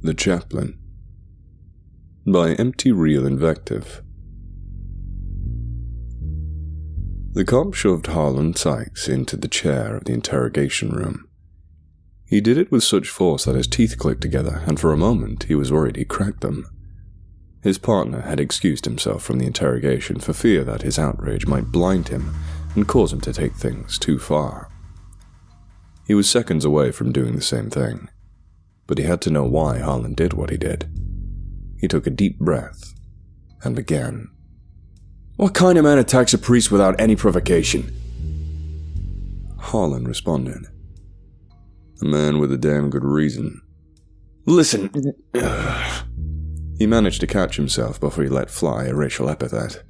The Chaplain by Empty Real Invective. The cop shoved Harlan Sykes into the chair of the interrogation room. He did it with such force that his teeth clicked together, and for a moment he was worried he'd cracked them. His partner had excused himself from the interrogation for fear that his outrage might blind him and cause him to take things too far. He was seconds away from doing the same thing, but he had to know why Harlan did what he did. He took a deep breath and began. "What kind of man attacks a priest without any provocation?" Harlan responded. "A man with a damn good reason." "Listen." He managed to catch himself before he let fly a racial epithet.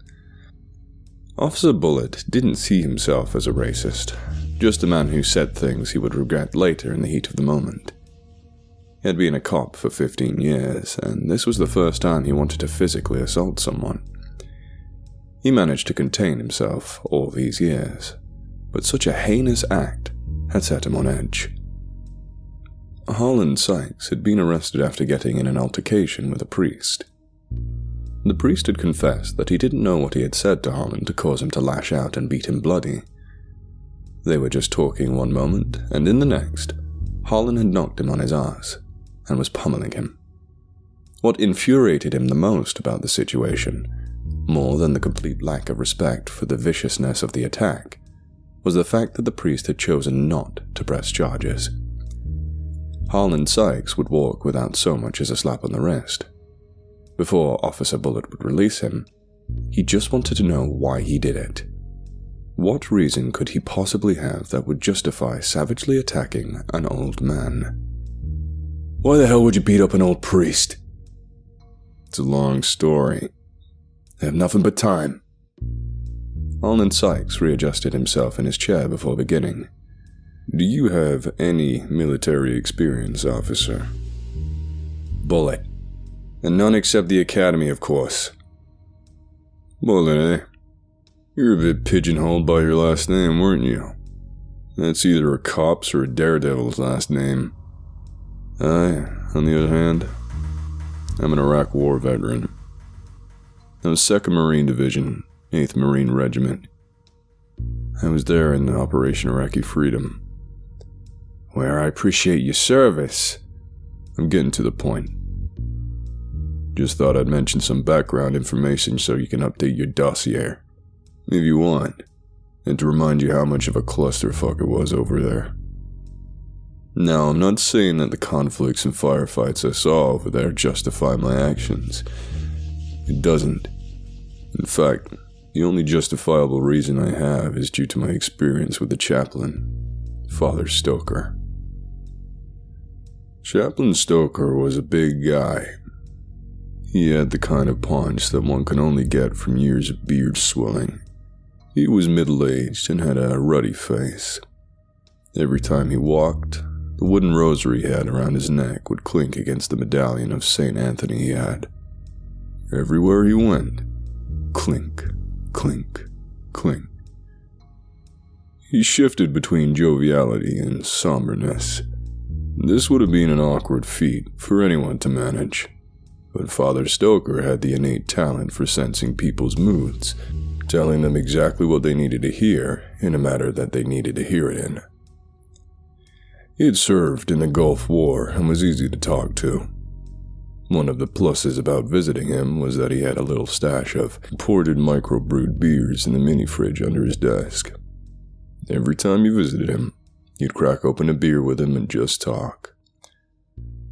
Officer Bullitt didn't see himself as a racist, just a man who said things he would regret later in the heat of the moment. He had been a cop for 15 years, and this was the first time he wanted to physically assault someone. He managed to contain himself all these years, but such a heinous act had set him on edge. Harlan Sykes had been arrested after getting in an altercation with a priest. The priest had confessed that he didn't know what he had said to Harlan to cause him to lash out and beat him bloody. They were just talking one moment, and in the next, Harlan had knocked him on his ass and was pummeling him. What infuriated him the most about the situation, more than the complete lack of respect for the viciousness of the attack, was the fact that the priest had chosen not to press charges. Harlan Sykes would walk without so much as a slap on the wrist. Before Officer Bullitt would release him, he just wanted to know why he did it. What reason could he possibly have that would justify savagely attacking an old man? "Why the hell would you beat up an old priest?" "It's a long story. I have nothing but time." Harlan Sykes readjusted himself in his chair before beginning. "Do you have any military experience, officer?" "Bullitt. And none except the academy, of course." "Bullitt, eh? You're a bit pigeonholed by your last name, weren't you? That's either a cop's or a daredevil's last name. I, on the other hand, I'm an Iraq War veteran. I was 2nd Marine Division, 8th Marine Regiment. I was there in Operation Iraqi Freedom. Where I appreciate your service. I'm getting to the point. Just thought I'd mention some background information so you can update your dossier, if you want, and to remind you how much of a clusterfuck it was over there. Now, I'm not saying that the conflicts and firefights I saw over there justify my actions. It doesn't. In fact, the only justifiable reason I have is due to my experience with the chaplain, Father Stoker. Chaplain Stoker was a big guy. He had the kind of punch that one can only get from years of beard swelling. He was middle-aged and had a ruddy face. Every time he walked, the wooden rosary he had around his neck would clink against the medallion of St. Anthony he had. Everywhere he went, clink, clink, clink. He shifted between joviality and somberness. This would have been an awkward feat for anyone to manage, but Father Stoker had the innate talent for sensing people's moods, telling them exactly what they needed to hear in a matter that they needed to hear it in. He had served in the Gulf War and was easy to talk to. One of the pluses about visiting him was that he had a little stash of imported microbrewed beers in the mini-fridge under his desk. Every time you visited him, you'd crack open a beer with him and just talk.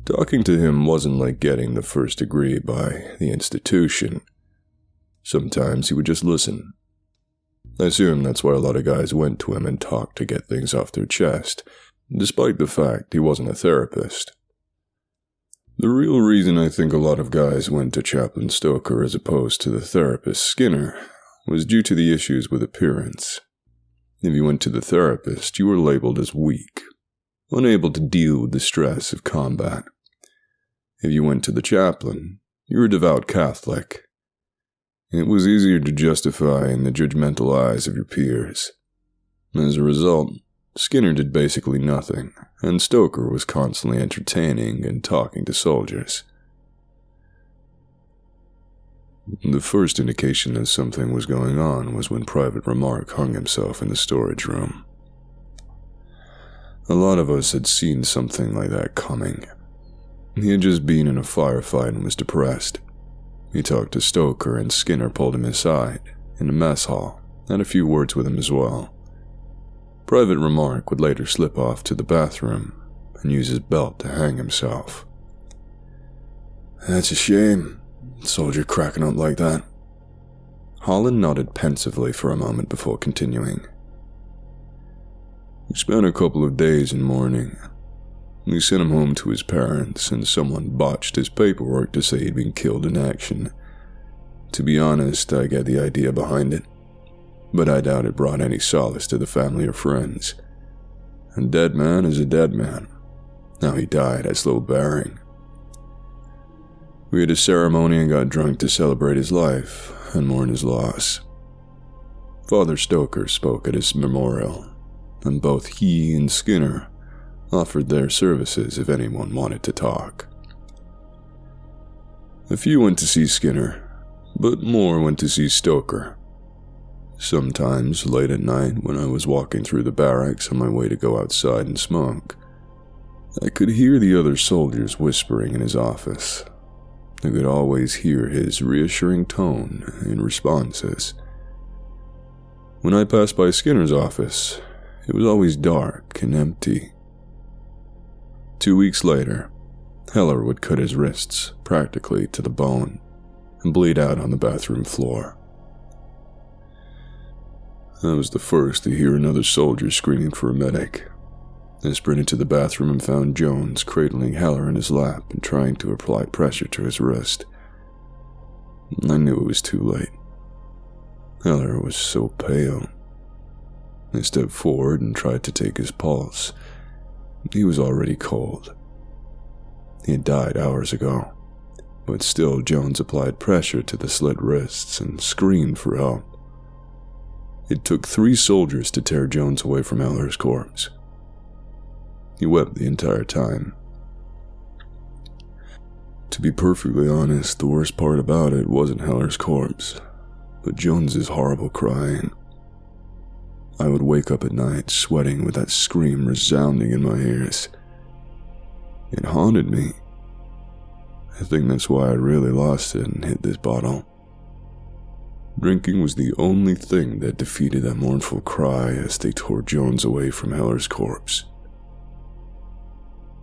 Talking to him wasn't like getting the first degree by the institution. Sometimes he would just listen. I assume that's why a lot of guys went to him and talked to get things off their chest, despite the fact he wasn't a therapist. The real reason I think a lot of guys went to Chaplain Stoker as opposed to the therapist Skinner was due to the issues with appearance. If you went to the therapist, you were labeled as weak, unable to deal with the stress of combat. If you went to the chaplain, you were a devout Catholic. It was easier to justify in the judgmental eyes of your peers. As a result, Skinner did basically nothing, and Stoker was constantly entertaining and talking to soldiers. The first indication that something was going on was when Private Remark hung himself in the storage room. A lot of us had seen something like that coming. He had just been in a firefight and was depressed. He talked to Stoker, and Skinner pulled him aside in the mess hall, had a few words with him as well. Private Remark would later slip off to the bathroom and use his belt to hang himself. "That's a shame, soldier cracking up like that." Holland nodded pensively for a moment before continuing. "We spent a couple of days in mourning. We sent him home to his parents, and someone botched his paperwork to say he'd been killed in action. To be honest, I get the idea behind it, but I doubt it brought any solace to the family or friends. A dead man is a dead man. Now he died has little bearing. We had a ceremony and got drunk to celebrate his life and mourn his loss. Father Stoker spoke at his memorial, and both he and Skinner offered their services if anyone wanted to talk. A few went to see Skinner, but more went to see Stoker. Sometimes, late at night, when I was walking through the barracks on my way to go outside and smoke, I could hear the other soldiers whispering in his office. I could always hear his reassuring tone in responses. When I passed by Skinner's office, it was always dark and empty. 2 weeks later, Heller would cut his wrists practically to the bone and bleed out on the bathroom floor. I was the first to hear another soldier screaming for a medic. I sprinted to the bathroom and found Jones cradling Heller in his lap and trying to apply pressure to his wrist. I knew it was too late. Heller was so pale. I stepped forward and tried to take his pulse. He was already cold. He had died hours ago, but still Jones applied pressure to the slit wrists and screamed for help. It took 3 soldiers to tear Jones away from Heller's corpse. He wept the entire time. To be perfectly honest, the worst part about it wasn't Heller's corpse, but Jones's horrible crying. I would wake up at night sweating with that scream resounding in my ears. It haunted me. I think that's why I really lost it and hit this bottle. Drinking was the only thing that defeated that mournful cry as they tore Jones away from Heller's corpse.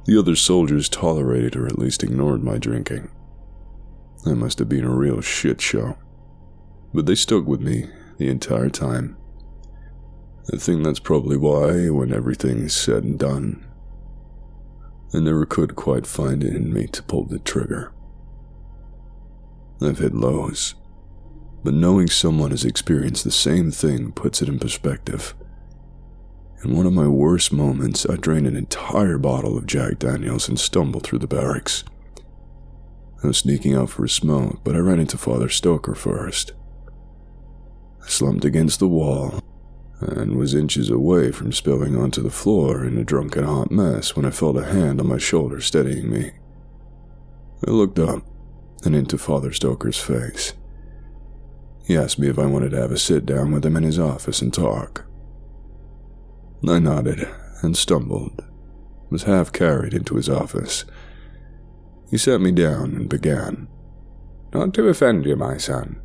The other soldiers tolerated or at least ignored my drinking. That must have been a real shit show. But they stuck with me the entire time. I think that's probably why, when everything is said and done, I never could quite find it in me to pull the trigger. I've hit lows, but knowing someone has experienced the same thing puts it in perspective. In one of my worst moments, I drained an entire bottle of Jack Daniels and stumbled through the barracks. I was sneaking out for a smoke, but I ran into Father Stoker first. I slumped against the wall and was inches away from spilling onto the floor in a drunken hot mess when I felt a hand on my shoulder steadying me. I looked up and into Father Stoker's face. He asked me if I wanted to have a sit-down with him in his office and talk. I nodded and stumbled, was half carried into his office. He sat me down and began. "Not to offend you, my son,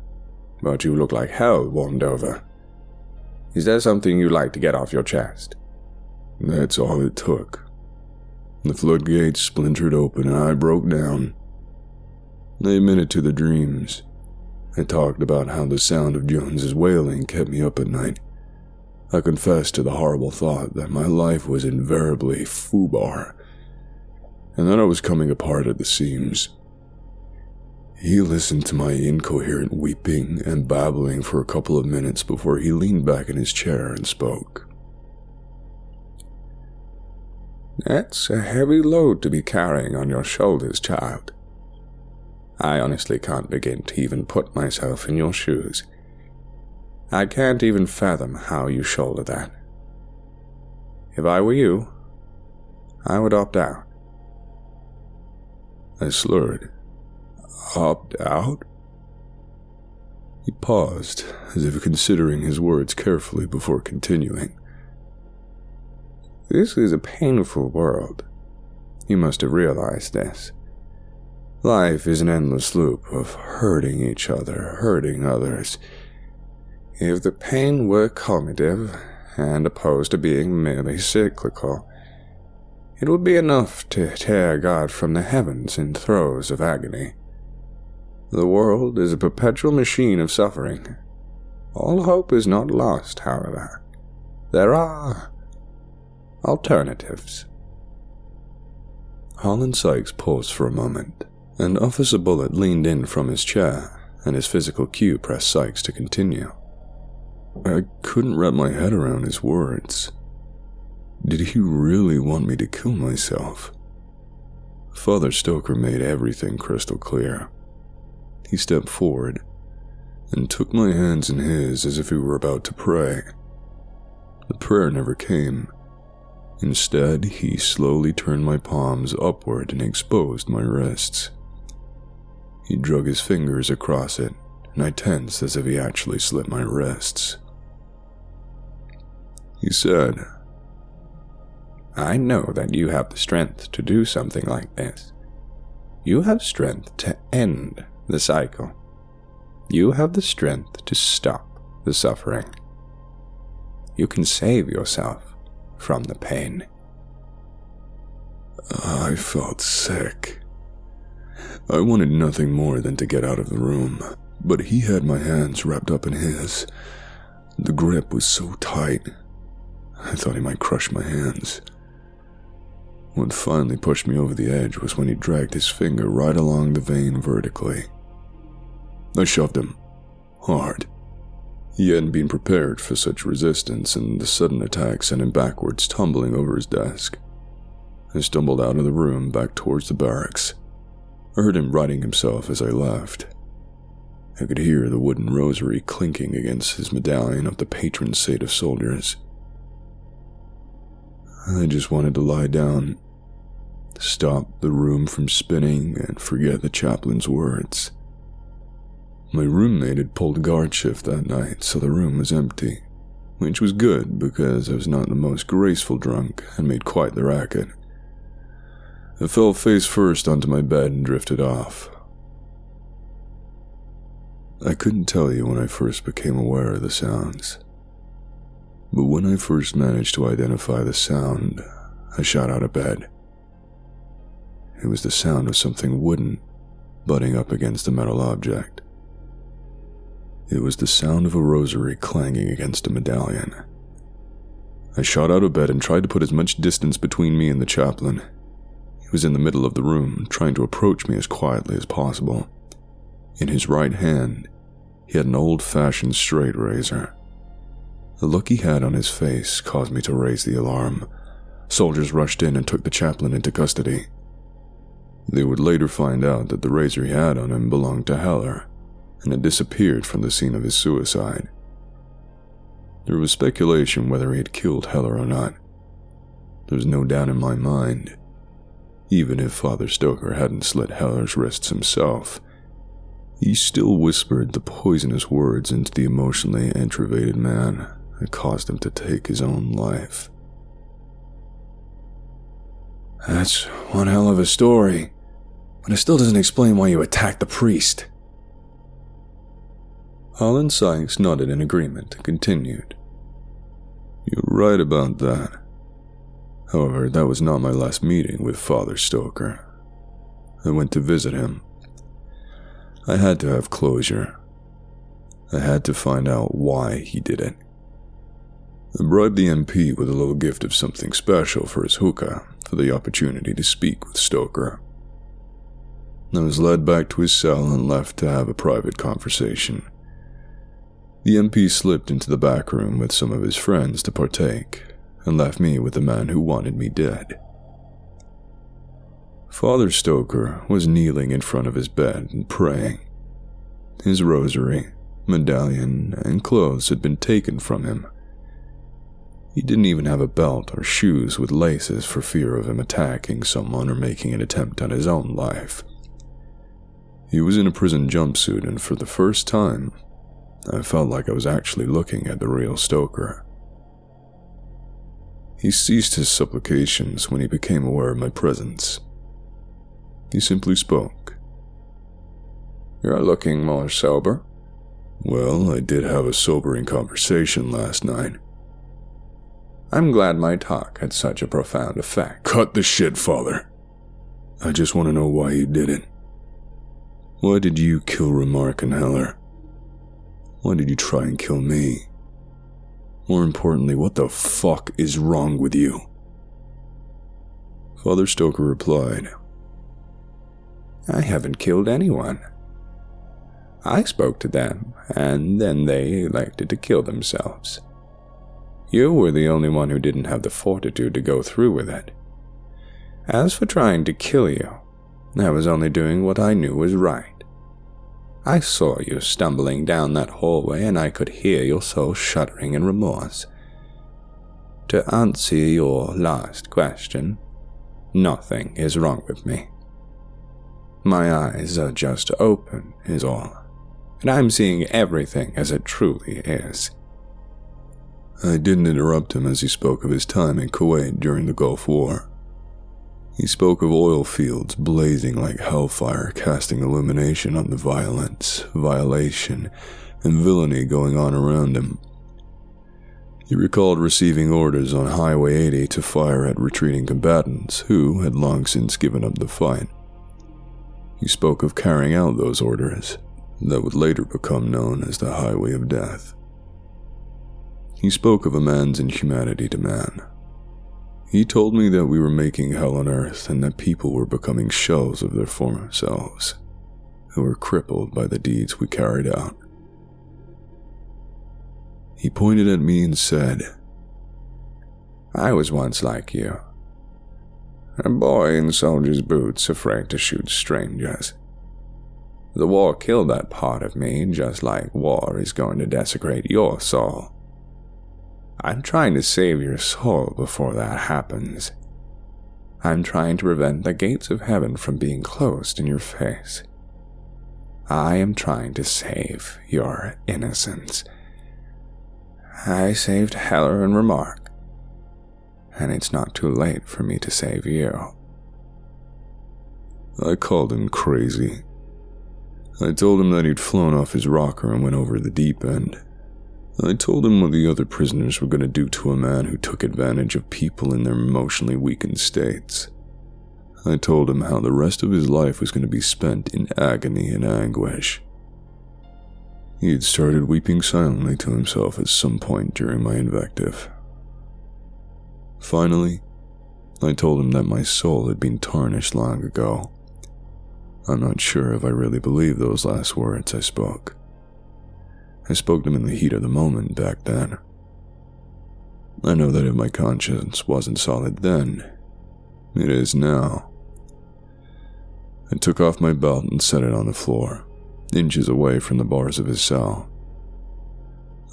but you look like hell warmed over. Is there something you'd like to get off your chest?" That's all it took. The floodgates splintered open and I broke down. I admitted to the dreams. I talked about how the sound of Jones's wailing kept me up at night. I confessed to the horrible thought that my life was invariably foobar, and that I was coming apart at the seams. He listened to my incoherent weeping and babbling for a couple of minutes before he leaned back in his chair and spoke. "That's a heavy load to be carrying on your shoulders, child. I honestly can't begin to even put myself in your shoes. I can't even fathom how you shoulder that. If I were you, I would opt out." I slurred. "Opt out?" He paused, as if considering his words carefully before continuing. "This is a painful world. You must have realized this. Life is an endless loop of hurting each other, hurting others. If the pain were cumulative and opposed to being merely cyclical, it would be enough to tear God from the heavens in throes of agony. The world is a perpetual machine of suffering. All hope is not lost, however. There are alternatives." Holland Sykes paused for a moment, and Officer Bullitt leaned in from his chair, and his physical cue pressed Sykes to continue. I couldn't wrap my head around his words. Did he really want me to kill myself? Father Stoker made everything crystal clear. He stepped forward and took my hands in his as if he were about to pray. The prayer never came. Instead, he slowly turned my palms upward and exposed my wrists. He drug his fingers across it, and I tensed as if he actually slit my wrists. He said, "I know that you have the strength to do something like this. You have strength to end the cycle. You have the strength to stop the suffering. You can save yourself from the pain." I felt sick. I wanted nothing more than to get out of the room, but he had my hands wrapped up in his. The grip was so tight, I thought he might crush my hands. What finally pushed me over the edge was when he dragged his finger right along the vein vertically. I shoved him hard. He hadn't been prepared for such resistance, and the sudden attack sent him backwards, tumbling over his desk. I stumbled out of the room back towards the barracks. I heard him righting himself as I left. I could hear the wooden rosary clinking against his medallion of the patron saint of soldiers. I just wanted to lie down, stop the room from spinning, and forget the chaplain's words. My roommate had pulled guard shift that night, so the room was empty, which was good because I was not the most graceful drunk and made quite the racket. I fell face first onto my bed and drifted off. I couldn't tell you when I first became aware of the sounds, but when I first managed to identify the sound, I shot out of bed. It was the sound of something wooden butting up against a metal object. It was the sound of a rosary clanging against a medallion. I shot out of bed and tried to put as much distance between me and the chaplain. He was in the middle of the room, trying to approach me as quietly as possible. In his right hand, he had an old-fashioned straight razor. The look he had on his face caused me to raise the alarm. Soldiers rushed in and took the chaplain into custody. They would later find out that the razor he had on him belonged to Heller, and had disappeared from the scene of his suicide. There was speculation whether he had killed Heller or not. There was no doubt in my mind. Even if Father Stoker hadn't slit Heller's wrists himself, he still whispered the poisonous words into the emotionally enervated man that caused him to take his own life. "That's one hell of a story, but it still doesn't explain why you attacked the priest." Holland Sykes nodded in agreement and continued. "You're right about that. However, that was not my last meeting with Father Stoker. I went to visit him. I had to have closure. I had to find out why he did it. I bribed the MP with a little gift of something special for his hookah for the opportunity to speak with Stoker. I was led back to his cell and left to have a private conversation. The MP slipped into the back room with some of his friends to partake, and left me with the man who wanted me dead. Father Stoker was kneeling in front of his bed and praying. His rosary, medallion, and clothes had been taken from him. He didn't even have a belt or shoes with laces for fear of him attacking someone or making an attempt on his own life. He was in a prison jumpsuit, and for the first time, I felt like I was actually looking at the real Stoker. He ceased his supplications when he became aware of my presence. He simply spoke. "You're looking more sober." "Well, I did have a sobering conversation last night." "I'm glad my talk had such a profound effect." "Cut the shit, Father. I just want to know why you did it. Why did you kill Remark and Heller? Why did you try and kill me? More importantly, what the fuck is wrong with you?" Father Stoker replied, "I haven't killed anyone. I spoke to them, and then they elected to kill themselves. You were the only one who didn't have the fortitude to go through with it. As for trying to kill you, I was only doing what I knew was right. I saw you stumbling down that hallway, and I could hear your soul shuddering in remorse. To answer your last question, nothing is wrong with me. My eyes are just open, is all, and I'm seeing everything as it truly is." I didn't interrupt him as he spoke of his time in Kuwait during the Gulf War. He spoke of oil fields blazing like hellfire, casting illumination on the violence, violation, and villainy going on around him. He recalled receiving orders on Highway 80 to fire at retreating combatants who had long since given up the fight. He spoke of carrying out those orders that would later become known as the Highway of Death. He spoke of a man's inhumanity to man. He told me that we were making hell on earth and that people were becoming shells of their former selves, who were crippled by the deeds we carried out. He pointed at me and said, "I was once like you. A boy in soldier's boots afraid to shoot strangers. The war killed that part of me just like war is going to desecrate your soul. I'm trying to save your soul before that happens. I'm trying to prevent the gates of heaven from being closed in your face. I am trying to save your innocence. I saved Heller and Remark, and it's not too late for me to save you." I called him crazy. I told him that he'd flown off his rocker and went over the deep end. I told him what the other prisoners were going to do to a man who took advantage of people in their emotionally weakened states. I told him how the rest of his life was going to be spent in agony and anguish. He had started weeping silently to himself at some point during my invective. Finally, I told him that my soul had been tarnished long ago. I'm not sure if I really believed those last words I spoke. I spoke them in the heat of the moment back then. I know that if my conscience wasn't solid then, it is now. I took off my belt and set it on the floor, inches away from the bars of his cell.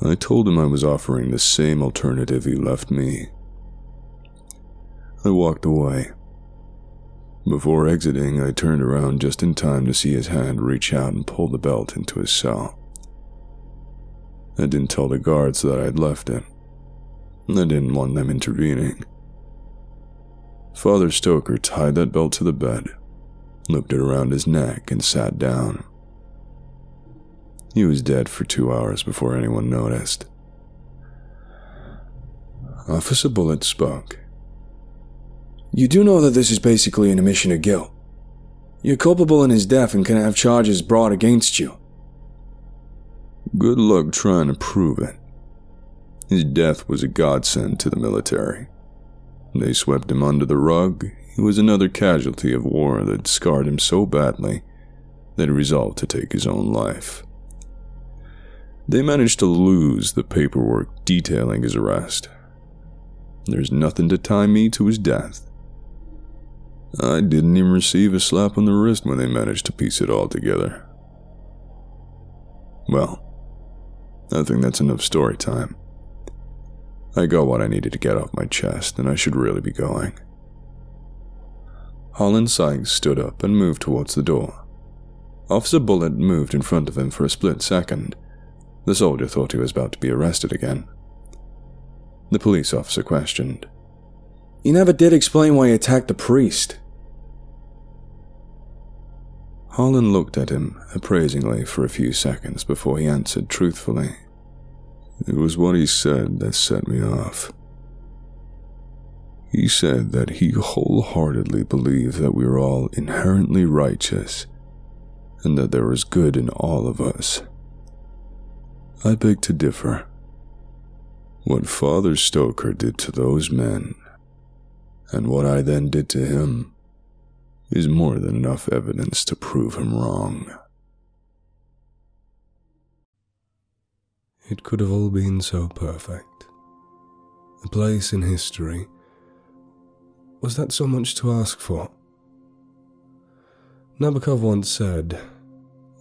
I told him I was offering the same alternative he left me. I walked away. Before exiting, I turned around just in time to see his hand reach out and pull the belt into his cell. I didn't tell the guards that I had left it. I didn't want them intervening. Father Stoker tied that belt to the bed, looped it around his neck, and sat down. He was dead for 2 hours before anyone noticed. Officer Bullitt spoke. "You do know that this is basically an admission of guilt. You're culpable in his death and can have charges brought against you." Good luck trying to prove it. His death was a godsend to the military. They swept him under the rug. He was another casualty of war that scarred him so badly that he resolved to take his own life. They managed to lose the paperwork detailing his arrest. There's nothing to tie me to his death. I didn't even receive a slap on the wrist when they managed to piece it all together. Well, I think that's enough story time. I got what I needed to get off my chest, and I should really be going. Holland Sykes stood up and moved towards the door. Officer Bullitt moved in front of him for a split second. The soldier thought he was about to be arrested again. The police officer questioned, "You never did explain why you attacked the priest." Holland looked at him appraisingly for a few seconds before he answered truthfully. "It was what he said that set me off. He said that he wholeheartedly believed that we were all inherently righteous and that there was good in all of us. I beg to differ. What Father Stoker did to those men, and what I then did to him, is more than enough evidence to prove him wrong." It could have all been so perfect. A place in history. Was that so much to ask for? Nabokov once said,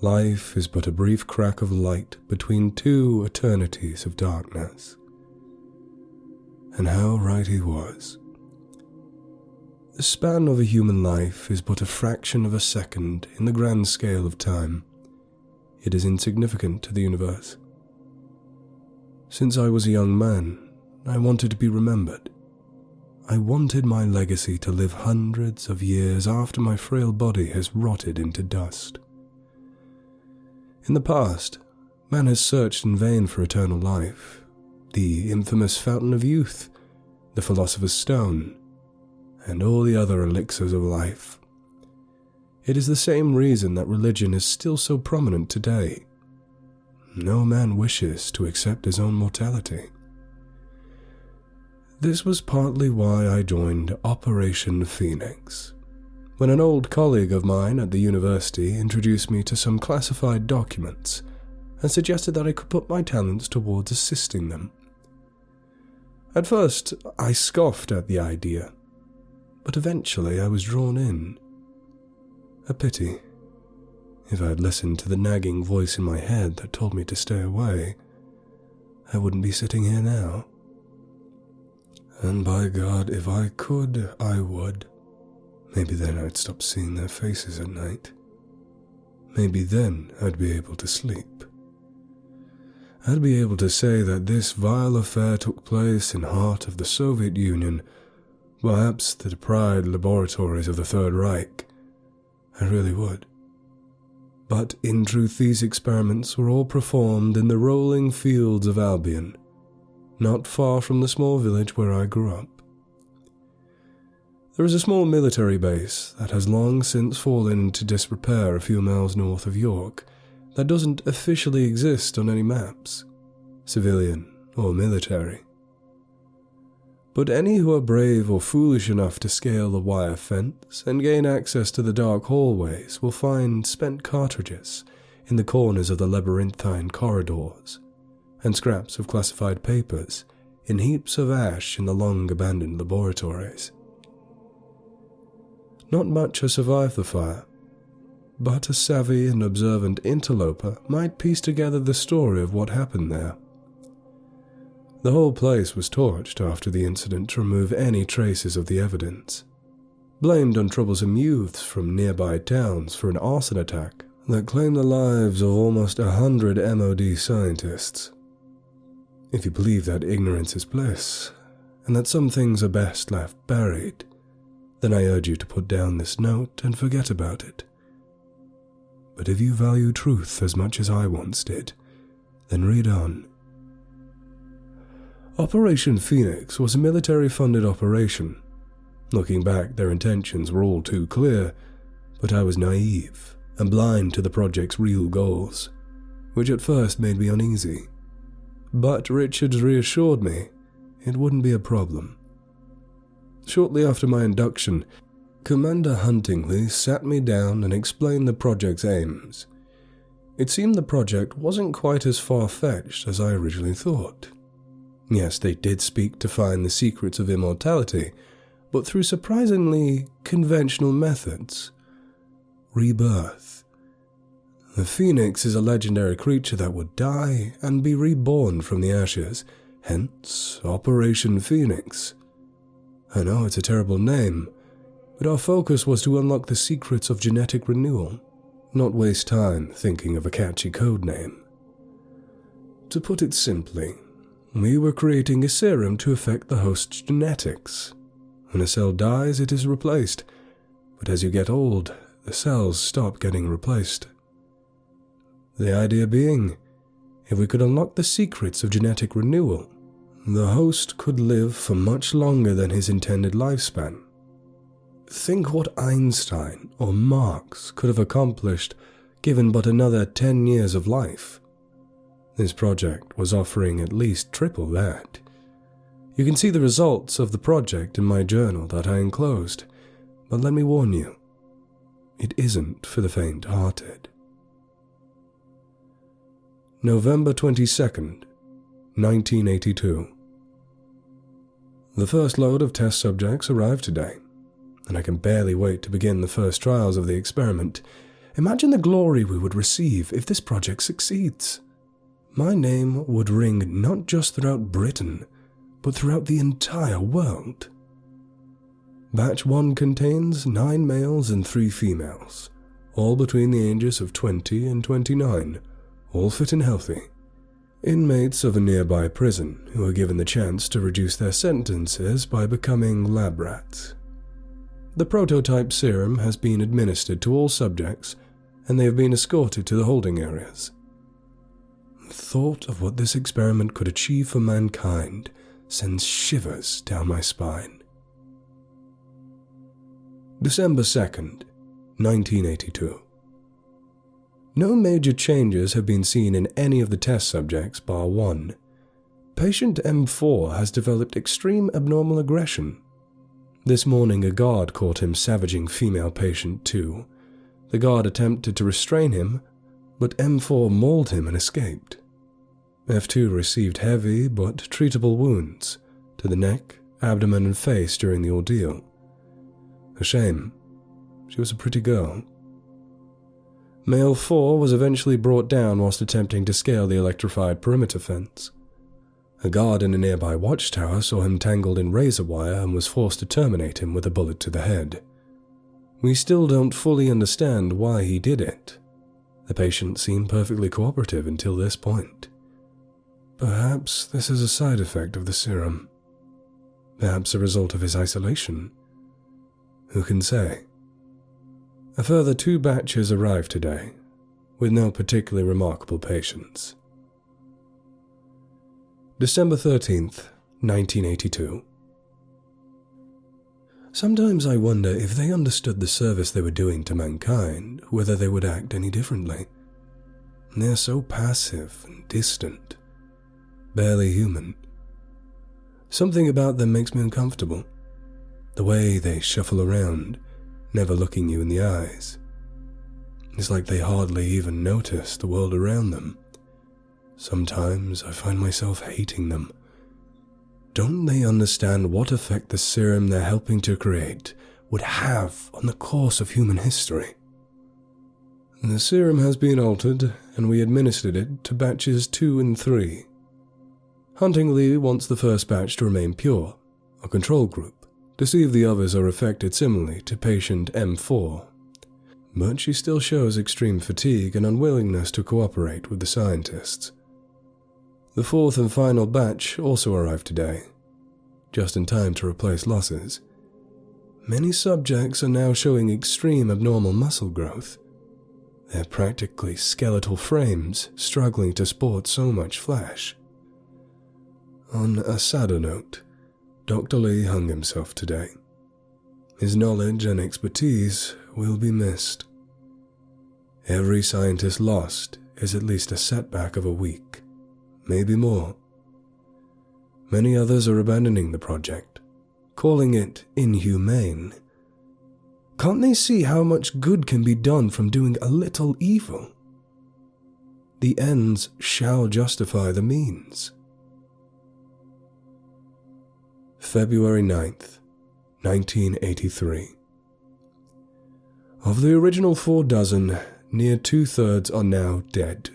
"Life is but a brief crack of light between two eternities of darkness." And how right he was. The span of a human life is but a fraction of a second in the grand scale of time. It is insignificant to the universe. Since I was a young man, I wanted to be remembered. I wanted my legacy to live hundreds of years after my frail body has rotted into dust. In the past, man has searched in vain for eternal life, the infamous fountain of youth, the philosopher's stone, and all the other elixirs of life. It is the same reason that religion is still so prominent today. No man wishes to accept his own mortality. This was partly why I joined Operation Phoenix, when an old colleague of mine at the university introduced me to some classified documents and suggested that I could put my talents towards assisting them. At first, I scoffed at the idea, but eventually I was drawn in. A pity. If I had listened to the nagging voice in my head that told me to stay away, I wouldn't be sitting here now. And by God, if I could, I would. Maybe then I'd stop seeing their faces at night. Maybe then I'd be able to sleep. I'd be able to say that this vile affair took place in the heart of the Soviet Union, perhaps the deprived laboratories of the Third Reich. I really would. But in truth these experiments were all performed in the rolling fields of Albion, not far from the small village where I grew up. There is a small military base that has long since fallen into disrepair a few miles north of York that doesn't officially exist on any maps, civilian or military. But any who are brave or foolish enough to scale the wire fence and gain access to the dark hallways will find spent cartridges in the corners of the labyrinthine corridors, and scraps of classified papers in heaps of ash in the long-abandoned laboratories. Not much has survived the fire, but a savvy and observant interloper might piece together the story of what happened there. The whole place was torched after the incident to remove any traces of the evidence, blamed on troublesome youths from nearby towns for an arson attack that claimed the lives of almost 100 MOD scientists. If you believe that ignorance is bliss, and that some things are best left buried, then I urge you to put down this note and forget about it. But if you value truth as much as I once did, then read on. Operation Phoenix was a military-funded operation. Looking back, their intentions were all too clear, but I was naive and blind to the project's real goals, which at first made me uneasy. But Richards reassured me it wouldn't be a problem. Shortly after my induction, Commander Huntingley sat me down and explained the project's aims. It seemed the project wasn't quite as far-fetched as I originally thought. Yes, they did speak to find the secrets of immortality, but through surprisingly conventional methods. Rebirth. The Phoenix is a legendary creature that would die and be reborn from the ashes, Hence, Operation Phoenix. I know it's a terrible name, but our focus was to unlock the secrets of genetic renewal, not waste time thinking of a catchy code name. To put it simply, we were creating a serum to affect the host's genetics. When a cell dies, it is replaced, but as you get old, the cells stop getting replaced. The idea being, if we could unlock the secrets of genetic renewal, the host could live for much longer than his intended lifespan. Think what Einstein or Marx could have accomplished given but another 10 years of life. This project was offering at least triple that. You can see the results of the project in my journal that I enclosed, but let me warn you, it isn't for the faint-hearted. November 22nd, 1982. The first load of test subjects arrived today, and I can barely wait to begin the first trials of the experiment. Imagine the glory we would receive if this project succeeds. My name would ring not just throughout Britain, but throughout the entire world. Batch 1 contains 9 males and 3 females, all between the ages of 20 and 29, all fit and healthy. Inmates of a nearby prison who are given the chance to reduce their sentences by becoming lab rats. The prototype serum has been administered to all subjects, and they have been escorted to the holding areas. The thought of what this experiment could achieve for mankind sends shivers down my spine. December 2nd, 1982. No major changes have been seen in any of the test subjects bar 1. Patient M4 has developed extreme abnormal aggression. This morning a guard caught him savaging female patient 2. The guard attempted to restrain him, but M4 mauled him and escaped. F2 received heavy but treatable wounds to the neck, abdomen and face during the ordeal. A shame. She was a pretty girl. Male 4 was eventually brought down whilst attempting to scale the electrified perimeter fence. A guard in a nearby watchtower saw him tangled in razor wire and was forced to terminate him with a bullet to the head. We still don't fully understand why he did it. The patient seemed perfectly cooperative until this point. Perhaps this is a side effect of the serum. Perhaps a result of his isolation. Who can say? A further 2 batches arrived today, with no particularly remarkable patients. December 13th, 1982. Sometimes I wonder if they understood the service they were doing to mankind, whether they would act any differently. They are so passive and distant, barely human. Something about them makes me uncomfortable. The way they shuffle around, never looking you in the eyes. It's like they hardly even notice the world around them. Sometimes I find myself hating them. Don't they understand what effect the serum they're helping to create would have on the course of human history? The serum has been altered, and we administered it to batches 2 and 3. Huntingly wants the first batch to remain pure, a control group, to see if the others are affected similarly to patient M4. But she still shows extreme fatigue and unwillingness to cooperate with the scientists. The 4th and final batch also arrived today, just in time to replace losses. Many subjects are now showing extreme abnormal muscle growth. They're practically skeletal frames struggling to sport so much flesh. On a sadder note, Dr. Lee hung himself today. His knowledge and expertise will be missed. Every scientist lost is at least a setback of a week, maybe more. Many others are abandoning the project, calling it inhumane. Can't they see how much good can be done from doing a little evil? The ends shall justify the means. February 9th, 1983. Of the original 4 dozen, near 2/3 are now dead.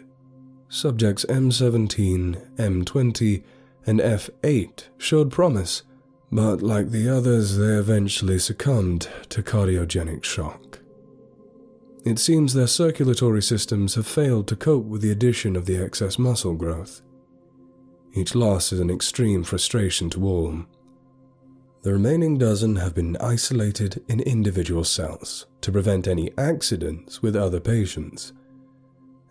Subjects M17, M20, and F8 showed promise, but like the others, they eventually succumbed to cardiogenic shock. It seems their circulatory systems have failed to cope with the addition of the excess muscle growth. Each loss is an extreme frustration to all. The remaining dozen have been isolated in individual cells to prevent any accidents with other patients.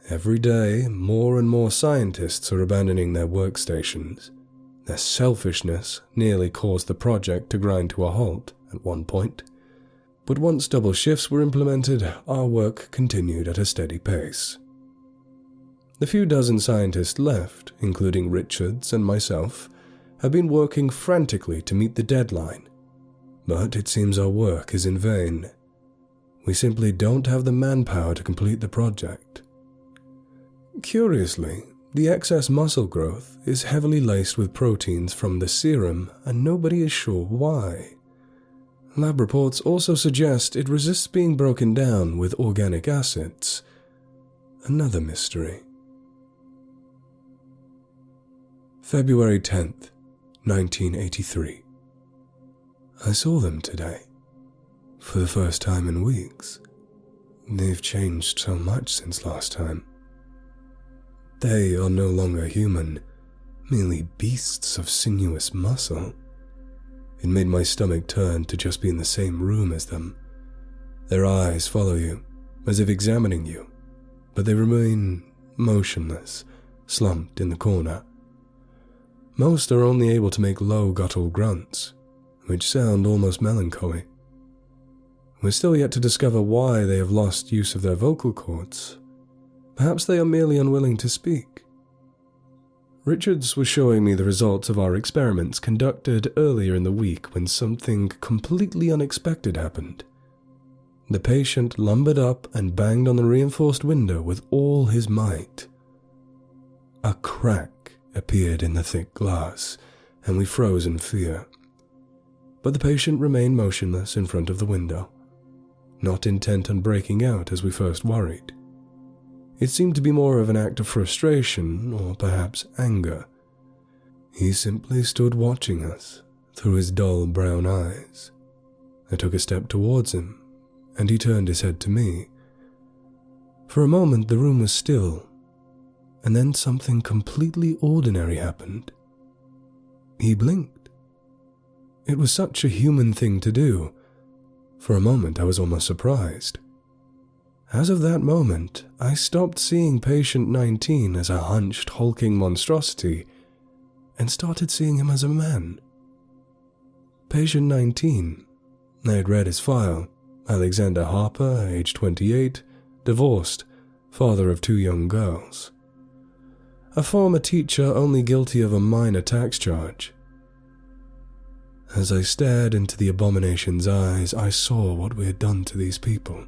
Every day, more and more scientists are abandoning their workstations. Their selfishness nearly caused the project to grind to a halt at one point. But once double shifts were implemented, our work continued at a steady pace. The few dozen scientists left, including Richards and myself, have been working frantically to meet the deadline. But it seems our work is in vain. We simply don't have the manpower to complete the project. Curiously, the excess muscle growth is heavily laced with proteins from the serum, and nobody is sure why. Lab reports also suggest it resists being broken down with organic acids. Another mystery. February 10th, 1983. I saw them today. For the first time in weeks. They've changed so much since last time. They are no longer human, merely beasts of sinuous muscle. It made my stomach turn to just be in the same room as them. Their eyes follow you, as if examining you, but they remain motionless, slumped in the corner. Most are only able to make low guttural grunts, which sound almost melancholy. We're still yet to discover why they have lost use of their vocal cords. Perhaps they are merely unwilling to speak. Richards was showing me the results of our experiments conducted earlier in the week when something completely unexpected happened. The patient lumbered up and banged on the reinforced window with all his might. A crack appeared in the thick glass, and we froze in fear. But the patient remained motionless in front of the window, not intent on breaking out as we first worried. It seemed to be more of an act of frustration, or perhaps anger. He simply stood watching us through his dull brown eyes. I took a step towards him, and he turned his head to me. For a moment the room was still, and then something completely ordinary happened. He blinked. It was such a human thing to do. For a moment I was almost surprised. As of that moment, I stopped seeing patient 19 as a hunched, hulking monstrosity and started seeing him as a man. Patient 19, I had read his file, Alexander Harper, age 28, divorced, father of 2 young girls. A former teacher only guilty of a minor tax charge. As I stared into the abomination's eyes, I saw what we had done to these people.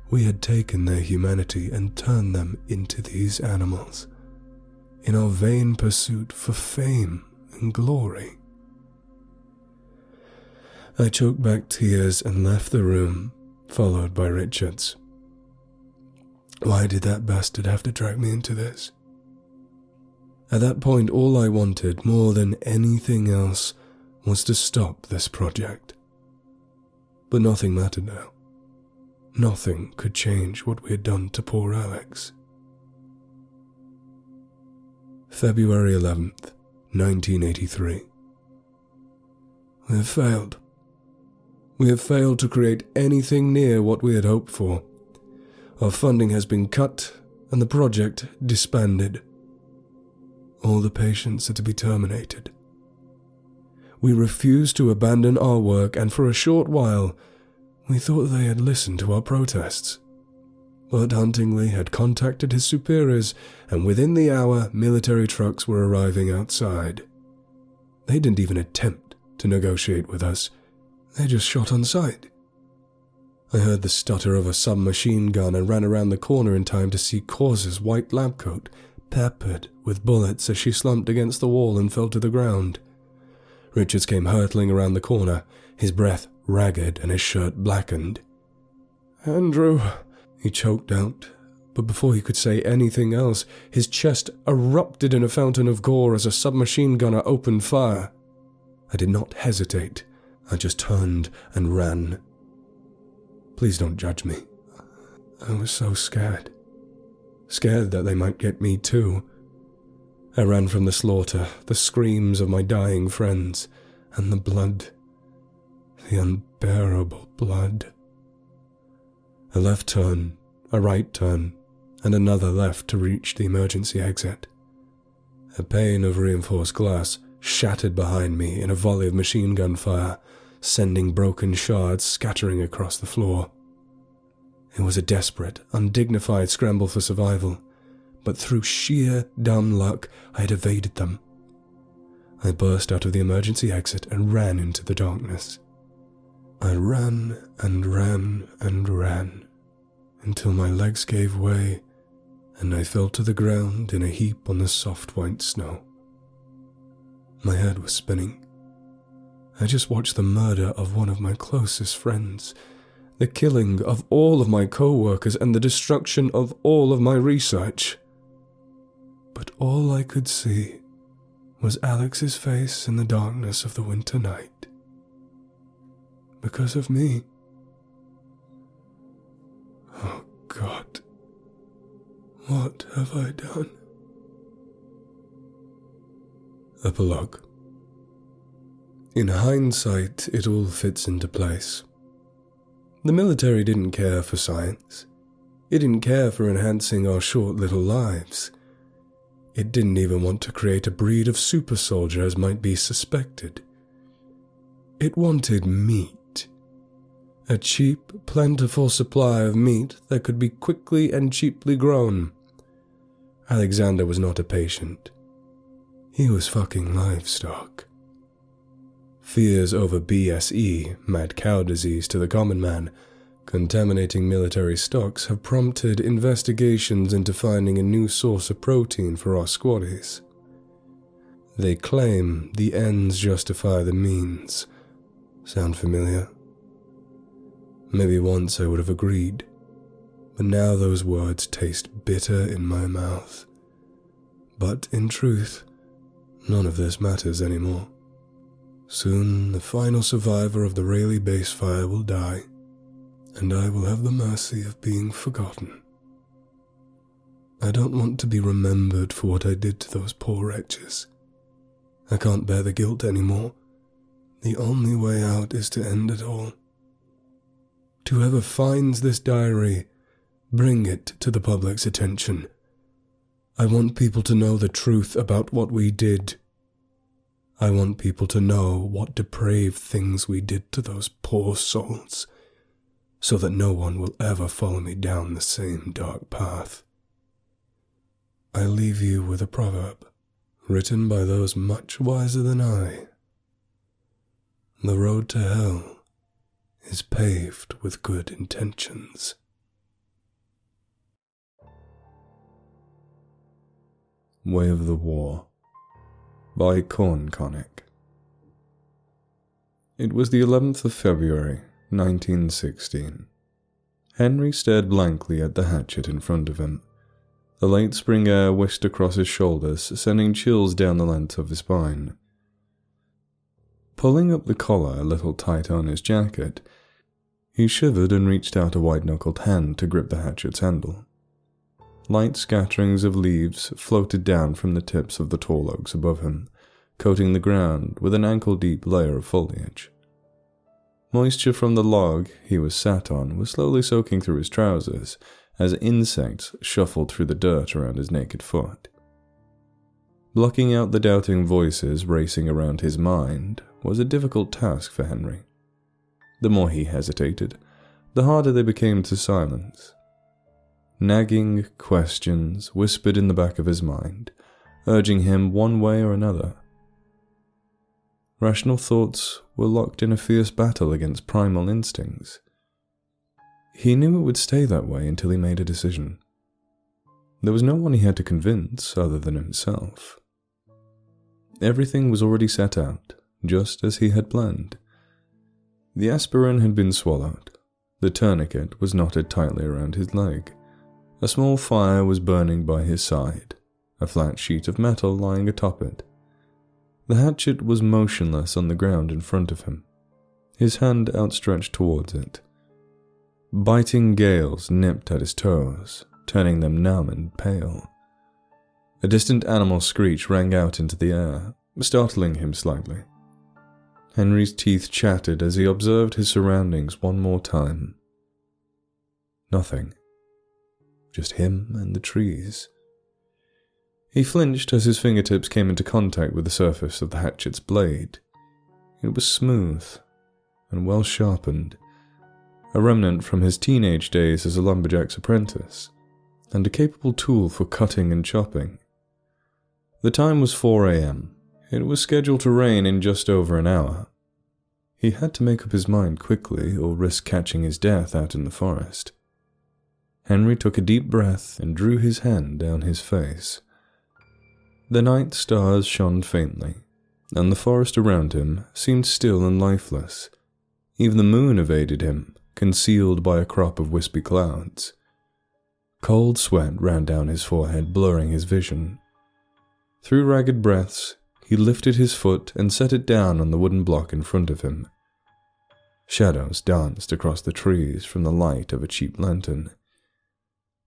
We had taken their humanity and turned them into these animals, in our vain pursuit for fame and glory. I choked back tears and left the room, followed by Richards. Why did that bastard have to drag me into this? At that point, all I wanted, more than anything else, was to stop this project. But nothing mattered now. Nothing could change what we had done to poor Alex. February 11th, 1983. We have failed. We have failed to create anything near what we had hoped for. Our funding has been cut and the project disbanded. All the patients are to be terminated. We refused to abandon our work, and for a short while, we thought they had listened to our protests. But Huntingley had contacted his superiors, and within the hour, military trucks were arriving outside. They didn't even attempt to negotiate with us. They just shot on sight. I heard the stutter of a submachine gun and ran around the corner in time to see Cause's white lab coat peppered with bullets as she slumped against the wall and fell to the ground. Richards came hurtling around the corner, his breath ragged and his shirt blackened. "Andrew," he choked out, But before he could say anything else, his chest erupted in a fountain of gore as a submachine gunner opened fire. I did not hesitate. I just turned and ran. Please don't judge me. I was so scared. Scared that they might get me too. I ran from the slaughter, the screams of my dying friends, and the blood. The unbearable blood. A left turn, a right turn, and another left to reach the emergency exit. A pane of reinforced glass shattered behind me in a volley of machine gun fire, sending broken shards scattering across the floor. It was a desperate, undignified scramble for survival, but through sheer dumb luck, I had evaded them. I burst out of the emergency exit and ran into the darkness. I ran and ran and ran, until my legs gave way and I fell to the ground in a heap on the soft white snow. My head was spinning. I just watched the murder of one of my closest friends, the killing of all of my co-workers, and the destruction of all of my research. But all I could see was Alex's face in the darkness of the winter night. Because of me. Oh God. What have I done? Epilogue. In hindsight, it all fits into place. The military didn't care for science. It didn't care for enhancing our short little lives. It didn't even want to create a breed of super soldier as might be suspected. It wanted meat. A cheap, plentiful supply of meat that could be quickly and cheaply grown. Alexander was not a patient. He was fucking livestock. Fears over BSE, mad cow disease to the common man, contaminating military stocks have prompted investigations into finding a new source of protein for our squaddies. They claim the ends justify the means. Sound familiar? Maybe once I would have agreed, but now those words taste bitter in my mouth. But in truth, none of this matters anymore. Soon the final survivor of the Rayleigh base fire will die, and I will have the mercy of being forgotten. I don't want to be remembered for what I did to those poor wretches. I can't bear the guilt anymore. The only way out is to end it all. To whoever finds this diary, bring it to the public's attention. I want people to know the truth about what we did. I want people to know what depraved things we did to those poor souls, so that no one will ever follow me down the same dark path. I leave you with a proverb, written by those much wiser than I. The road to hell is paved with good intentions. Way of the War by Korn Konnick. It was the 11th of February, 1916. Henry stared blankly at the hatchet in front of him. The late spring air whisked across his shoulders, sending chills down the length of his spine. Pulling up the collar a little tight on his jacket, he shivered and reached out a white-knuckled hand to grip the hatchet's handle. Light scatterings of leaves floated down from the tips of the tall oaks above him, coating the ground with an ankle-deep layer of foliage. Moisture from the log he was sat on was slowly soaking through his trousers as insects shuffled through the dirt around his naked foot. Blocking out the doubting voices racing around his mind was a difficult task for Henry. The more he hesitated, the harder they became to silence. Nagging questions whispered in the back of his mind, urging him one way or another. Rational thoughts were locked in a fierce battle against primal instincts. He knew it would stay that way until he made a decision. There was no one he had to convince other than himself. Everything was already set out, just as he had planned. The aspirin had been swallowed. The tourniquet was knotted tightly around his leg. A small fire was burning by his side, a flat sheet of metal lying atop it. The hatchet was motionless on the ground in front of him, his hand outstretched towards it. Biting gales nipped at his toes, turning them numb and pale. A distant animal screech rang out into the air, startling him slightly. Henry's teeth chattered as he observed his surroundings one more time. Nothing. Just him and the trees. He flinched as his fingertips came into contact with the surface of the hatchet's blade. It was smooth and well sharpened, a remnant from his teenage days as a lumberjack's apprentice, and a capable tool for cutting and chopping. The time was 4 a.m. It was scheduled to rain in just over an hour. He had to make up his mind quickly or risk catching his death out in the forest. Henry took a deep breath and drew his hand down his face. The night stars shone faintly, and the forest around him seemed still and lifeless. Even the moon evaded him, concealed by a crop of wispy clouds. Cold sweat ran down his forehead, blurring his vision. Through ragged breaths, he lifted his foot and set it down on the wooden block in front of him. Shadows danced across the trees from the light of a cheap lantern.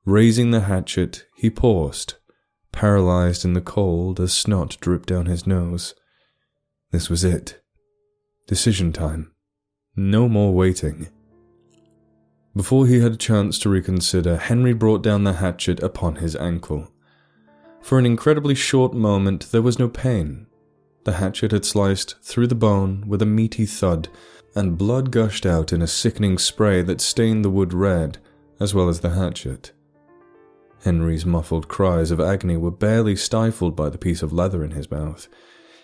Raising the hatchet, he paused, paralyzed in the cold as snot dripped down his nose. This was it. Decision time. No more waiting. Before he had a chance to reconsider, Henry brought down the hatchet upon his ankle. For an incredibly short moment, there was no pain. The hatchet had sliced through the bone with a meaty thud, and blood gushed out in a sickening spray that stained the wood red, as well as the hatchet. Henry's muffled cries of agony were barely stifled by the piece of leather in his mouth.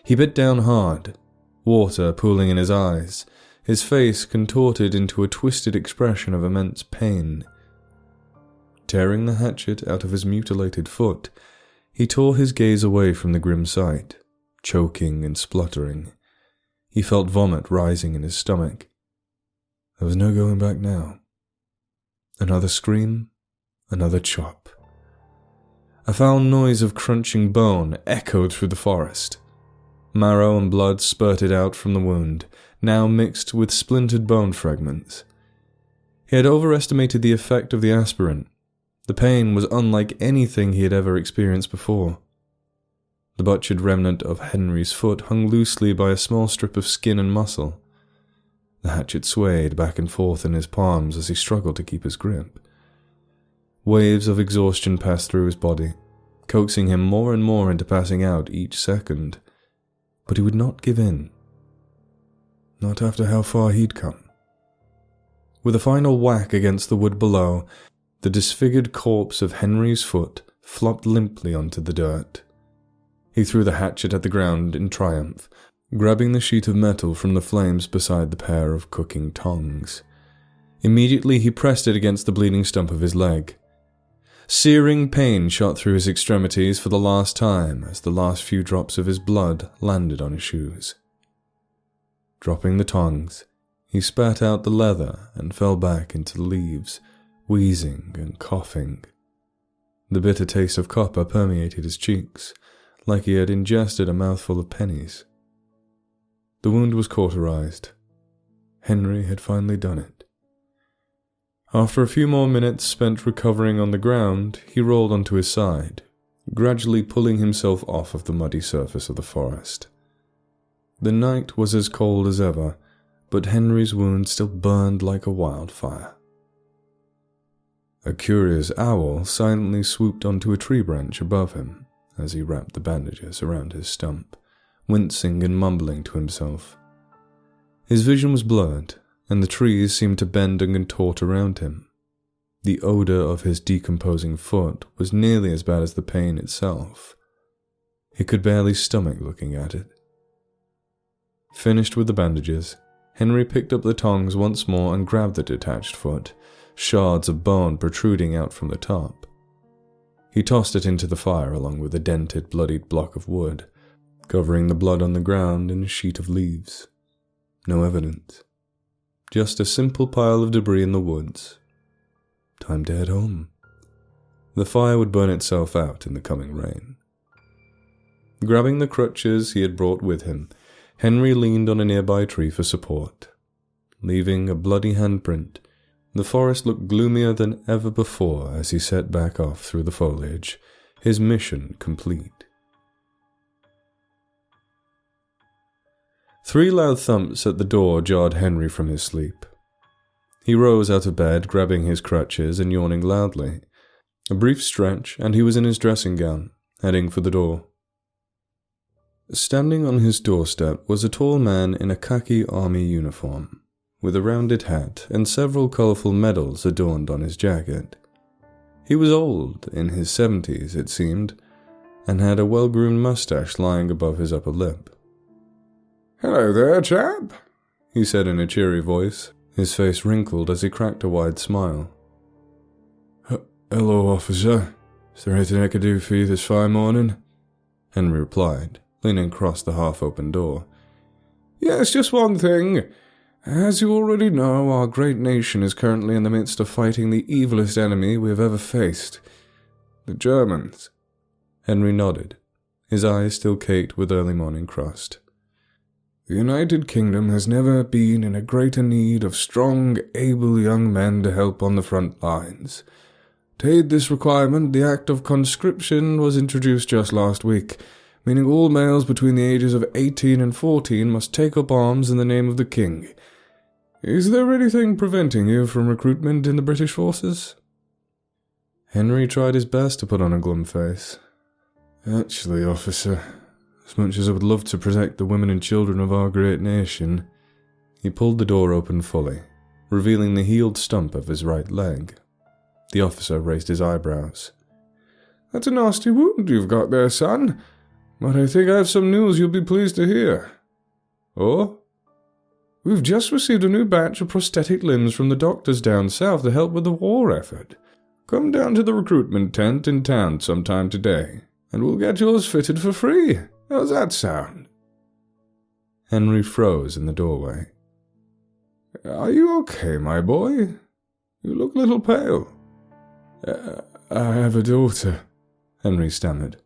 He bit down hard, water pooling in his eyes, his face contorted into a twisted expression of immense pain. Tearing the hatchet out of his mutilated foot, he tore his gaze away from the grim sight, choking and spluttering. He felt vomit rising in his stomach. There was no going back now. Another scream, another chop. A foul noise of crunching bone echoed through the forest. Marrow and blood spurted out from the wound, now mixed with splintered bone fragments. He had overestimated the effect of the aspirin. The pain was unlike anything he had ever experienced before. The butchered remnant of Henry's foot hung loosely by a small strip of skin and muscle. The hatchet swayed back and forth in his palms as he struggled to keep his grip. Waves of exhaustion passed through his body, coaxing him more and more into passing out each second. But he would not give in. Not after how far he'd come. With a final whack against the wood below, the disfigured corpse of Henry's foot flopped limply onto the dirt. He threw the hatchet at the ground in triumph, grabbing the sheet of metal from the flames beside the pair of cooking tongs. Immediately he pressed it against the bleeding stump of his leg. Searing pain shot through his extremities for the last time as the last few drops of his blood landed on his shoes. Dropping the tongs, he spat out the leather and fell back into the leaves, wheezing and coughing. The bitter taste of copper permeated his cheeks, like he had ingested a mouthful of pennies. The wound was cauterized. Henry had finally done it. After a few more minutes spent recovering on the ground, he rolled onto his side, gradually pulling himself off of the muddy surface of the forest. The night was as cold as ever, but Henry's wound still burned like a wildfire. A curious owl silently swooped onto a tree branch above him as he wrapped the bandages around his stump, wincing and mumbling to himself. His vision was blurred, and the trees seemed to bend and contort around him. The odor of his decomposing foot was nearly as bad as the pain itself. He could barely stomach looking at it. Finished with the bandages, Henry picked up the tongs once more and grabbed the detached foot, shards of bone protruding out from the top. He tossed it into the fire along with a dented, bloodied block of wood, covering the blood on the ground in a sheet of leaves. No evidence. Just a simple pile of debris in the woods. Time to head home. The fire would burn itself out in the coming rain. Grabbing the crutches he had brought with him, Henry leaned on a nearby tree for support. Leaving a bloody handprint, the forest looked gloomier than ever before as he set back off through the foliage, his mission complete. 3 loud thumps at the door jarred Henry from his sleep. He rose out of bed, grabbing his crutches and yawning loudly. A brief stretch, and he was in his dressing gown, heading for the door. Standing on his doorstep was a tall man in a khaki army uniform, with a rounded hat and several colourful medals adorned on his jacket. He was old, in his 70s it seemed, and had a well-groomed moustache lying above his upper lip. "Hello there, chap," he said in a cheery voice, his face wrinkled as he cracked a wide smile. "Hello, officer. Is there anything I could do for you this fine morning?" Henry replied, leaning across the half-open door. "Yes, just one thing. As you already know, our great nation is currently in the midst of fighting the evilest enemy we have ever faced, the Germans." Henry nodded, his eyes still caked with early morning crust. "The United Kingdom has never been in a greater need of strong, able young men to help on the front lines. To aid this requirement, the Act of Conscription was introduced just last week, meaning all males between the ages of 18 and 14 must take up arms in the name of the King. Is there anything preventing you from recruitment in the British forces?" Henry tried his best to put on a glum face. "Actually, officer, as much as I would love to protect the women and children of our great nation..." He pulled the door open fully, revealing the healed stump of his right leg. The officer raised his eyebrows. "That's a nasty wound you've got there, son, but I think I have some news you'll be pleased to hear." "Oh?" "We've just received a new batch of prosthetic limbs from the doctors down south to help with the war effort. Come down to the recruitment tent in town sometime today, and we'll get yours fitted for free. How's that sound?" Henry froze in the doorway. "Are you okay, my boy? You look a little pale." I have a daughter," Henry stammered.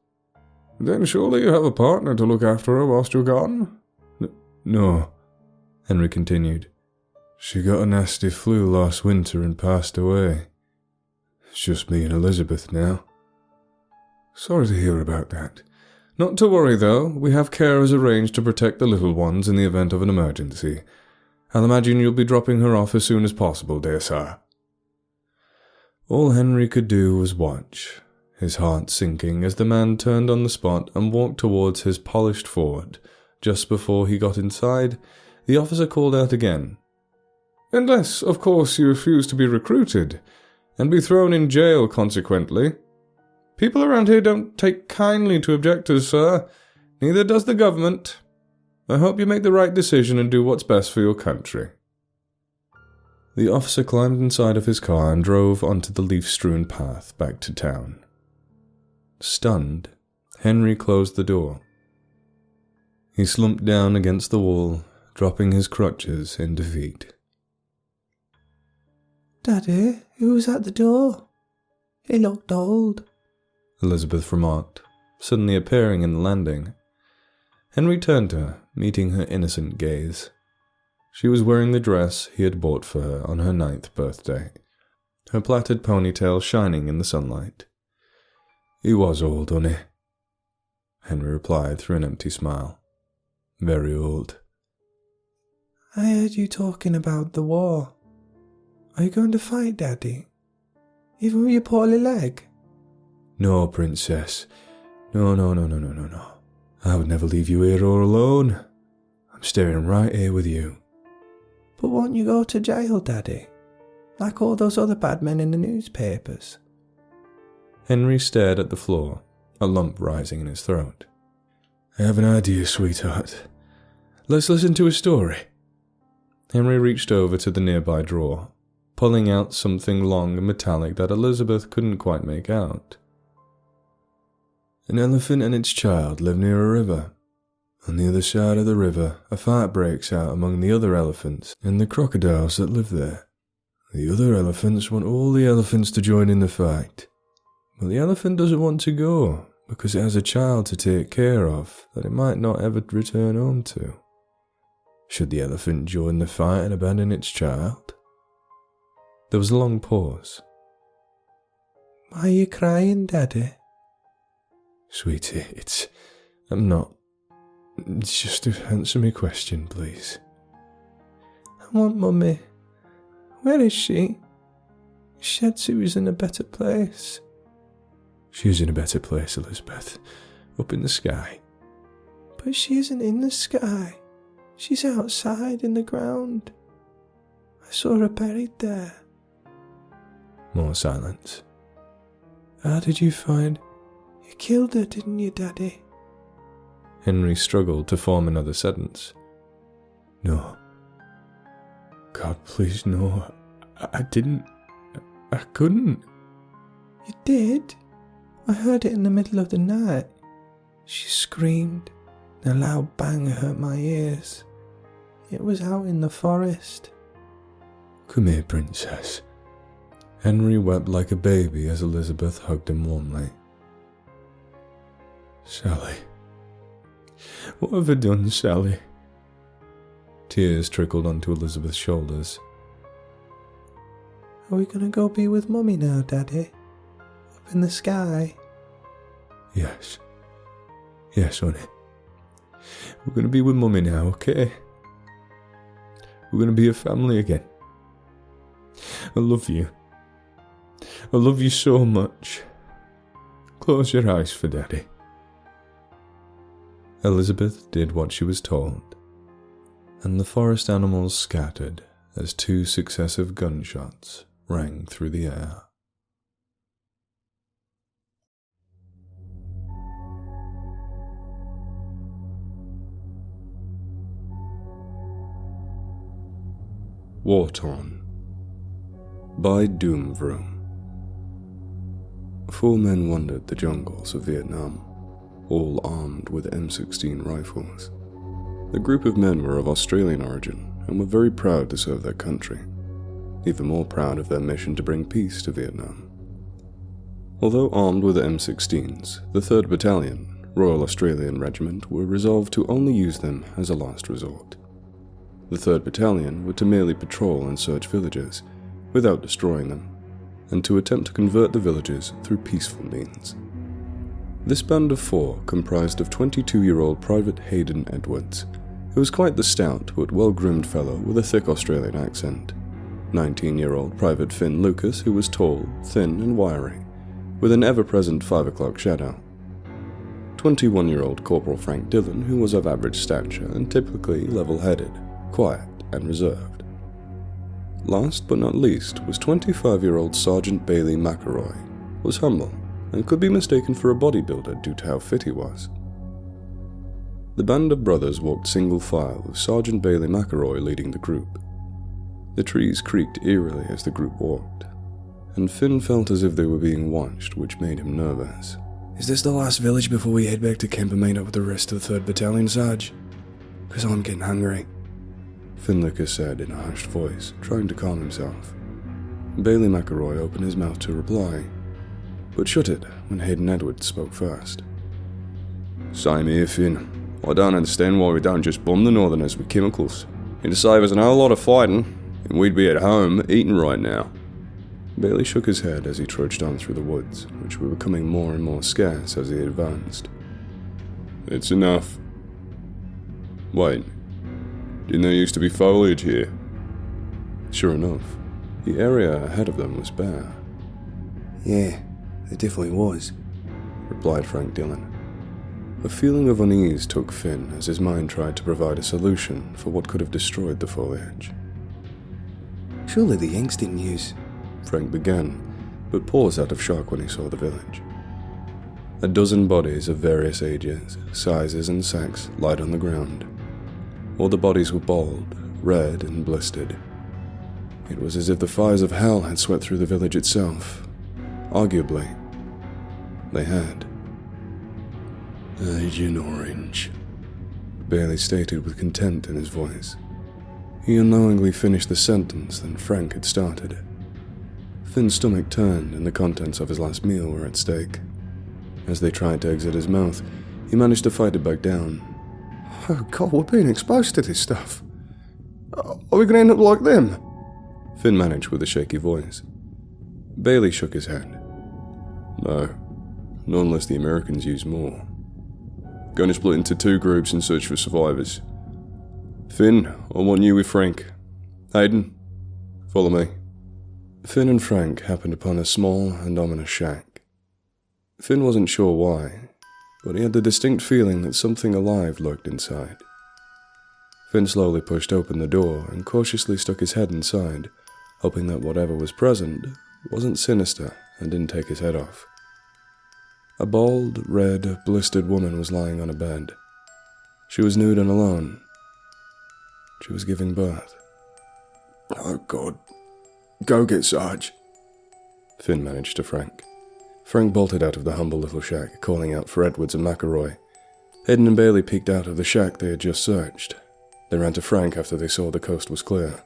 "Then surely you have a partner to look after her whilst you're gone?" No, Henry continued. "She got a nasty flu last winter and passed away. It's just me and Elizabeth now." "Sorry to hear about that. Not to worry, though. We have carers arranged to protect the little ones in the event of an emergency. I'll imagine you'll be dropping her off as soon as possible, dear sir." All Henry could do was watch, his heart sinking as the man turned on the spot and walked towards his polished Ford. Just before he got inside, the officer called out again. "Unless, of course, you refuse to be recruited, and be thrown in jail consequently. People around here don't take kindly to objectors, sir. Neither does the government. I hope you make the right decision and do what's best for your country." The officer climbed inside of his car and drove onto the leaf-strewn path back to town. Stunned, Henry closed the door. He slumped down against the wall, dropping his crutches in defeat. "Daddy, who was at the door? He looked old," Elizabeth remarked, suddenly appearing in the landing. Henry turned to her, meeting her innocent gaze. She was wearing the dress he had bought for her on her 9th birthday, her plaited ponytail shining in the sunlight. "He was old, honey," Henry replied through an empty smile. "Very old." "I heard you talking about the war. Are you going to fight, Daddy? Even with your poorly leg?" "No, Princess. No. I would never leave you here all alone. I'm staying right here with you." "But won't you go to jail, Daddy? Like all those other bad men in the newspapers?" Henry stared at the floor, a lump rising in his throat. "I have an idea, sweetheart. Let's listen to a story." Henry reached over to the nearby drawer, pulling out something long and metallic that Elizabeth couldn't quite make out. "An elephant and its child live near a river. On the other side of the river, a fight breaks out among the other elephants and the crocodiles that live there. The other elephants want all the elephants to join in the fight. Well, the elephant doesn't want to go because it has a child to take care of that it might not ever return home to. Should the elephant join the fight and abandon its child? There was a long pause. Why are you crying, Daddy? Sweetie, I'm not. It's just answer me question, please. I want Mummy. Where is she? She said she was in a better place. She's in a better place, Elizabeth. Up in the sky. But she isn't in the sky. She's outside in the ground. I saw her buried there. More silence. How did you find... You killed her, didn't you, Daddy? Henry struggled to form another sentence. No. God, please, no. I didn't. I couldn't. You did? I heard it in the middle of the night. She screamed. A loud bang hurt my ears. It was out in the forest. Come here, princess. Henry wept like a baby as Elizabeth hugged him warmly. Sally. What have I done, Sally? Tears trickled onto Elizabeth's shoulders. Are we gonna go be with Mummy now, Daddy? Up in the sky? Yes. Yes, honey. We're gonna be with Mummy now, okay? We're gonna be a family again. I love you. I love you so much. Close your eyes for Daddy. Elizabeth did what she was told, and the forest animals scattered as 2 successive gunshots rang through the air. War-Torn by Doomvroom. 4 men wandered the jungles of Vietnam, all armed with M16 rifles. The group of men were of Australian origin and were very proud to serve their country, even more proud of their mission to bring peace to Vietnam. Although armed with M16s, the 3rd Battalion, Royal Australian Regiment, were resolved to only use them as a last resort. The 3rd Battalion were to merely patrol and search villages, without destroying them, and to attempt to convert the villages through peaceful means. This band of 4 comprised of 22-year-old Private Hayden Edwards, who was quite the stout but well-groomed fellow with a thick Australian accent, 19-year-old Private Finn Lucas, who was tall, thin and wiry, with an ever-present 5 o'clock shadow, 21-year-old Corporal Frank Dillon, who was of average stature and typically level-headed, quiet and reserved. Last but not least was 25-year-old Sergeant Bailey McElroy, was humble and could be mistaken for a bodybuilder due to how fit he was. The band of brothers walked single file with Sergeant Bailey McElroy leading the group. The trees creaked eerily as the group walked, and Finn felt as if they were being watched, which made him nervous. Is this the last village before we head back to camp and meet up with the rest of the 3rd Battalion, Sarge? Because I'm getting hungry. Finn Lucas said in a hushed voice, trying to calm himself. Bailey McElroy opened his mouth to reply, but shut it when Hayden Edwards spoke first. Same here, Finn. I don't understand why we don't just bomb the Northerners with chemicals. It'd save us an whole lot of fighting, and we'd be at home eating right now. Bailey shook his head as he trudged on through the woods, which were becoming more and more scarce as he advanced. It's enough. Wait, didn't there used to be foliage here? Sure enough, the area ahead of them was bare. Yeah, it definitely was, replied Frank Dillon. A feeling of unease took Finn as his mind tried to provide a solution for what could have destroyed the foliage. Surely the Yanks didn't use... Frank began, but paused out of shock when he saw the village. A dozen bodies of various ages, sizes and sex lied on the ground. All the bodies were bald, red and blistered. It was as if the fires of hell had swept through the village itself. Arguably, they had. Agent Orange, Bailey stated with contempt in his voice. He unknowingly finished the sentence that Frank had started. Finn's stomach turned and the contents of his last meal were at stake. As they tried to exit his mouth, he managed to fight it back down. Oh God, we're being exposed to this stuff. Are we going to end up like them? Finn managed with a shaky voice. Bailey shook his head. No, not unless the Americans use more. Going to split into 2 groups and search for survivors. Finn, I want you with Frank. Hayden, follow me. Finn and Frank happened upon a small and ominous shack. Finn wasn't sure why, but he had the distinct feeling that something alive lurked inside. Finn slowly pushed open the door and cautiously stuck his head inside, hoping that whatever was present wasn't sinister and didn't take his head off. A bald, red, blistered woman was lying on a bed. She was nude and alone. She was giving birth. Oh God. Go get Sarge. Finn managed to Frank. Frank bolted out of the humble little shack, calling out for Edwards and McElroy. Hayden and Bailey peeked out of the shack they had just searched. They ran to Frank after they saw the coast was clear.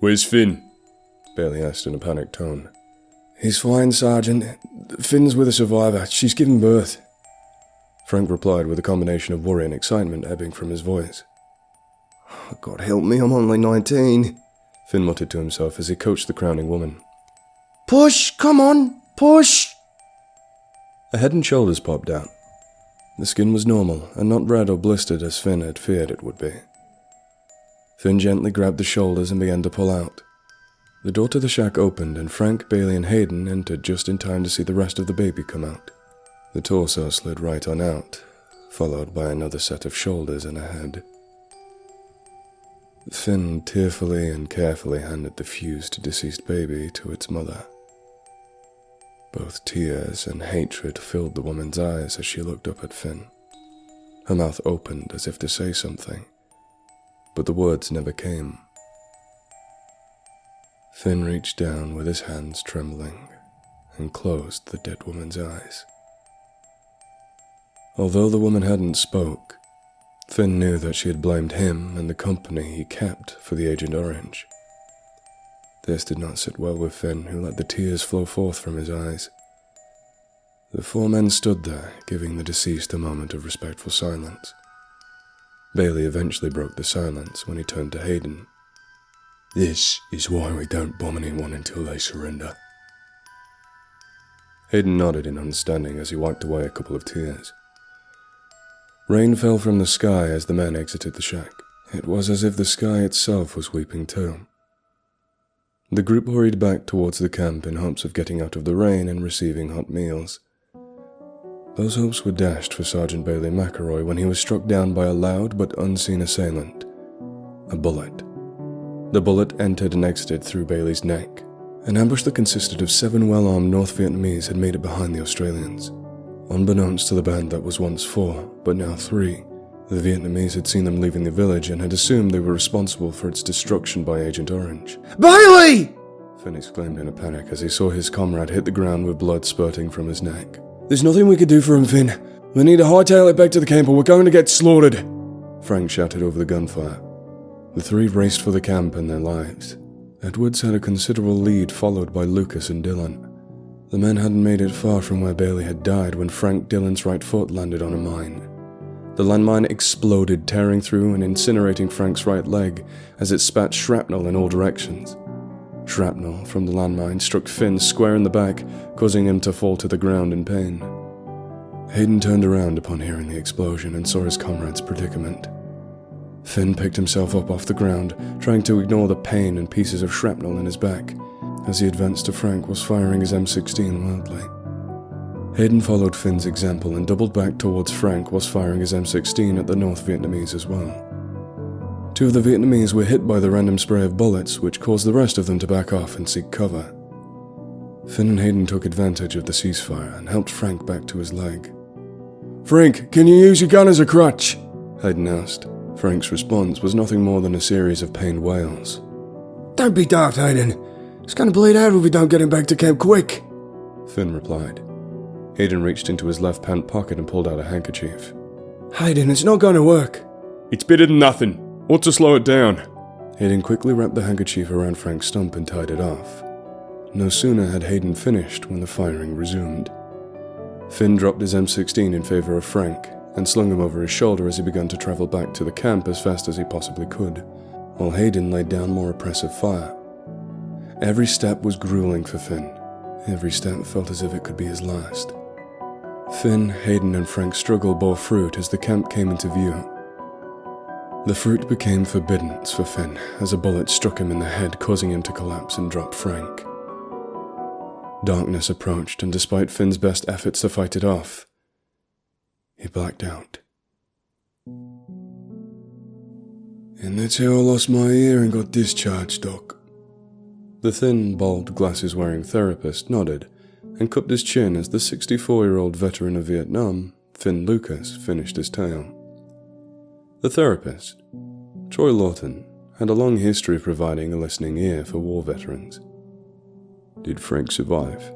Where's Finn? Bailey asked in a panicked tone. He's fine, Sergeant. Finn's with a survivor. She's giving birth. Frank replied with a combination of worry and excitement ebbing from his voice. Oh, God help me, I'm only 19. Finn muttered to himself as he coached the crowning woman. Push! Come on! Push! A head and shoulders popped out. The skin was normal and not red or blistered as Finn had feared it would be. Finn gently grabbed the shoulders and began to pull out. The door to the shack opened and Frank, Bailey and Hayden entered just in time to see the rest of the baby come out. The torso slid right on out, followed by another set of shoulders and a head. Finn tearfully and carefully handed the fused deceased baby to its mother. Both tears and hatred filled the woman's eyes as she looked up at Finn. Her mouth opened as if to say something, but the words never came. Finn reached down with his hands trembling and closed the dead woman's eyes. Although the woman hadn't spoke, Finn knew that she had blamed him and the company he kept for the Agent Orange. This did not sit well with Finn, who let the tears flow forth from his eyes. The 4 men stood there, giving the deceased a moment of respectful silence. Bailey eventually broke the silence when he turned to Hayden. This is why we don't bomb anyone until they surrender. Hayden nodded in understanding as he wiped away a couple of tears. Rain fell from the sky as the men exited the shack. It was as if the sky itself was weeping too. The group hurried back towards the camp in hopes of getting out of the rain and receiving hot meals. Those hopes were dashed for Sergeant Bailey McElroy when he was struck down by a loud but unseen assailant. A bullet. The bullet entered and exited through Bailey's neck. An ambush that consisted of 7 well-armed North Vietnamese had made it behind the Australians. Unbeknownst to the band that was once 4, but now 3, the Vietnamese had seen them leaving the village and had assumed they were responsible for its destruction by Agent Orange. Bailey! Finn exclaimed in a panic as he saw his comrade hit the ground with blood spurting from his neck. There's nothing we could do for him, Finn. We need to hightail it back to the camp or we're going to get slaughtered, Frank shouted over the gunfire. The 3 raced for the camp and their lives. Edwards had a considerable lead, followed by Lucas and Dylan. The men hadn't made it far from where Bailey had died when Frank Dillon's right foot landed on a mine. The landmine exploded, tearing through and incinerating Frank's right leg as it spat shrapnel in all directions. Shrapnel from the landmine struck Finn square in the back, causing him to fall to the ground in pain. Hayden turned around upon hearing the explosion and saw his comrade's predicament. Finn picked himself up off the ground, trying to ignore the pain and pieces of shrapnel in his back. As he advanced to Frank, was firing his M16 wildly. Hayden followed Finn's example and doubled back towards Frank, was firing his M16 at the North Vietnamese as well. 2 of the Vietnamese were hit by the random spray of bullets, which caused the rest of them to back off and seek cover. Finn and Hayden took advantage of the ceasefire and helped Frank back to his leg. Frank, can you use your gun as a crutch? Hayden asked. Frank's response was nothing more than a series of pained wails. Don't be daft, Hayden. It's going to bleed out if we don't get him back to camp quick, Finn replied. Hayden reached into his left pant pocket and pulled out a handkerchief. Hayden, it's not going to work. It's better than nothing. Ought to slow it down. Hayden quickly wrapped the handkerchief around Frank's stump and tied it off. No sooner had Hayden finished when the firing resumed. Finn dropped his M16 in favor of Frank and slung him over his shoulder as he began to travel back to the camp as fast as he possibly could, while Hayden laid down more oppressive fire. Every step was grueling for Finn. Every step felt as if it could be his last. Finn, Hayden, and Frank's struggle bore fruit as the camp came into view. The fruit became forbiddance for Finn as a bullet struck him in the head, causing him to collapse and drop Frank. Darkness approached, and despite Finn's best efforts to fight it off, he blacked out. And that's how I lost my ear and got discharged, Doc. The thin, bald, glasses-wearing therapist nodded and cupped his chin as the 64-year-old veteran of Vietnam, Finn Lucas, finished his tale. The therapist, Troy Lawton, had a long history of providing a listening ear for war veterans. "Did Frank survive?"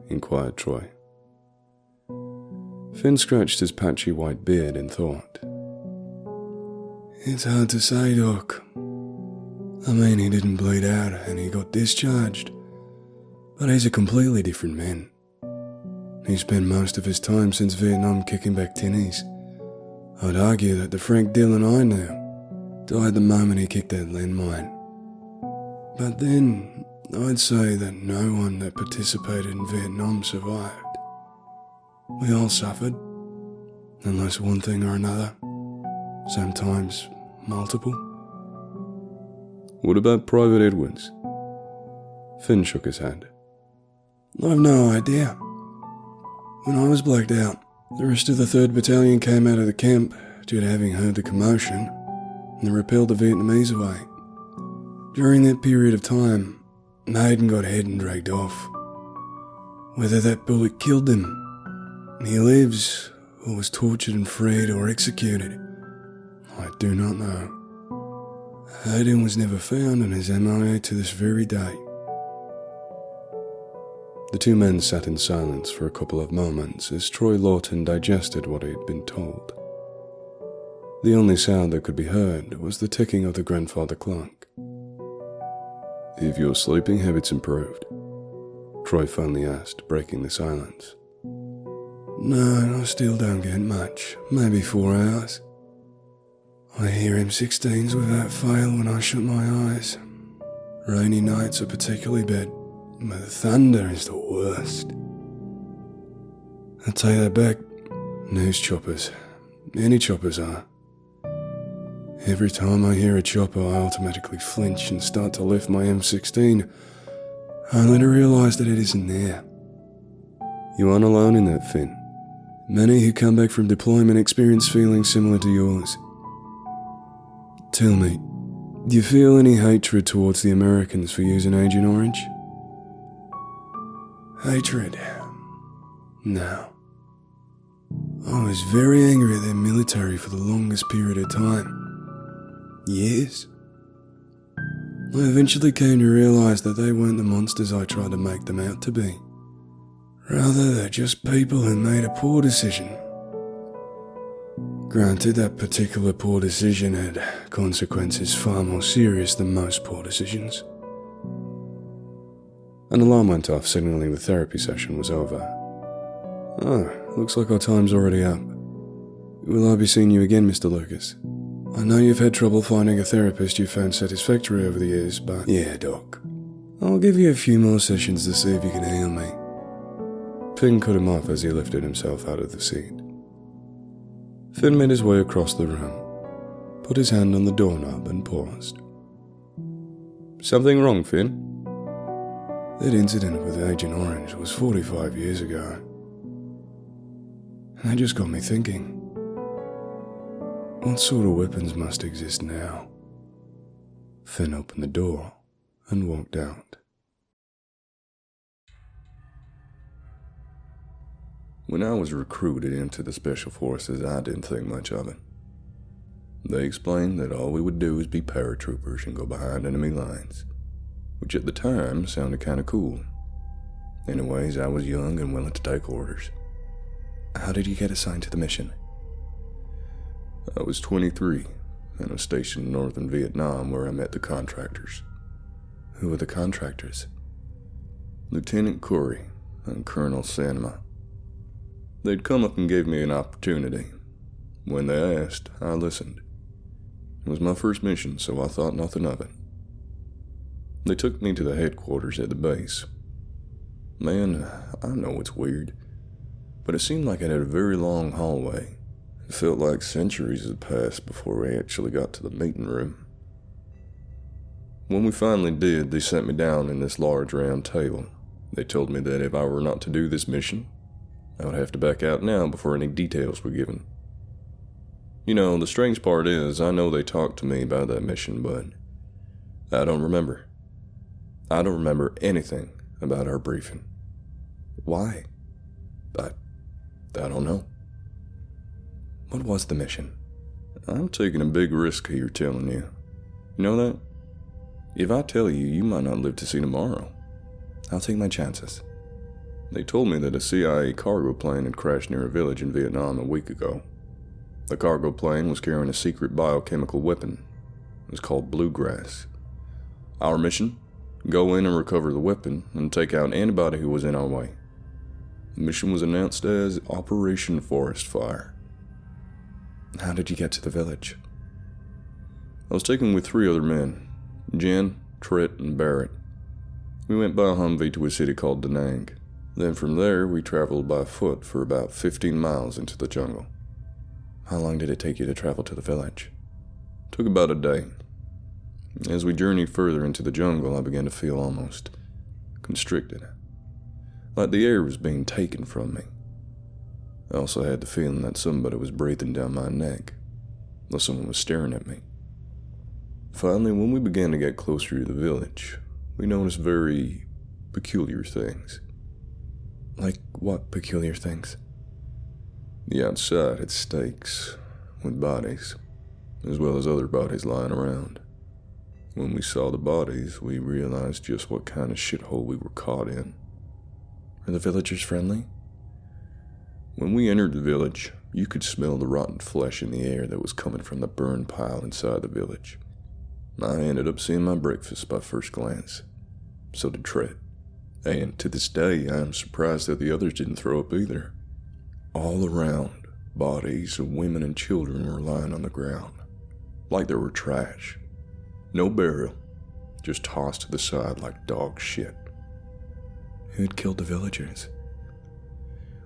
inquired Troy. Finn scratched his patchy white beard in thought. It's hard to say, Doc. I mean, he didn't bleed out and he got discharged, but he's a completely different man. He spent most of his time since Vietnam kicking back tinnies. I'd argue that the Frank Dillon I knew died the moment he kicked that landmine. But then, I'd say that no one that participated in Vietnam survived. We all suffered, unless one thing or another, sometimes multiple. "What about Private Edwards?" Finn shook his head. I've no idea. When I was blacked out, the rest of the 3rd Battalion came out of the camp due to having heard the commotion and repelled the Vietnamese away. During that period of time, Hayden got head and dragged off. Whether that bullet killed him, he lives, or was tortured and freed or executed, I do not know. Hayden was never found and is MIA to this very day. The two men sat in silence for a couple of moments as Troy Lawton digested what he had been told. The only sound that could be heard was the ticking of the grandfather clock. "Have your sleeping habits improved?" Troy finally asked, breaking the silence. No, I still don't get much, maybe 4 hours. I hear M16s without fail when I shut my eyes. Rainy nights are particularly bad, but the thunder is the worst. I take that back. News choppers. Any choppers are. Every time I hear a chopper, I automatically flinch and start to lift my M16, only to realise that it isn't there. You aren't alone in that, Finn. Many who come back from deployment experience feelings similar to yours. Tell me, do you feel any hatred towards the Americans for using Agent Orange? Hatred? No. I was very angry at their military for the longest period of time. Years. I eventually came to realise that they weren't the monsters I tried to make them out to be. Rather, they're just people who made a poor decision. Granted, that particular poor decision had consequences far more serious than most poor decisions. An alarm went off, signaling the therapy session was over. Looks like our time's already up. Will I be seeing you again, Mr. Lucas? I know you've had trouble finding a therapist you found satisfactory over the years, but... Yeah, Doc. I'll give you a few more sessions to see if you can heal me. Finn cut him off as he lifted himself out of the seat. Finn made his way across the room, put his hand on the doorknob and paused. "Something wrong, Finn?" That incident with Agent Orange was 45 years ago. And that just got me thinking. What sort of weapons must exist now? Finn opened the door and walked out. When I was recruited into the Special Forces, I didn't think much of it. They explained that all we would do is be paratroopers and go behind enemy lines, which at the time sounded kind of cool. Anyways, I was young and willing to take orders. How did you get assigned to the mission? I was 23 and was stationed in northern Vietnam where I met the contractors. Who were the contractors? Lieutenant Corey and Colonel Sanema. They'd come up and gave me an opportunity. When they asked, I listened. It was my first mission, so I thought nothing of it. They took me to the headquarters at the base. Man, I know it's weird, but it seemed like it had a very long hallway. It felt like centuries had passed before we actually got to the meeting room. When we finally did, they sat me down in this large round table. They told me that if I were not to do this mission, I would have to back out now before any details were given. You know, the strange part is, I know they talked to me about that mission, but I don't remember. I don't remember anything about our briefing. Why? I don't know. What was the mission? I'm taking a big risk here telling you. You know that? If I tell you, you might not live to see tomorrow. I'll take my chances. They told me that a CIA cargo plane had crashed near a village in Vietnam a week ago. The cargo plane was carrying a secret biochemical weapon. It was called Bluegrass. Our mission? Go in and recover the weapon and take out anybody who was in our way. The mission was announced as Operation Forest Fire. How did you get to the village? I was taken with 3 other men, Jen, Tret, and Barrett. We went by Humvee to a city called Da Nang. Then from there, we traveled by foot for about 15 miles into the jungle. How long did it take you to travel to the village? It took about a day. As we journeyed further into the jungle, I began to feel almost constricted, like the air was being taken from me. I also had the feeling that somebody was breathing down my neck, though someone was staring at me. Finally, when we began to get closer to the village, we noticed very peculiar things. Like what peculiar things? The outside had stakes with bodies, as well as other bodies lying around. When we saw the bodies, we realized just what kind of shithole we were caught in. Are the villagers friendly? When we entered the village, you could smell the rotten flesh in the air that was coming from the burn pile inside the village. I ended up seeing my breakfast by first glance. So did Tret. And to this day, I am surprised that the others didn't throw up either. All around, bodies of women and children were lying on the ground, like they were trash. No burial, just tossed to the side like dog shit. Who had killed the villagers?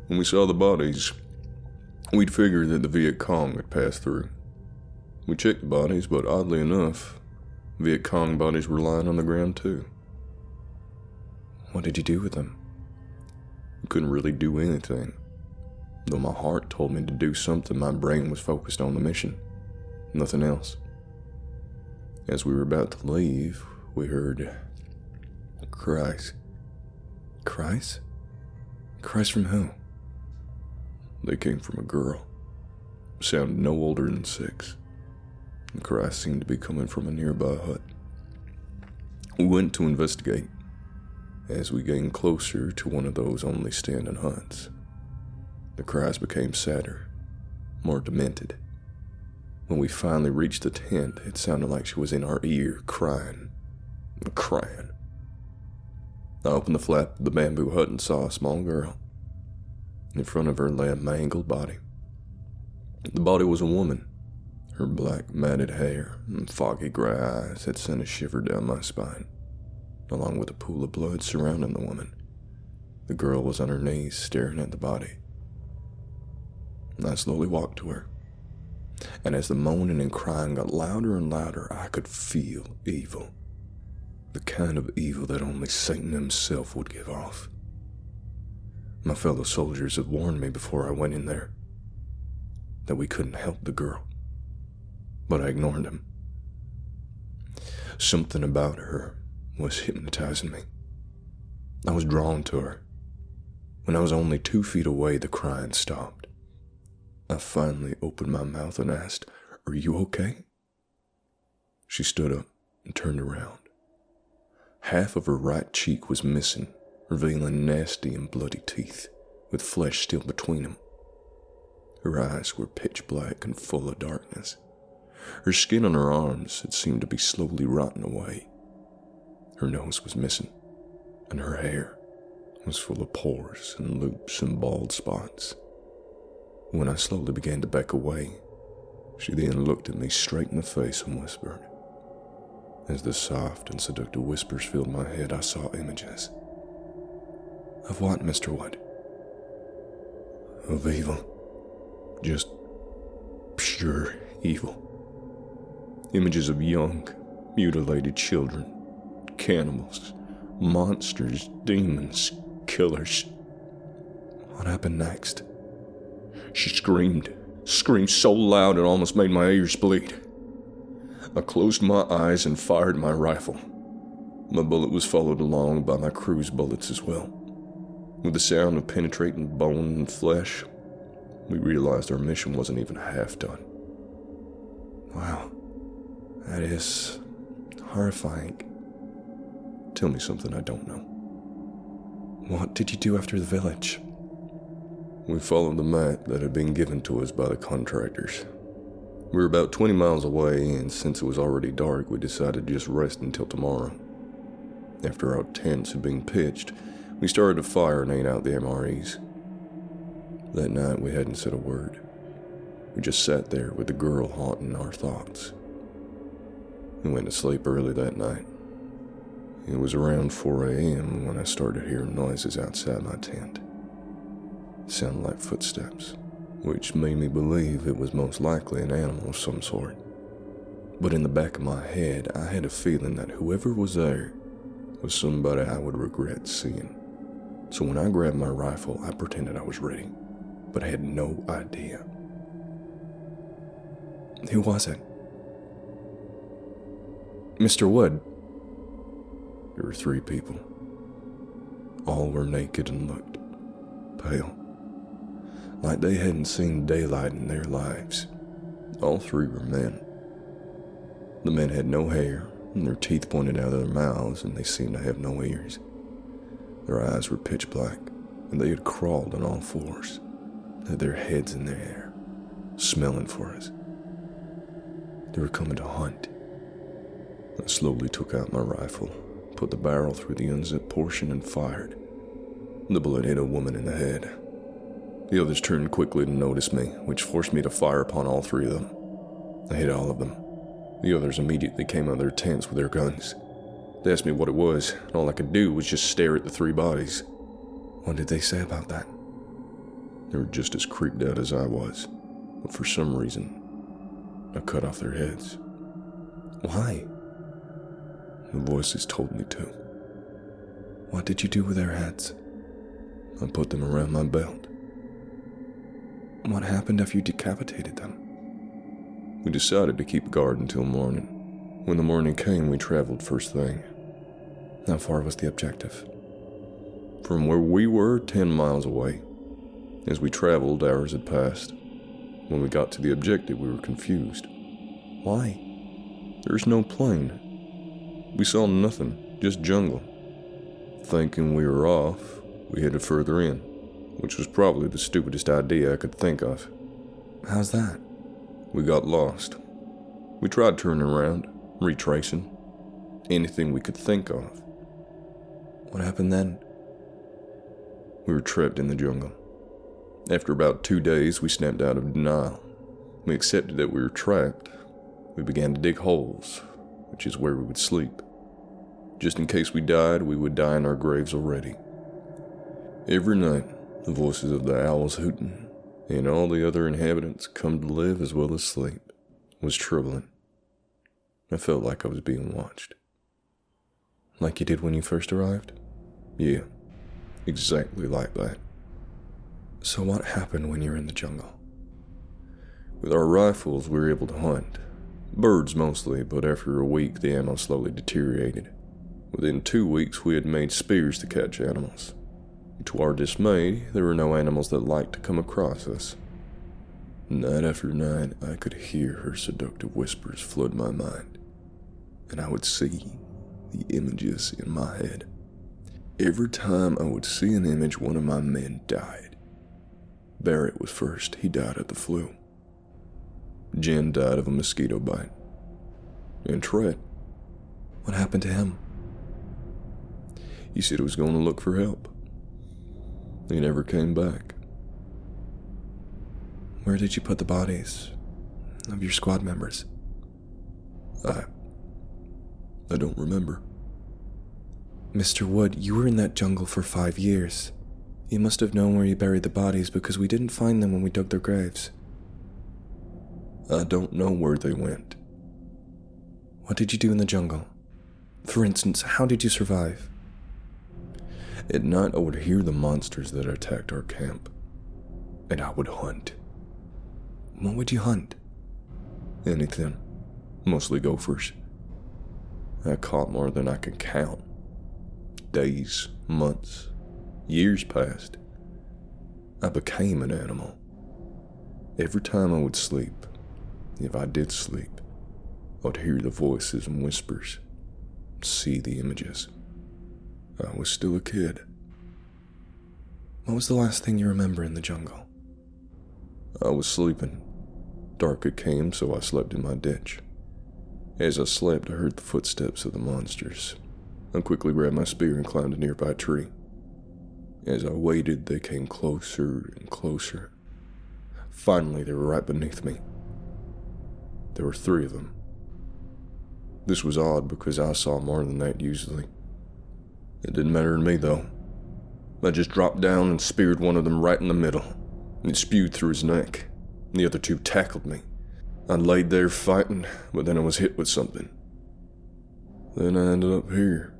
When we saw the bodies, we'd figured that the Viet Cong had passed through. We checked the bodies, but oddly enough, Viet Cong bodies were lying on the ground too. What did you do with them? I couldn't really do anything. Though my heart told me to do something, my brain was focused on the mission. Nothing else. As we were about to leave, we heard cries. Cries? Cries from who? They came from a girl. Sounded no older than 6. The cries seemed to be coming from a nearby hut. We went to investigate. As we gained closer to one of those only standing huts, the cries became sadder, more demented. When we finally reached the tent, it sounded like she was in our ear, crying. I opened the flap of the bamboo hut and saw a small girl. In front of her lay a mangled body. The body was a woman. Her black, matted hair and foggy gray eyes had sent a shiver down my spine, along with a pool of blood surrounding the woman. The girl was on her knees, staring at the body. I slowly walked to her, and as the moaning and crying got louder and louder, I could feel evil. The kind of evil that only Satan himself would give off. My fellow soldiers had warned me before I went in there that we couldn't help the girl, but I ignored them. Something about her was hypnotizing me. I was drawn to her. When I was only 2 feet away, the crying stopped. I finally opened my mouth and asked, "Are you okay?" She stood up and turned around. Half of her right cheek was missing, revealing nasty and bloody teeth, with flesh still between them. Her eyes were pitch black and full of darkness. Her skin on her arms had seemed to be slowly rotting away. Her nose was missing, and her hair was full of pores and loops and bald spots. When I slowly began to back away, she then looked at me straight in the face and whispered. As the soft and seductive whispers filled my head, I saw images. Of what, Mr. Wood? Of evil. Just pure evil. Images of young, mutilated children, cannibals, monsters, demons, killers. What happened next? She screamed so loud it almost made my ears bleed. I closed my eyes and fired my rifle. My bullet was followed along by my crew's bullets as well. With the sound of penetrating bone and flesh, we realized our mission wasn't even half done. Wow, that is horrifying. Tell me something I don't know. What did you do after the village? We followed the map that had been given to us by the contractors. We were about 20 miles away, and since it was already dark, we decided to just rest until tomorrow. After our tents had been pitched, we started to fire and aim out the MREs. That night, we hadn't said a word. We just sat there with the girl haunting our thoughts. We went to sleep early that night. It was around 4 a.m. when I started hearing noises outside my tent. It sounded like footsteps, which made me believe it was most likely an animal of some sort. But in the back of my head, I had a feeling that whoever was there was somebody I would regret seeing. So when I grabbed my rifle, I pretended I was ready, but I had no idea. Who was it? Mr. Wood. There were 3 people. All were naked and looked pale, like they hadn't seen daylight in their lives. All 3 were men. The men had no hair, and their teeth pointed out of their mouths, and they seemed to have no ears. Their eyes were pitch black, and they had crawled on all 4s, had their heads in the air, smelling for us. They were coming to hunt. I slowly took out my rifle, put the barrel through the unzipped portion, and fired. The bullet hit a woman in the head. The others turned quickly to notice me, which forced me to fire upon all 3 of them. I hit all of them. The others immediately came out of their tents with their guns. They asked me what it was, and all I could do was just stare at the 3 bodies. What did they say about that? They were just as creeped out as I was, but for some reason, I cut off their heads. Why? The voices told me to. What did you do with their heads? I put them around my belt. What happened after you decapitated them? We decided to keep guard until morning. When the morning came, we traveled first thing. How far was the objective? From where we were, 10 miles away. As we traveled, hours had passed. When we got to the objective, we were confused. Why? There's no plane. We saw nothing, just jungle. Thinking we were off, we headed further in, which was probably the stupidest idea I could think of. How's that? We got lost. We tried turning around, retracing, anything we could think of. What happened then? We were trapped in the jungle. After about 2 days, we snapped out of denial. We accepted that we were trapped. We began to dig holes, which is where we would sleep. Just in case we died, we would die in our graves already. Every night, the voices of the owls hooting, and all the other inhabitants come to live as well as sleep, was troubling. I felt like I was being watched. Like you did when you first arrived? Yeah, exactly like that. So what happened when you were in the jungle? With our rifles, we were able to hunt. Birds mostly, but after a week, the ammo slowly deteriorated. Within 2 weeks, we had made spears to catch animals. To our dismay, there were no animals that liked to come across us. Night after night, I could hear her seductive whispers flood my mind, and I would see the images in my head. Every time I would see an image, one of my men died. Barrett was first. He died of the flu. Jen died of a mosquito bite. And Trent, what happened to him? He said he was going to look for help. He never came back. Where did you put the bodies of your squad members? I don't remember. Mr. Wood, you were in that jungle for 5 years. You must have known where you buried the bodies because we didn't find them when we dug their graves. I don't know where they went. What did you do in the jungle? For instance, how did you survive? At night, I would hear the monsters that attacked our camp, and I would hunt. What would you hunt? Anything. Mostly gophers. I caught more than I can count. Days, months, years passed. I became an animal. Every time I would sleep, if I did sleep, I'd hear the voices and whispers, see the images. I was still a kid. What was the last thing you remember in the jungle? I was sleeping. Dark it came, so I slept in my ditch. As I slept, I heard the footsteps of the monsters. I quickly grabbed my spear and climbed a nearby tree. As I waited, they came closer and closer. Finally, they were right beneath me. There were 3 of them. This was odd because I saw more than that usually. It didn't matter to me, though. I just dropped down and speared one of them right in the middle. It spewed through his neck. The other 2 tackled me. I laid there fighting, but then I was hit with something. Then I ended up here.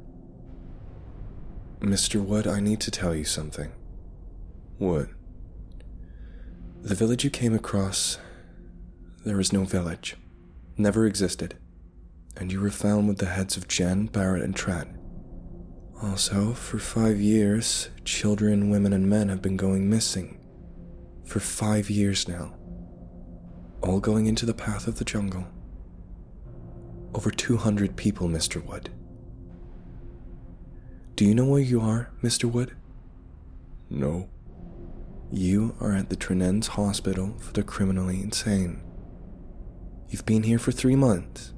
Mr. Wood, I need to tell you something. What? The village you came across, there is no village. Never existed. And you were found with the heads of Jen, Barrett, and Trent. Also, for 5 years, children, women, and men have been going missing. For 5 years now. All going into the path of the jungle. Over 200 people, Mr. Wood. Do you know where you are, Mr. Wood? No. You are at the Trenens Hospital for the Criminally Insane. You've been here for 3 months.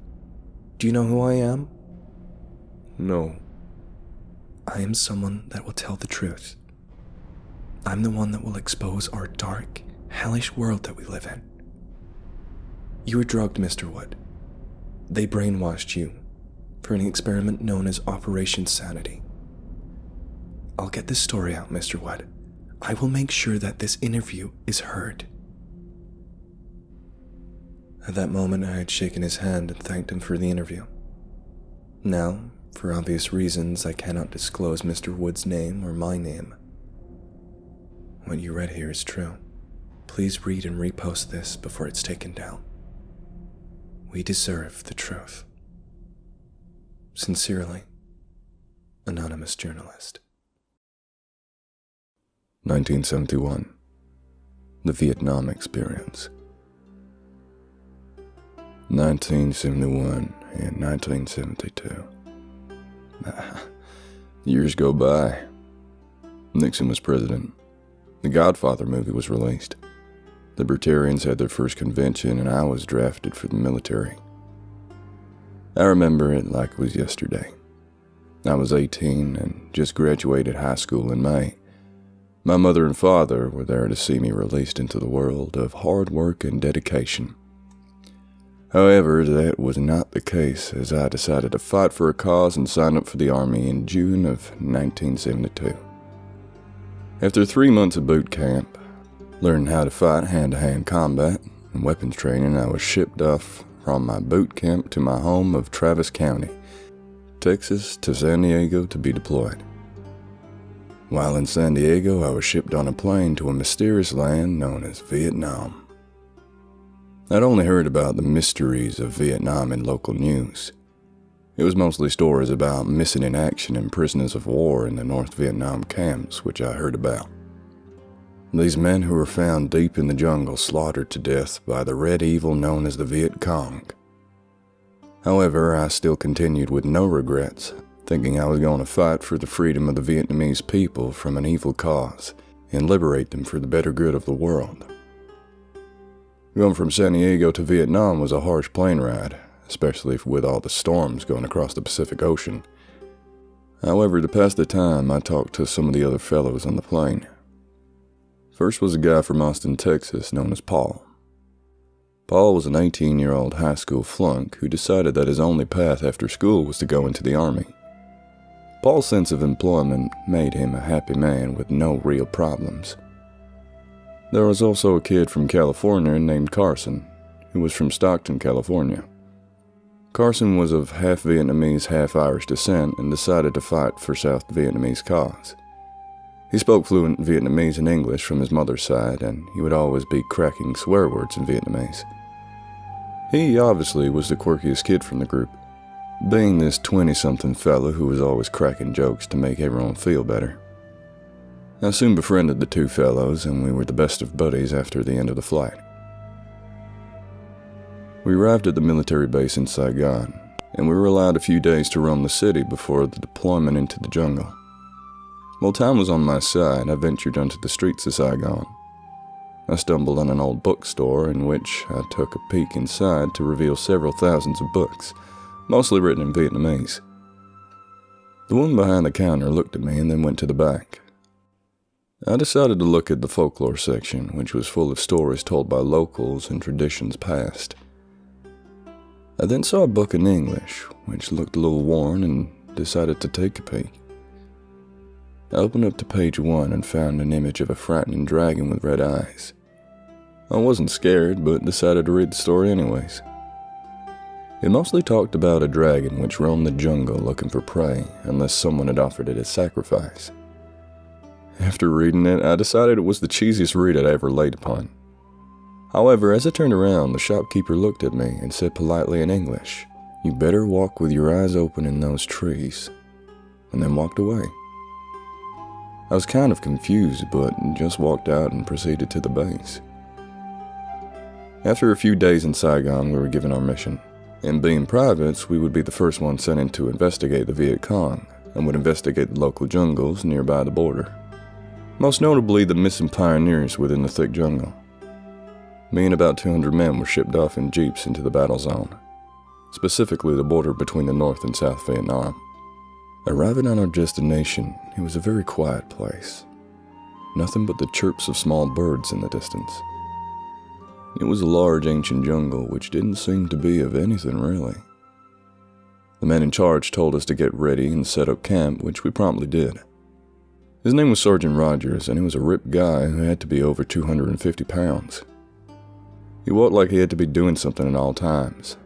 Do you know who I am? No. I am someone that will tell the truth. I'm the one that will expose our dark, hellish world that we live in. You were drugged, Mr. Wood. They brainwashed you for an experiment known as Operation Sanity. I'll get this story out, Mr. Wood. I will make sure that this interview is heard. At that moment, I had shaken his hand and thanked him for the interview. Now, for obvious reasons, I cannot disclose Mr. Wood's name or my name. What you read here is true. Please read and repost this before it's taken down. We deserve the truth. Sincerely, Anonymous Journalist. 1971. The Vietnam Experience. 1971 and 1972. Years go by. Nixon was president. The Godfather movie was released. The Libertarians had their first convention, and I was drafted for the military. I remember it like it was yesterday. I was 18 and just graduated high school in May. My mother and father were there to see me released into the world of hard work and dedication. However, that was not the case, as I decided to fight for a cause and sign up for the Army in June of 1972. After 3 months of boot camp, learning how to fight hand-to-hand combat and weapons training, I was shipped off from my boot camp to my home of Travis County, Texas, to San Diego to be deployed. While in San Diego, I was shipped on a plane to a mysterious land known as Vietnam. I'd only heard about the mysteries of Vietnam in local news. It was mostly stories about missing in action and prisoners of war in the North Vietnam camps, which I heard about. These men who were found deep in the jungle slaughtered to death by the red evil known as the Viet Cong. However, I still continued with no regrets, thinking I was going to fight for the freedom of the Vietnamese people from an evil cause and liberate them for the better good of the world. Going from San Diego to Vietnam was a harsh plane ride, especially with all the storms going across the Pacific Ocean. However, to pass the time, I talked to some of the other fellows on the plane. First was a guy from Austin, Texas, known as Paul. Paul was an 18-year-old high school flunk who decided that his only path after school was to go into the Army. Paul's sense of employment made him a happy man with no real problems. There was also a kid from California named Carson, who was from Stockton, California. Carson was of half Vietnamese, half Irish descent and decided to fight for South Vietnamese cause. He spoke fluent Vietnamese and English from his mother's side, and he would always be cracking swear words in Vietnamese. He obviously was the quirkiest kid from the group, being this 20-something fella who was always cracking jokes to make everyone feel better. I soon befriended the two fellows, and we were the best of buddies after the end of the flight. We arrived at the military base in Saigon, and we were allowed a few days to roam the city before the deployment into the jungle. While time was on my side, I ventured onto the streets of Saigon. I stumbled on an old bookstore in which I took a peek inside to reveal several thousands of books, mostly written in Vietnamese. The woman behind the counter looked at me and then went to the back. I decided to look at the folklore section, which was full of stories told by locals and traditions past. I then saw a book in English, which looked a little worn, and decided to take a peek. I opened up to page 1 and found an image of a frightening dragon with red eyes. I wasn't scared, but decided to read the story anyways. It mostly talked about a dragon which roamed the jungle looking for prey unless someone had offered it as sacrifice. After reading it, I decided it was the cheesiest read I'd ever laid upon. However, as I turned around, the shopkeeper looked at me and said politely in English, "You better walk with your eyes open in those trees," and then walked away. I was kind of confused, but just walked out and proceeded to the base. After a few days in Saigon, we were given our mission. And being privates, we would be the first ones sent in to investigate the Viet Cong, and would investigate the local jungles nearby the border. Most notably, the missing pioneers within the thick jungle. Me and about 200 men were shipped off in jeeps into the battle zone, specifically the border between the North and South Vietnam. Arriving on our destination, it was a very quiet place. Nothing but the chirps of small birds in the distance. It was a large ancient jungle which didn't seem to be of anything really. The man in charge told us to get ready and set up camp, which we promptly did. His name was Sergeant Rogers, and he was a ripped guy who had to be over 250 pounds. He walked like he had to be doing something at all times,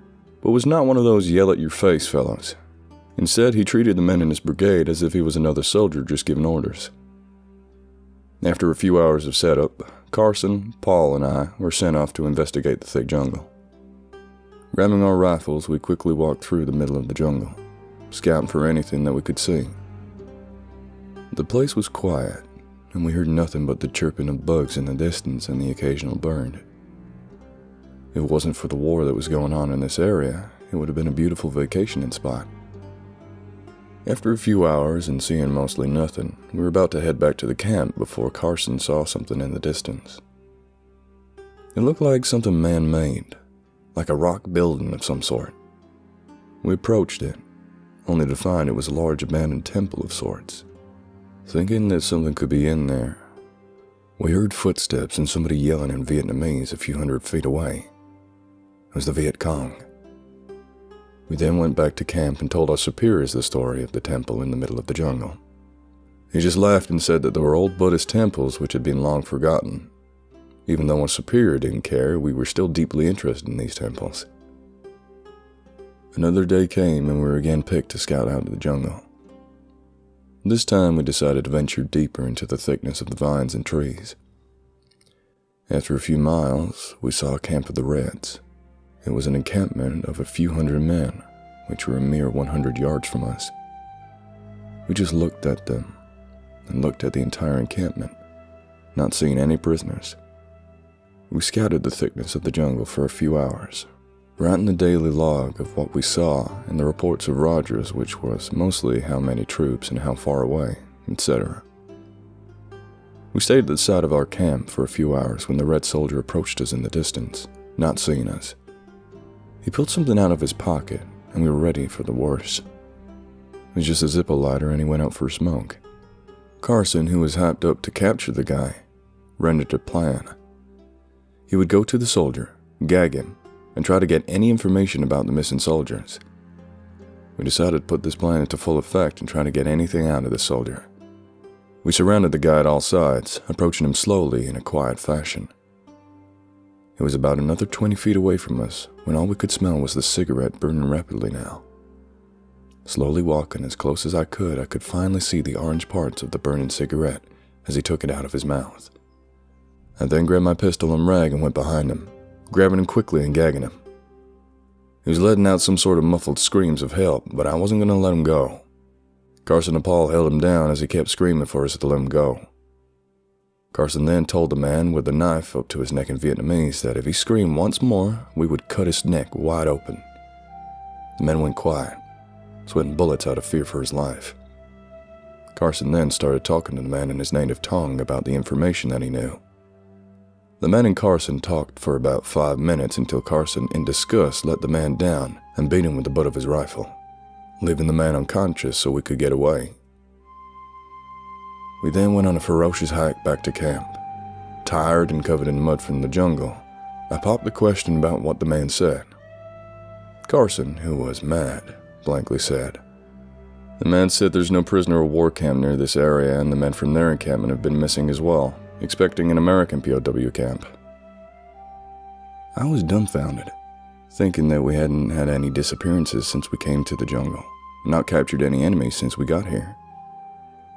but was not one of those yell-at-your-face fellows. Instead, he treated the men in his brigade as if he was another soldier just giving orders. After a few hours of setup, Carson, Paul, and I were sent off to investigate the thick jungle. Grabbing our rifles, we quickly walked through the middle of the jungle, scouting for anything that we could see. The place was quiet, and we heard nothing but the chirping of bugs in the distance and the occasional bird. If it wasn't for the war that was going on in this area, it would have been a beautiful vacationing spot. After a few hours and seeing mostly nothing, we were about to head back to the camp before Carson saw something in the distance. It looked like something man-made, like a rock building of some sort. We approached it, only to find it was a large abandoned temple of sorts. Thinking that something could be in there, we heard footsteps and somebody yelling in Vietnamese a few hundred feet away. It was the Viet Cong. We then went back to camp and told our superiors the story of the temple in the middle of the jungle. He just laughed and said that there were old Buddhist temples which had been long forgotten. Even though our superior didn't care, we were still deeply interested in these temples. Another day came and we were again picked to scout out of the jungle. This time we decided to venture deeper into the thickness of the vines and trees. After a few miles, we saw a camp of the Reds. It was an encampment of a few hundred men, which were a mere 100 yards from us. We just looked at them, and looked at the entire encampment, not seeing any prisoners. We scouted the thickness of the jungle for a few hours, writing the daily log of what we saw and the reports of Rogers, which was mostly how many troops and how far away, etc. We stayed at the side of our camp for a few hours when the Red soldier approached us in the distance, not seeing us. He pulled something out of his pocket, and we were ready for the worst. It was just a Zippo lighter, and he went out for a smoke. Carson, who was hyped up to capture the guy, rendered a plan. He would go to the soldier, gag him, and try to get any information about the missing soldiers. We decided to put this plan into full effect and try to get anything out of the soldier. We surrounded the guy at all sides, approaching him slowly in a quiet fashion. It was about another 20 feet away from us when all we could smell was the cigarette burning rapidly now. Slowly walking as close as I could finally see the orange parts of the burning cigarette as he took it out of his mouth. I then grabbed my pistol and rag and went behind him, grabbing him quickly and gagging him. He was letting out some sort of muffled screams of help, but I wasn't going to let him go. Carson and Paul held him down as he kept screaming for us to let him go. Carson then told the man with the knife up to his neck in Vietnamese that if he screamed once more, we would cut his neck wide open. The man went quiet, sweating bullets out of fear for his life. Carson then started talking to the man in his native tongue about the information that he knew. The man and Carson talked for about 5 minutes until Carson, in disgust, let the man down and beat him with the butt of his rifle, leaving the man unconscious so we could get away. We then went on a ferocious hike back to camp. Tired and covered in mud from the jungle, I popped the question about what the man said. Carson, who was mad, blankly said, "The man said there's no prisoner of war camp near this area, and the men from their encampment have been missing as well, expecting an American POW camp." I was dumbfounded, thinking that we hadn't had any disappearances since we came to the jungle, and not captured any enemies since we got here.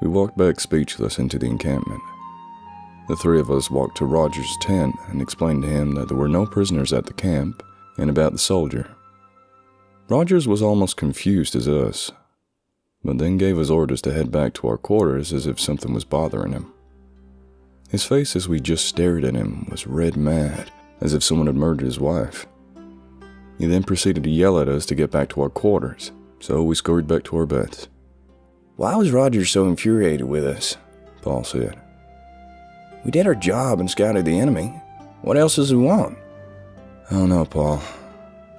We walked back speechless into the encampment. The three of us walked to Rogers' tent and explained to him that there were no prisoners at the camp and about the soldier. Rogers was almost confused as us, but then gave us orders to head back to our quarters as if something was bothering him. His face as we just stared at him was red mad, as if someone had murdered his wife. He then proceeded to yell at us to get back to our quarters, so we scurried back to our beds. "Why was Rogers so infuriated with us?" Paul said. "We did our job and scouted the enemy. What else does he want?" "I don't know, Paul.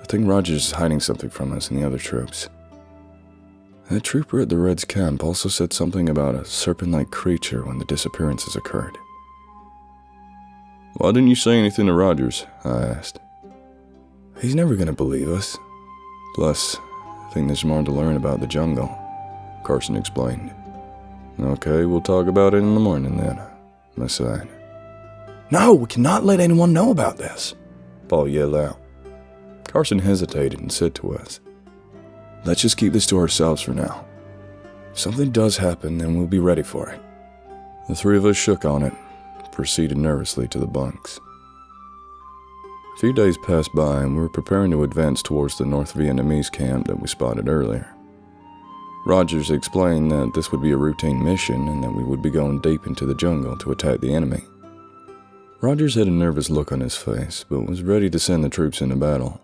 I think Rogers is hiding something from us and the other troops. That trooper at the Reds' camp also said something about a serpent-like creature when the disappearances occurred." "Why didn't you say anything to Rogers?" I asked. "He's never going to believe us. Plus, I think there's more to learn about the jungle," Carson explained. "Okay, we'll talk about it in the morning then," I sighed. "No, we cannot let anyone know about this," Paul yelled out. Carson hesitated and said to us, "Let's just keep this to ourselves for now. If something does happen, then we'll be ready for it." The three of us shook on it, proceeded nervously to the bunks. A few days passed by and we were preparing to advance towards the North Vietnamese camp that we spotted earlier. Rogers explained that this would be a routine mission and that we would be going deep into the jungle to attack the enemy. Rogers had a nervous look on his face, but was ready to send the troops into battle.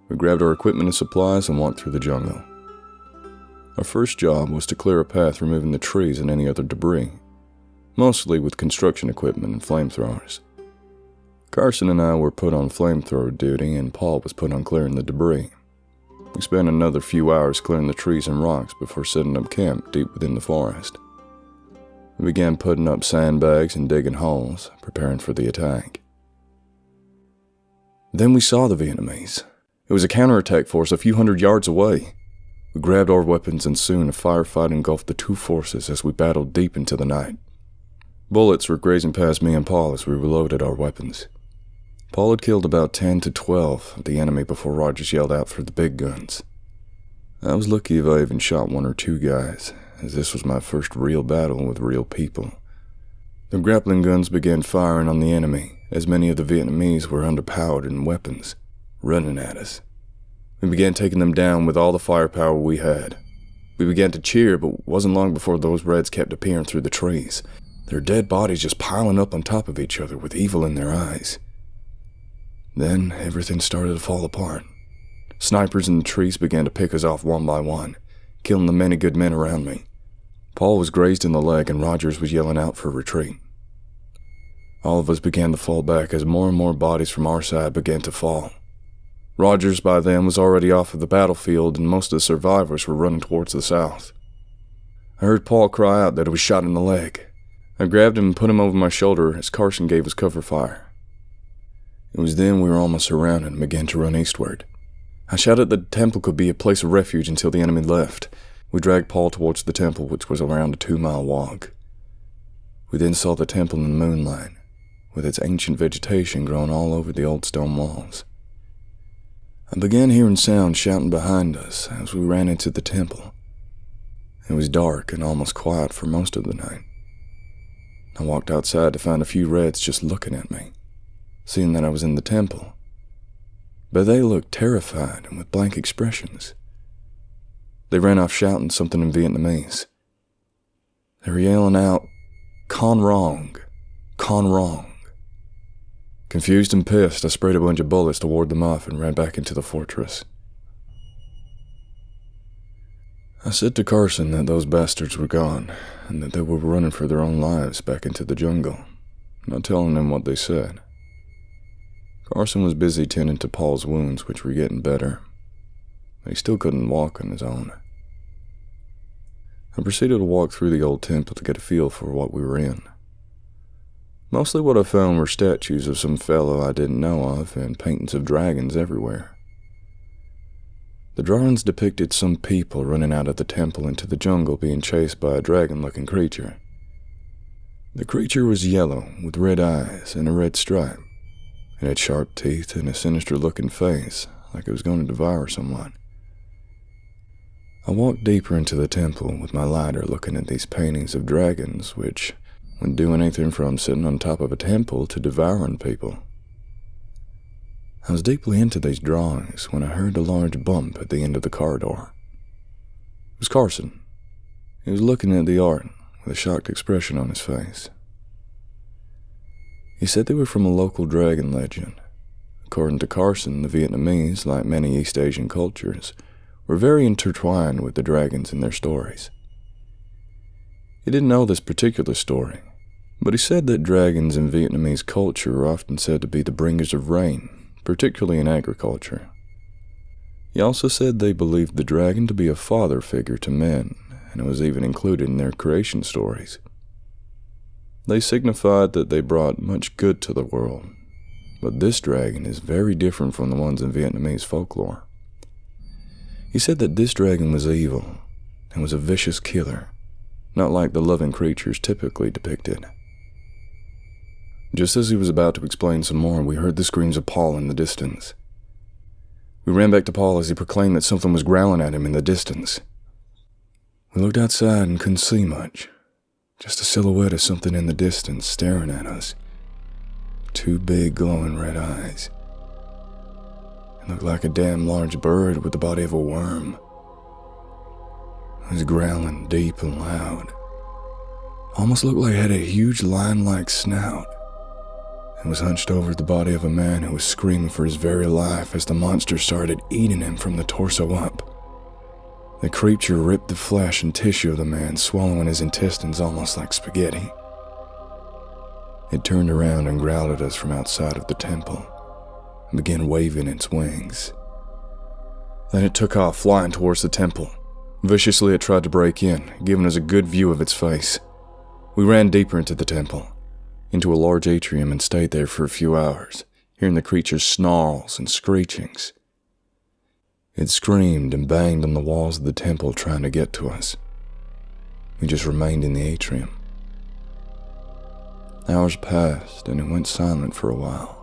We grabbed our equipment and supplies and walked through the jungle. Our first job was to clear a path removing the trees and any other debris, mostly with construction equipment and flamethrowers. Carson and I were put on flamethrower duty and Paul was put on clearing the debris. We spent another few hours clearing the trees and rocks before setting up camp deep within the forest. We began putting up sandbags and digging holes, preparing for the attack. Then we saw the Vietnamese. It was a counterattack force a few hundred yards away. We grabbed our weapons and soon a firefight engulfed the two forces as we battled deep into the night. Bullets were grazing past me and Paul as we reloaded our weapons. Paul had killed about 10 to 12 of the enemy before Rogers yelled out for the big guns. I was lucky if I even shot 1 or 2 guys, as this was my first real battle with real people. The grappling guns began firing on the enemy, as many of the Vietnamese were underpowered in weapons, running at us. We began taking them down with all the firepower we had. We began to cheer, but it wasn't long before those Reds kept appearing through the trees, their dead bodies just piling up on top of each other with evil in their eyes. Then everything started to fall apart. Snipers in the trees began to pick us off one by one, killing the many good men around me. Paul was grazed in the leg and Rogers was yelling out for retreat. All of us began to fall back as more and more bodies from our side began to fall. Rogers by then was already off of the battlefield and most of the survivors were running towards the south. I heard Paul cry out that he was shot in the leg. I grabbed him and put him over my shoulder as Carson gave us cover fire. It was then we were almost surrounded and began to run eastward. I shouted that the temple could be a place of refuge until the enemy left. We dragged Paul towards the temple, which was around a 2-mile walk. We then saw the temple in the moonlight, with its ancient vegetation growing all over the old stone walls. I began hearing sounds shouting behind us as we ran into the temple. It was dark and almost quiet for most of the night. I walked outside to find a few Reds just looking at me, seeing that I was in the temple. But they looked terrified and with blank expressions. They ran off shouting something in Vietnamese. They were yelling out, "Con Rong, Con Rong." Confused and pissed, I sprayed a bunch of bullets to ward them off and ran back into the fortress. I said to Carson that those bastards were gone, and that they were running for their own lives back into the jungle, not telling him what they said. Carson was busy tending to Paul's wounds, which were getting better, but he still couldn't walk on his own. I proceeded to walk through the old temple to get a feel for what we were in. Mostly what I found were statues of some fellow I didn't know of and paintings of dragons everywhere. The drawings depicted some people running out of the temple into the jungle being chased by a dragon-looking creature. The creature was yellow with red eyes and a red stripe. It had sharp teeth and a sinister-looking face, like it was going to devour someone. I walked deeper into the temple with my lighter looking at these paintings of dragons which would do anything from sitting on top of a temple to devouring people. I was deeply into these drawings when I heard a large bump at the end of the corridor. It was Carson. He was looking at the art with a shocked expression on his face. He said they were from a local dragon legend. According to Carson, the Vietnamese, like many East Asian cultures, were very intertwined with the dragons in their stories. He didn't know this particular story, but he said that dragons in Vietnamese culture are often said to be the bringers of rain, particularly in agriculture. He also said they believed the dragon to be a father figure to men, and it was even included in their creation stories. They signified that they brought much good to the world, but this dragon is very different from the ones in Vietnamese folklore. He said that this dragon was evil and was a vicious killer, not like the loving creatures typically depicted. Just as he was about to explain some more, we heard the screams of Paul in the distance. We ran back to Paul as he proclaimed that something was growling at him in the distance. We looked outside and couldn't see much. Just a silhouette of something in the distance staring at us. 2 big glowing red eyes. It looked like a damn large bird with the body of a worm. It was growling deep and loud. Almost looked like it had a huge lion-like snout. It was hunched over the body of a man who was screaming for his very life as the monster started eating him from the torso up. The creature ripped the flesh and tissue of the man, swallowing his intestines almost like spaghetti. It turned around and growled at us from outside of the temple and began waving its wings. Then it took off, flying towards the temple. Viciously it tried to break in, giving us a good view of its face. We ran deeper into the temple, into a large atrium, and stayed there for a few hours, hearing the creature's snarls and screechings. It screamed and banged on the walls of the temple trying to get to us. We just remained in the atrium. Hours passed and it went silent for a while.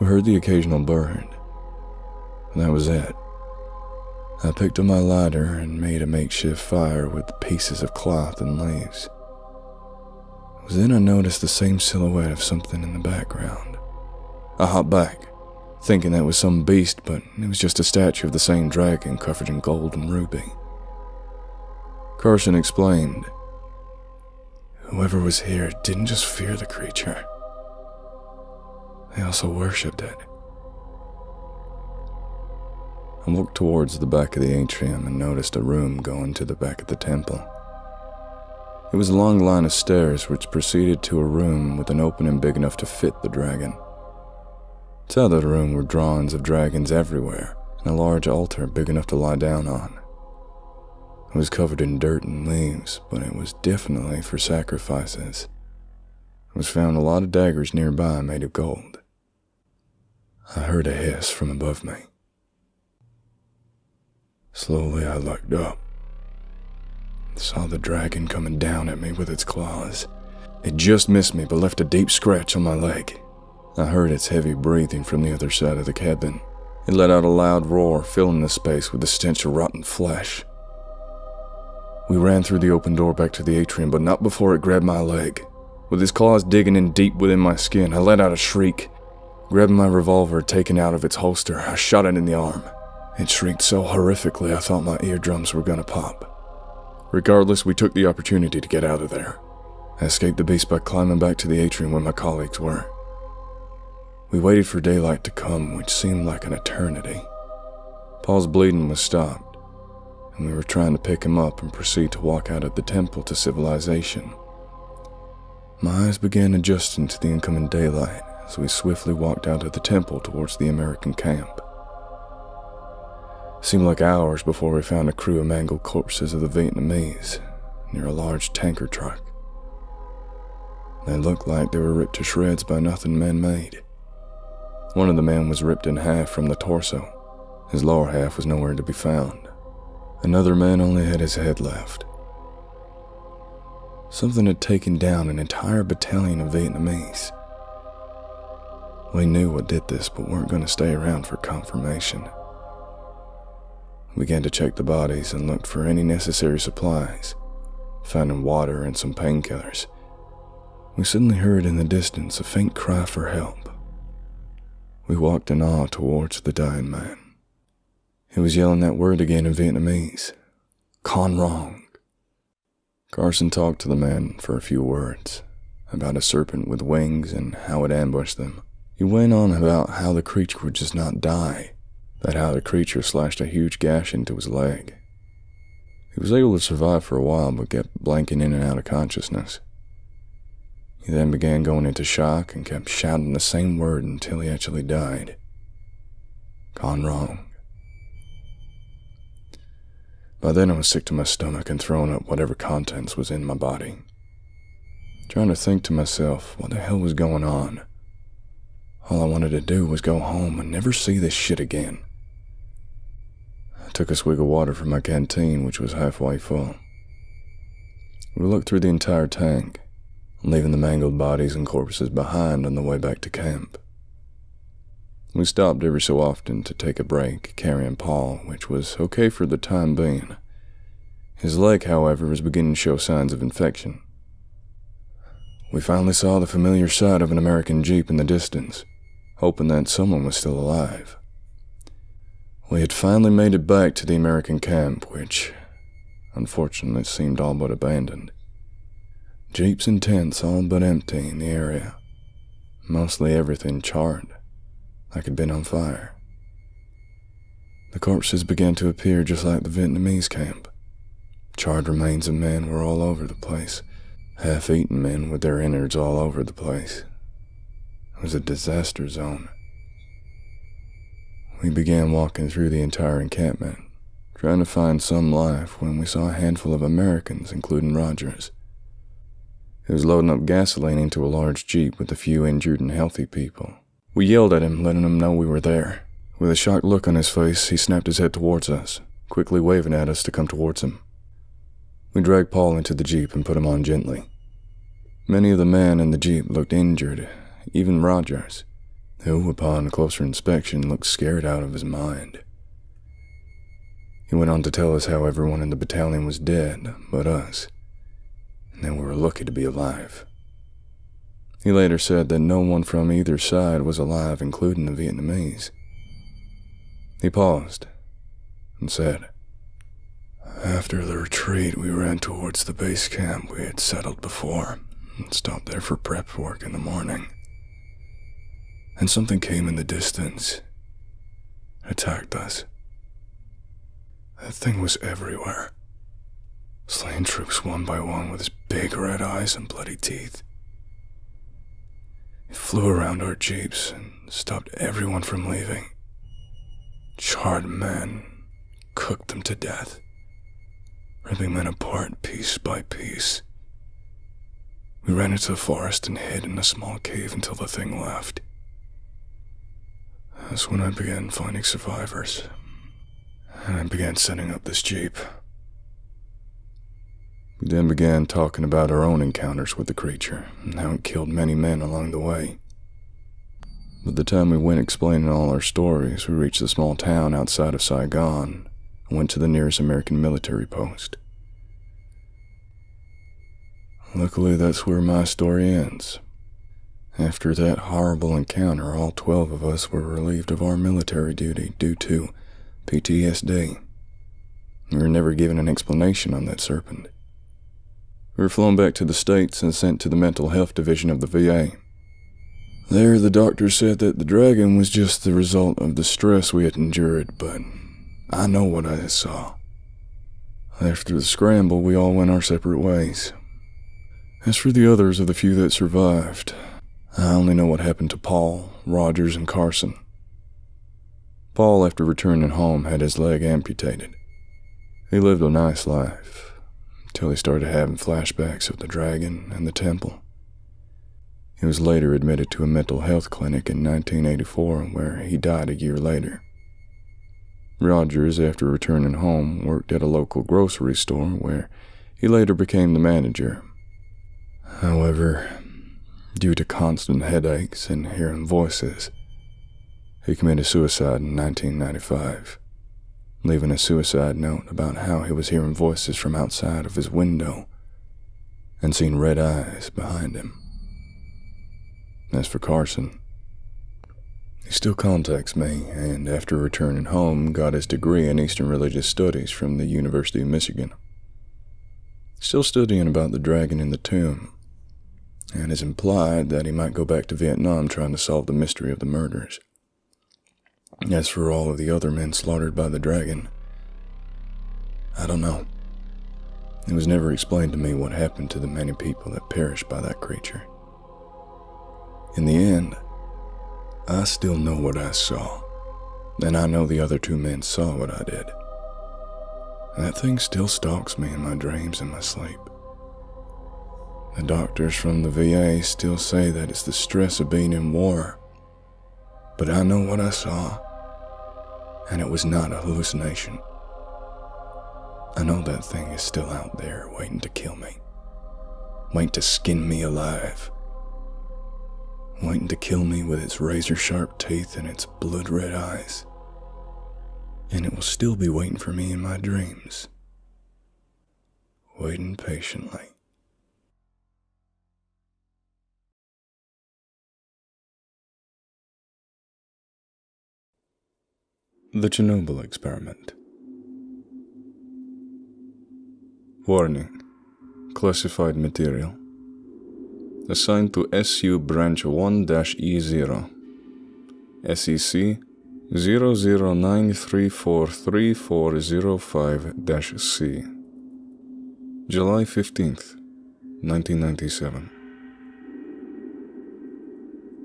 We heard the occasional bird, and that was it. I picked up my lighter and made a makeshift fire with pieces of cloth and leaves. It was then I noticed the same silhouette of something in the background. I hopped back, thinking that was some beast, but it was just a statue of the same dragon covered in gold and ruby. Carson explained, "Whoever was here didn't just fear the creature. They also worshipped it." I walked towards the back of the atrium and noticed a room going to the back of the temple. It was a long line of stairs which proceeded to a room with an opening big enough to fit the dragon. Inside the room were drawings of dragons everywhere and a large altar big enough to lie down on. It was covered in dirt and leaves, but it was definitely for sacrifices. There was found a lot of daggers nearby made of gold. I heard a hiss from above me. Slowly I looked up. Saw the dragon coming down at me with its claws. It just missed me but left a deep scratch on my leg. I heard its heavy breathing from the other side of the cabin. It let out a loud roar, filling the space with the stench of rotten flesh. We ran through the open door back to the atrium, but not before it grabbed my leg. With its claws digging in deep within my skin, I let out a shriek. Grabbing my revolver taken out of its holster, I shot it in the arm. It shrieked so horrifically I thought my eardrums were gonna pop. Regardless, we took the opportunity to get out of there. I escaped the beast by climbing back to the atrium where my colleagues were. We waited for daylight to come, which seemed like an eternity. Paul's bleeding was stopped, and we were trying to pick him up and proceed to walk out of the temple to civilization. My eyes began adjusting to the incoming daylight as we swiftly walked out of the temple towards the American camp. It seemed like hours before we found a crew of mangled corpses of the Vietnamese near a large tanker truck. They looked like they were ripped to shreds by nothing man-made. One of the men was ripped in half from the torso. His lower half was nowhere to be found. Another man only had his head left. Something had taken down an entire battalion of Vietnamese. We knew what did this, but weren't going to stay around for confirmation. We began to check the bodies and looked for any necessary supplies, finding water and some painkillers. We suddenly heard in the distance a faint cry for help. We walked in awe towards the dying man. He was yelling that word again in Vietnamese. Con Rong. Carson talked to the man for a few words about a serpent with wings and how it ambushed them. He went on about how the creature would just not die, but how the creature slashed a huge gash into his leg. He was able to survive for a while but kept blanking in and out of consciousness. He then began going into shock and kept shouting the same word until he actually died. Con Rong. By then I was sick to my stomach and throwing up whatever contents was in my body. Trying to think to myself what the hell was going on. All I wanted to do was go home and never see this shit again. I took a swig of water from my canteen, which was halfway full. We looked through the entire tank, leaving the mangled bodies and corpses behind on the way back to camp. We stopped every so often to take a break, carrying Paul, which was okay for the time being. His leg, however, was beginning to show signs of infection. We finally saw the familiar sight of an American Jeep in the distance, hoping that someone was still alive. We had finally made it back to the American camp, which, unfortunately, seemed all but abandoned. Jeeps and tents all but empty in the area, mostly everything charred, like it had been on fire. The corpses began to appear just like the Vietnamese camp. Charred remains of men were all over the place, half-eaten men with their innards all over the place. It was a disaster zone. We began walking through the entire encampment, trying to find some life when we saw a handful of Americans, including Rogers. He was loading up gasoline into a large Jeep with a few injured and healthy people. We yelled at him, letting him know we were there. With a shocked look on his face, he snapped his head towards us, quickly waving at us to come towards him. We dragged Paul into the Jeep and put him on gently. Many of the men in the Jeep looked injured, even Rogers, who, upon closer inspection, looked scared out of his mind. He went on to tell us how everyone in the battalion was dead but us, and that we were lucky to be alive. He later said that no one from either side was alive, including the Vietnamese. He paused and said, "After the retreat, we ran towards the base camp we had settled before and stopped there for prep work in the morning. And something came in the distance, attacked us. That thing was everywhere, slaying troops one by one with its big red eyes and bloody teeth. It flew around our jeeps and stopped everyone from leaving. Charred men, cooked them to death. ripping men apart piece by piece. We ran into the forest and hid in a small cave until the thing left. That's when I began finding survivors, and I began setting up this jeep. We then began talking about our own encounters with the creature, and how it killed many men along the way. By the time we went explaining all our stories, we reached a small town outside of Saigon and went to the nearest American military post. Luckily, that's where my story ends. After that horrible encounter, all 12 of us were relieved of our military duty due to PTSD. We were never given an explanation on that serpent. We were flown back to the States and sent to the mental health division of the VA. There, the doctor said that the dragon was just the result of the stress we had endured, but I know what I saw. After the scramble, we all went our separate ways. As for the others of the few that survived, I only know what happened to Paul, Rogers, and Carson. Paul, after returning home, had his leg amputated. He lived a nice life, until he started having flashbacks of the dragon and the temple. He was later admitted to a mental health clinic in 1984, where he died a year later. Rogers, after returning home, worked at a local grocery store, where he later became the manager. However, due to constant headaches and hearing voices, he committed suicide in 1995, leaving a suicide note about how he was hearing voices from outside of his window and seeing red eyes behind him. As for Carson, he still contacts me, and after returning home, got his degree in Eastern Religious Studies from the University of Michigan. Still studying about the dragon in the tomb, and has implied that he might go back to Vietnam trying to solve the mystery of the murders. As for all of the other men slaughtered by the dragon, I don't know. It was never explained to me what happened to the many people that perished by that creature. In the end, I still know what I saw, and I know the other 2 men saw what I did. That thing still stalks me in my dreams and my sleep. The doctors from the VA still say that it's the stress of being in war, but I know what I saw, and it was not a hallucination. I know that thing is still out there waiting to kill me, waiting to skin me alive, waiting to kill me with its razor-sharp teeth and its blood-red eyes. And it will still be waiting for me in my dreams, waiting patiently. The Chernobyl Experiment. Warning. Classified material. Assigned to SU Branch 1-E0. SEC 00934345-C. July 15th, 1997.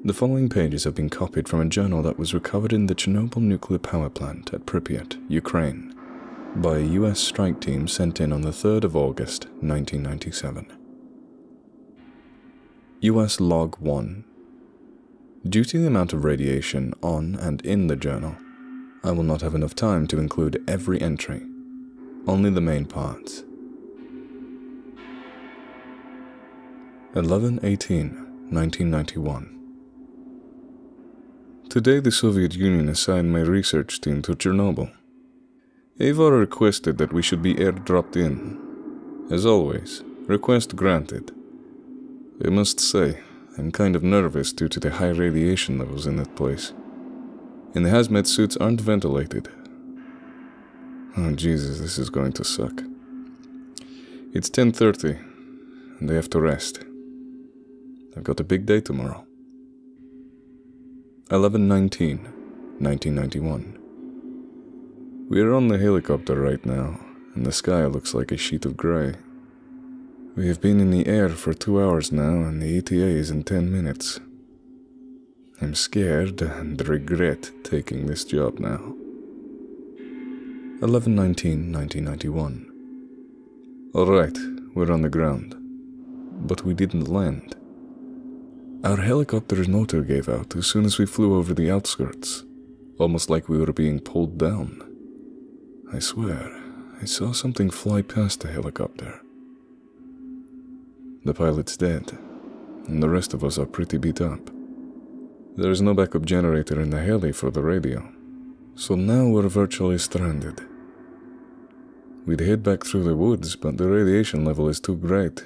The following pages have been copied from a journal that was recovered in the Chernobyl nuclear power plant at Pripyat, Ukraine, by a U.S. strike team sent in on the 3rd of August, 1997. U.S. Log 1. Due to the amount of radiation on and in the journal, I will not have enough time to include every entry, only the main parts. 11/18/1991. Today the Soviet Union assigned my research team to Chernobyl. Ava requested that we should be airdropped in. As always, request granted. I must say, I'm kind of nervous due to the high radiation levels in that place. And the hazmat suits aren't ventilated. Oh Jesus, this is going to suck. It's 10:30, and I have to rest. I've got a big day tomorrow. 11/19/1991. We are on the helicopter right now, and the sky looks like a sheet of grey. We have been in the air for 2 hours now, and the ETA is in 10 minutes. I'm scared and regret taking this job now. 11/19/1991. Alright, we're on the ground. But we didn't land. Our helicopter's motor gave out as soon as we flew over the outskirts, almost like we were being pulled down. I swear, I saw something fly past the helicopter. The pilot's dead, and the rest of us are pretty beat up. There's no backup generator in the heli for the radio, so now we're virtually stranded. We'd head back through the woods, but the radiation level is too great,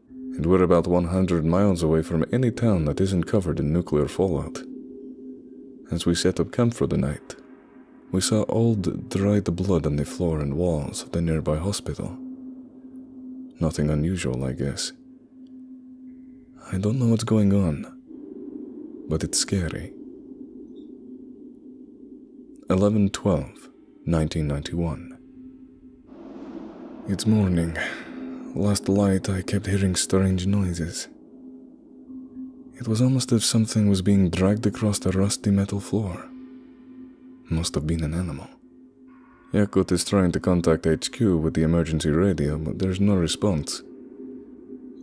and we're about 100 miles away from any town that isn't covered in nuclear fallout. As we set up camp for the night, we saw old, dried blood on the floor and walls of the nearby hospital. Nothing unusual, I guess. I don't know what's going on, but it's scary. 11/12/1991. It's morning. Last light I kept hearing strange noises. It was almost as if something was being dragged across the rusty metal floor. Must have been an animal. Yakut is trying to contact HQ with the emergency radio, but there's no response.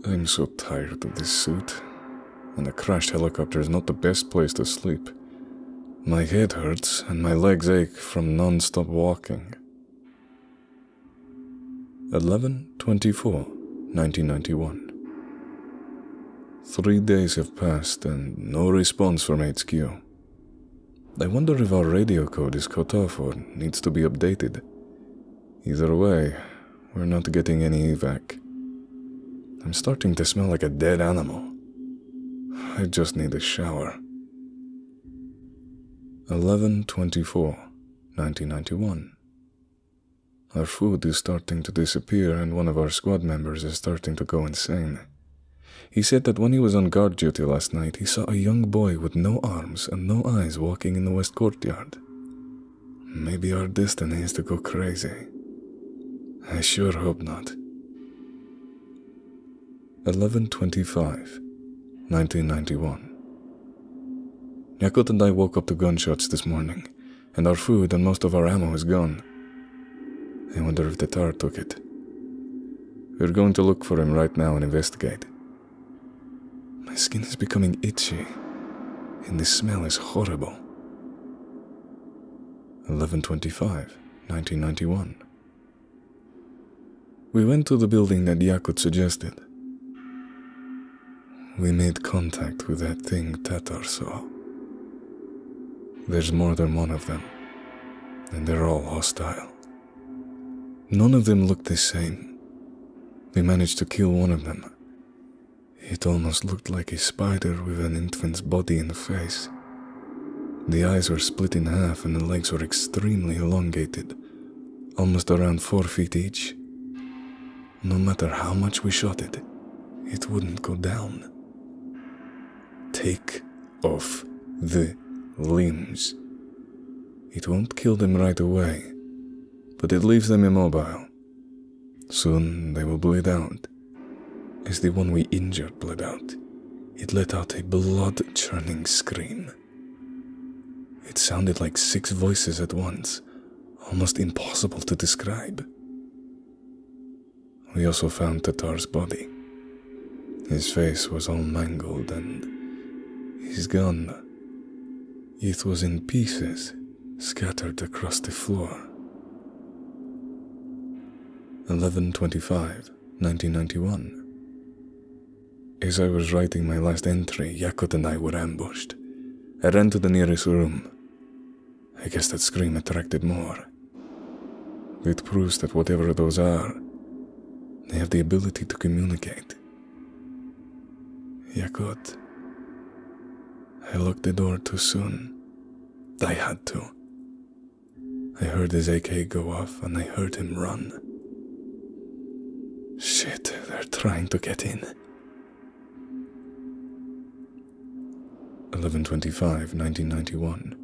I'm so tired of this suit, and a crashed helicopter is not the best place to sleep. My head hurts and my legs ache from non-stop walking. 11/24/1991. 3 days have passed and no response from HQ. I wonder if our radio code is cut off or needs to be updated. Either way, we're not getting any evac. I'm starting to smell like a dead animal. I just need a shower. 11/24/1991. Our food is starting to disappear and one of our squad members is starting to go insane. He said that when he was on guard duty last night, he saw a young boy with no arms and no eyes walking in the west courtyard. Maybe our destiny is to go crazy. I sure hope not. 11/25/1991. Yakut and I woke up to gunshots this morning, and our food and most of our ammo is gone. I wonder if the Tatar took it. We're going to look for him right now and investigate. My skin is becoming itchy, and the smell is horrible. 11/25/1991. We went to the building that Yakut suggested. We made contact with that thing Tatar saw. There's more than one of them, and they're all hostile. None of them looked the same. We managed to kill one of them. It almost looked like a spider with an infant's body and face. The eyes were split in half and the legs were extremely elongated, almost around 4 feet each. No matter how much we shot it, it wouldn't go down. Take off the limbs. It won't kill them right away, but it leaves them immobile. Soon they will bleed out. As the one we injured bled out, it let out a blood-churning scream. It sounded like 6 voices at once, almost impossible to describe. We also found Tatar's body. His face was all mangled and his gun, it was in pieces, scattered across the floor. 11/25/1991. As I was writing my last entry, Yakut and I were ambushed. I ran to the nearest room. I guess that scream attracted more. It proves that whatever those are, they have the ability to communicate. Yakut. I locked the door too soon. I had to. I heard his AK go off and I heard him run. Shit, they're trying to get in. 11/25/1991.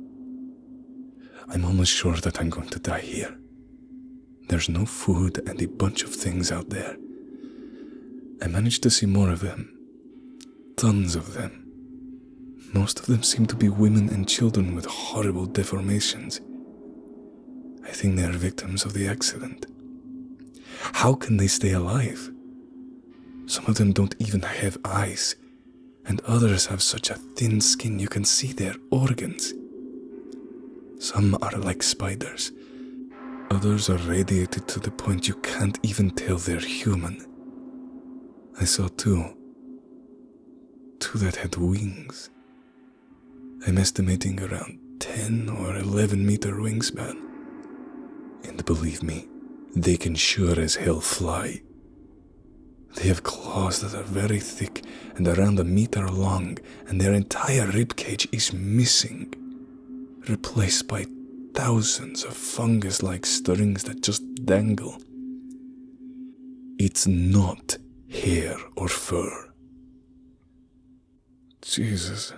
I'm almost sure that I'm going to die here. There's no food and a bunch of things out there. I managed to see more of them. Tons of them. Most of them seem to be women and children with horrible deformations. I think they are victims of the accident. How can they stay alive? Some of them don't even have eyes, and others have such a thin skin you can see their organs. Some are like spiders. Others are radiated to the point you can't even tell they're human. I saw two that had wings. I'm estimating around 10 or 11 meter wingspan. And believe me, they can sure as hell fly. They have claws that are very thick and around a meter long, and their entire ribcage is missing, replaced by thousands of fungus-like strings that just dangle. It's not hair or fur. Jesus,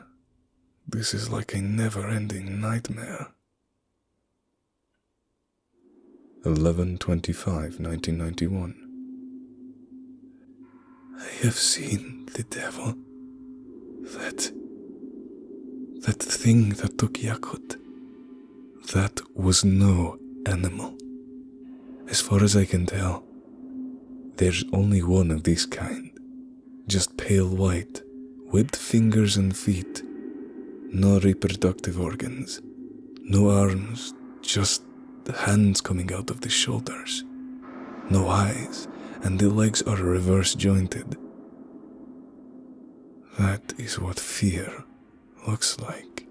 this is like a never-ending nightmare. 11/25/1991. I have seen the devil. That thing that took Yakut. That was no animal. As far as I can tell, there's only one of this kind. Just pale white, webbed fingers and feet. No reproductive organs. No arms, just the hands coming out of the shoulders. No eyes, and the legs are reverse jointed. That is what fear looks like.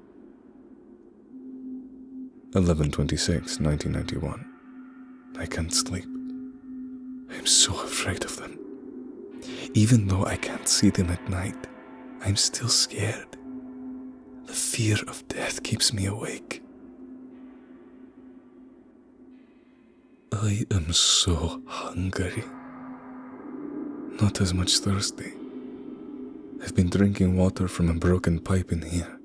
11/26/1991. I can't sleep. I'm so afraid of them. Even though I can't see them at night, I'm still scared. The fear of death keeps me awake. I am so hungry. Not as much thirsty. I've been drinking water from a broken pipe in here.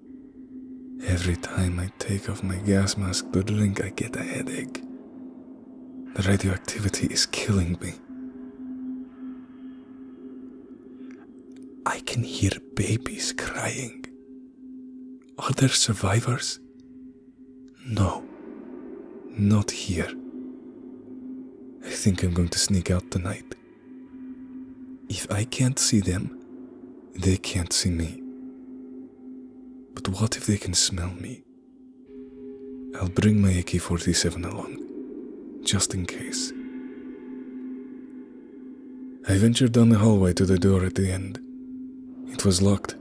Every time I take off my gas mask to drink, I get a headache. The radioactivity is killing me. I can hear babies crying. Are there survivors? No, not here. I think I'm going to sneak out tonight. If I can't see them, they can't see me. But what if they can smell me? I'll bring my AK-47 along, just in case. I ventured down the hallway to the door at the end. It was locked,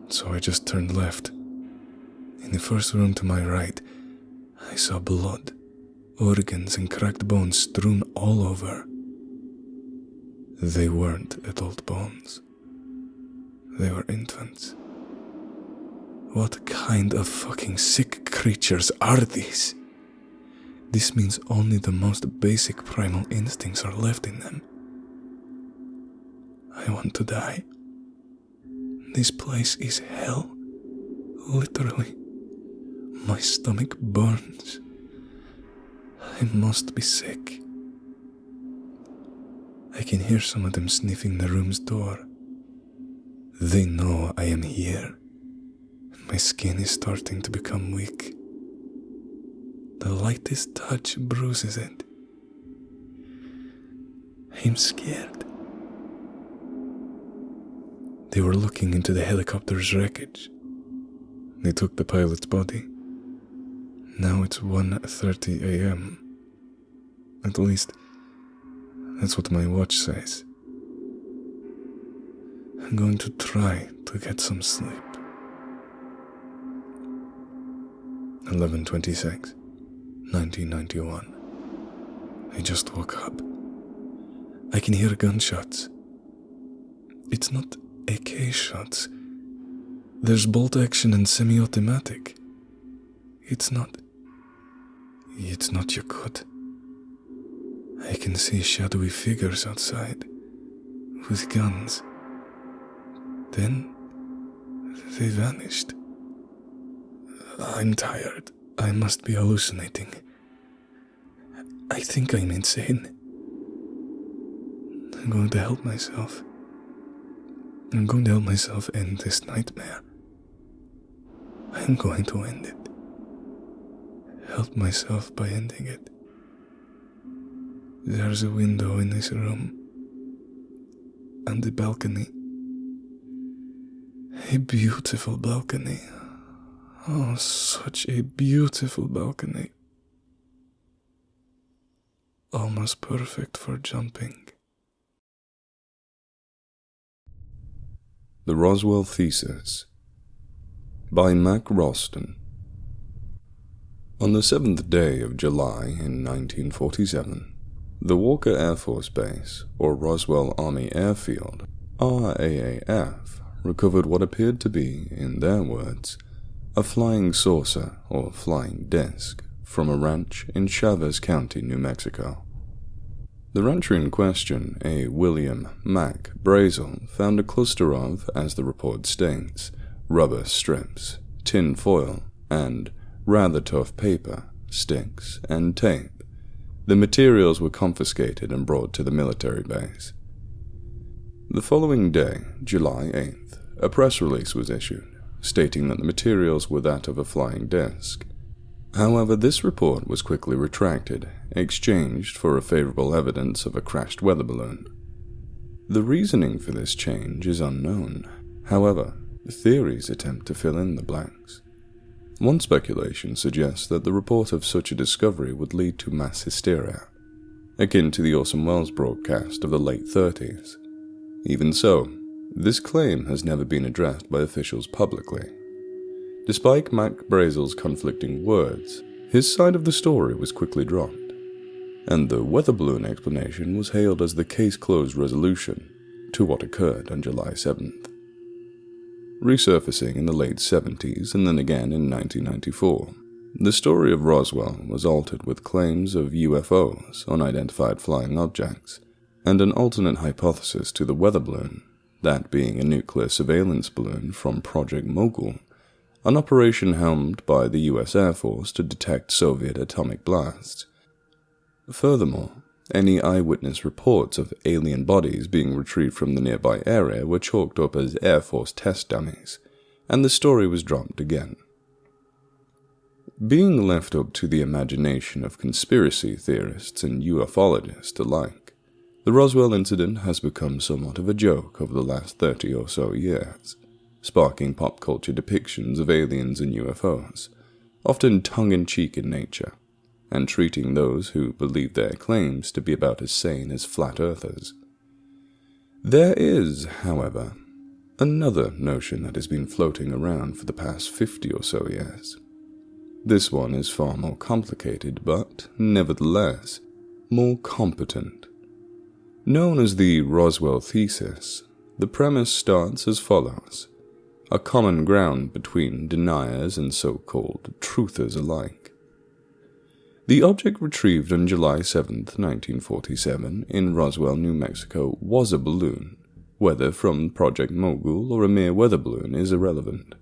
so I just turned left. In the first room to my right, I saw blood, organs and cracked bones strewn all over. They weren't adult bones. They were infants. What kind of fucking sick creatures are these? This means only the most basic primal instincts are left in them. I want to die. This place is hell. Literally. My stomach burns. I must be sick. I can hear some of them sniffing the room's door. They know I am here. My skin is starting to become weak. The lightest touch bruises it. I'm scared. They were looking into the helicopter's wreckage. They took the pilot's body. Now it's 1:30 a.m. At least, that's what my watch says. I'm going to try to get some sleep. 11/26/1991. I just woke up. I can hear gunshots. It's not AK shots. There's bolt action and semi-automatic. It's not Yakut. I can see shadowy figures outside with guns. Then they vanished. I'm tired. I must be hallucinating. I think I'm insane. I'm going to help myself. I'm going to help myself end this nightmare. I'm going to end it. Help myself by ending it. There's a window in this room. And the balcony. A beautiful balcony. Oh, such a beautiful balcony. Almost perfect for jumping. The Roswell Thesis by Mac Ralston. On the 7th day of July in 1947, the Walker Air Force Base, or Roswell Army Airfield, RAAF, recovered what appeared to be, in their words, a flying saucer or flying disc from a ranch in Chavez County, New Mexico. The rancher in question, a William Mac Brazel, found a cluster of, as the report states, rubber strips, tin foil, and rather tough paper, sticks, and tape. The materials were confiscated and brought to the military base. The following day, July 8th, a press release was issued, stating that the materials were that of a flying disc. However, this report was quickly retracted, exchanged for a favorable evidence of a crashed weather balloon. The reasoning for this change is unknown. However, theories attempt to fill in the blanks. One speculation suggests that the report of such a discovery would lead to mass hysteria, akin to the Orson Welles broadcast of the late 30s. Even so, this claim has never been addressed by officials publicly. Despite Mac Brazel's conflicting words, his side of the story was quickly dropped, and the weather balloon explanation was hailed as the case-closed resolution to what occurred on July 7th. Resurfacing in the late 70s and then again in 1994, the story of Roswell was altered with claims of UFOs, unidentified flying objects, and an alternate hypothesis to the weather balloon, that being a nuclear surveillance balloon from Project Mogul, an operation helmed by the US Air Force to detect Soviet atomic blasts. Furthermore, any eyewitness reports of alien bodies being retrieved from the nearby area were chalked up as Air Force test dummies, and the story was dropped again. Being left up to the imagination of conspiracy theorists and ufologists alike, the Roswell incident has become somewhat of a joke over the last 30 or so years, sparking pop culture depictions of aliens and UFOs, often tongue-in-cheek in nature, and treating those who believe their claims to be about as sane as flat earthers. There is, however, another notion that has been floating around for the past 50 or so years. This one is far more complicated, but, nevertheless, more competent. Known as the Roswell Thesis, the premise starts as follows: a common ground between deniers and so-called truthers alike. The object retrieved on July 7, 1947, in Roswell, New Mexico, was a balloon. Whether from Project Mogul or a mere weather balloon is irrelevant.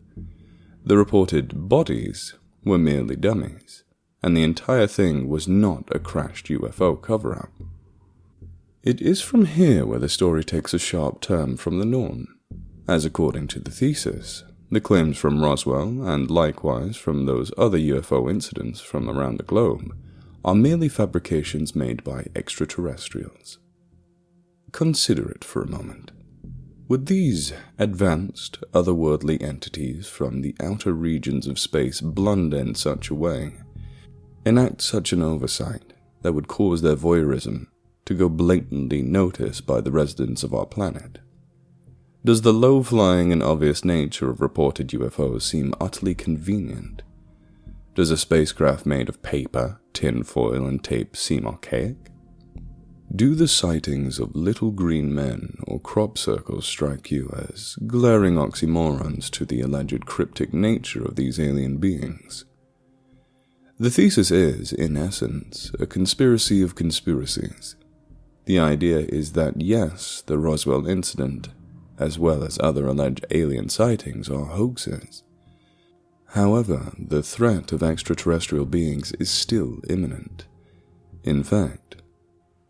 The reported bodies were merely dummies, and the entire thing was not a crashed UFO cover-up. It is from here where the story takes a sharp turn from the norm, as according to the thesis, the claims from Roswell, and likewise from those other UFO incidents from around the globe, are merely fabrications made by extraterrestrials. Consider it for a moment. Would these advanced, otherworldly entities from the outer regions of space blunder in such a way, enact such an oversight that would cause their voyeurism to go blatantly noticed by the residents of our planet? Does the low-flying and obvious nature of reported UFOs seem utterly convenient? Does a spacecraft made of paper, tin foil, and tape seem archaic? Do the sightings of little green men or crop circles strike you as glaring oxymorons to the alleged cryptic nature of these alien beings? The thesis is, in essence, a conspiracy of conspiracies. The idea is that yes, the Roswell incident, as well as other alleged alien sightings, are hoaxes. However, the threat of extraterrestrial beings is still imminent. In fact,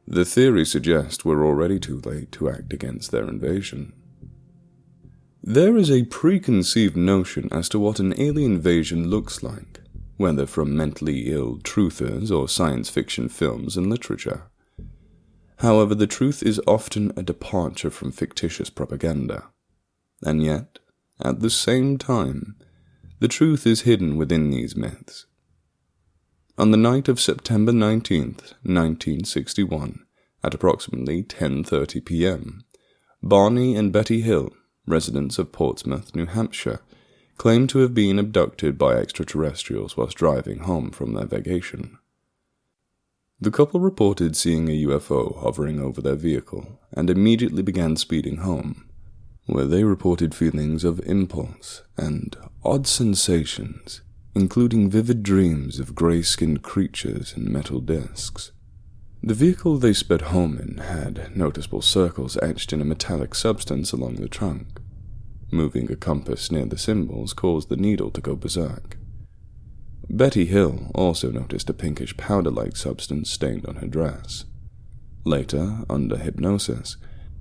the theory suggests we're already too late to act against their invasion. There is a preconceived notion as to what an alien invasion looks like, whether from mentally ill truthers or science fiction films and literature. However, the truth is often a departure from fictitious propaganda. And yet, at the same time, the truth is hidden within these myths. On the night of September 19th, 1961, at approximately 10:30 p.m., Barney and Betty Hill, residents of Portsmouth, New Hampshire, claimed to have been abducted by extraterrestrials whilst driving home from their vacation. The couple reported seeing a UFO hovering over their vehicle and immediately began speeding home, where they reported feelings of impulse and odd sensations, including vivid dreams of grey-skinned creatures and metal discs. The vehicle they sped home in had noticeable circles etched in a metallic substance along the trunk. Moving a compass near the symbols caused the needle to go berserk. Betty Hill also noticed a pinkish powder-like substance stained on her dress. Later, under hypnosis,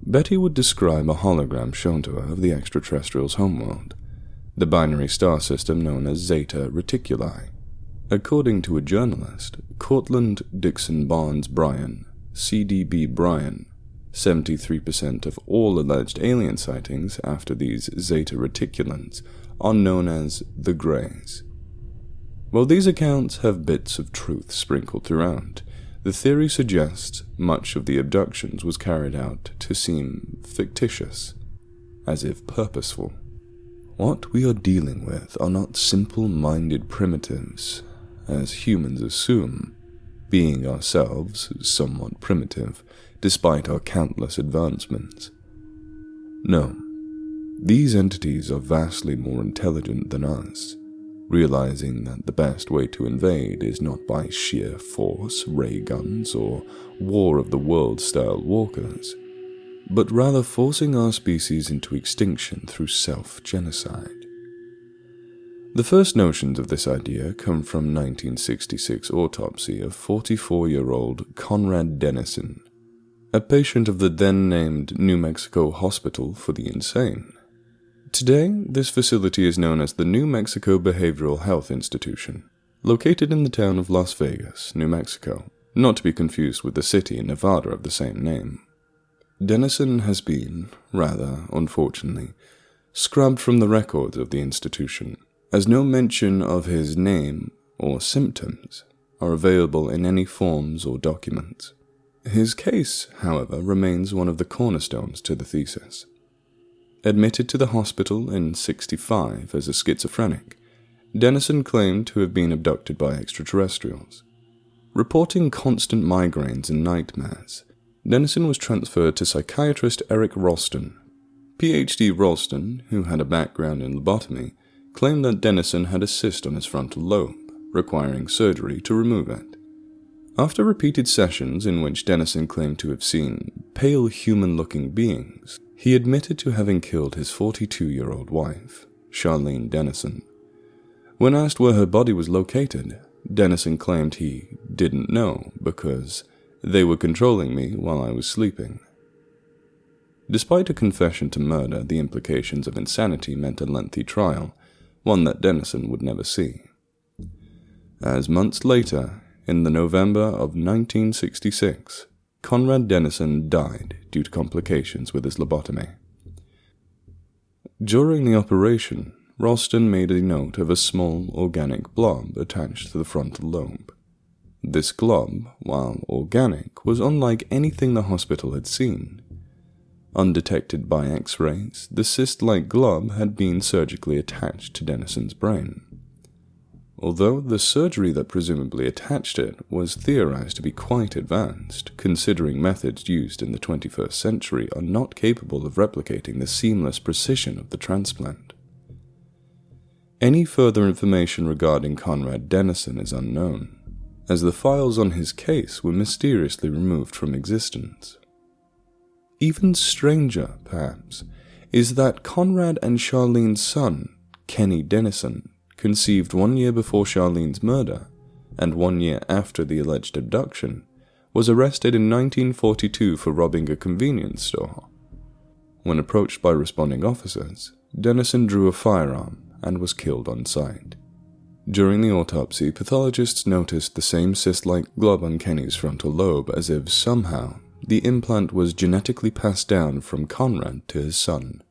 Betty would describe a hologram shown to her of the extraterrestrials' homeworld, the binary star system known as Zeta Reticuli. According to a journalist, Cortland Dixon Barnes Bryan, CDB Bryan, 73% of all alleged alien sightings after these Zeta Reticulans are known as the Greys. While these accounts have bits of truth sprinkled throughout, the theory suggests much of the abductions was carried out to seem fictitious, as if purposeful. What we are dealing with are not simple-minded primitives, as humans assume, being ourselves somewhat primitive, despite our countless advancements. No, these entities are vastly more intelligent than us, realizing that the best way to invade is not by sheer force, ray guns, or War of the World-style walkers, but rather forcing our species into extinction through self-genocide. The first notions of this idea come from 1966 autopsy of 44-year-old Conrad Dennison, a patient of the then-named New Mexico Hospital for the Insane. Today, this facility is known as the New Mexico Behavioral Health Institution, located in the town of Las Vegas, New Mexico, not to be confused with the city in Nevada of the same name. Dennison has been, rather unfortunately, scrubbed from the records of the institution, as no mention of his name or symptoms are available in any forms or documents. His case, however, remains one of the cornerstones to the thesis. Admitted to the hospital in '65 as a schizophrenic, Dennison claimed to have been abducted by extraterrestrials. Reporting constant migraines and nightmares, Dennison was transferred to psychiatrist Eric Ralston. PhD Ralston, who had a background in lobotomy, claimed that Dennison had a cyst on his frontal lobe, requiring surgery to remove it. After repeated sessions in which Dennison claimed to have seen pale human-looking beings, he admitted to having killed his 42-year-old wife, Charlene Dennison. When asked where her body was located, Dennison claimed he didn't know because they were controlling me while I was sleeping. Despite a confession to murder, the implications of insanity meant a lengthy trial, one that Dennison would never see. As months later, in the November of 1966, Conrad Dennison died due to complications with his lobotomy. During the operation, Ralston made a note of a small organic blob attached to the frontal lobe. This glob, while organic, was unlike anything the hospital had seen. Undetected by X-rays, the cyst-like glob had been surgically attached to Dennison's brain. Although the surgery that presumably attached it was theorized to be quite advanced, considering methods used in the 21st century are not capable of replicating the seamless precision of the transplant. Any further information regarding Conrad Dennison is unknown, as the files on his case were mysteriously removed from existence. Even stranger, perhaps, is that Conrad and Charlene's son, Kenny Dennison, conceived 1 year before Charlene's murder, and 1 year after the alleged abduction, was arrested in 1942 for robbing a convenience store. When approached by responding officers, Dennison drew a firearm and was killed on sight. During the autopsy, pathologists noticed the same cyst-like glob on Kenny's frontal lobe as if somehow the implant was genetically passed down from Conrad to his son.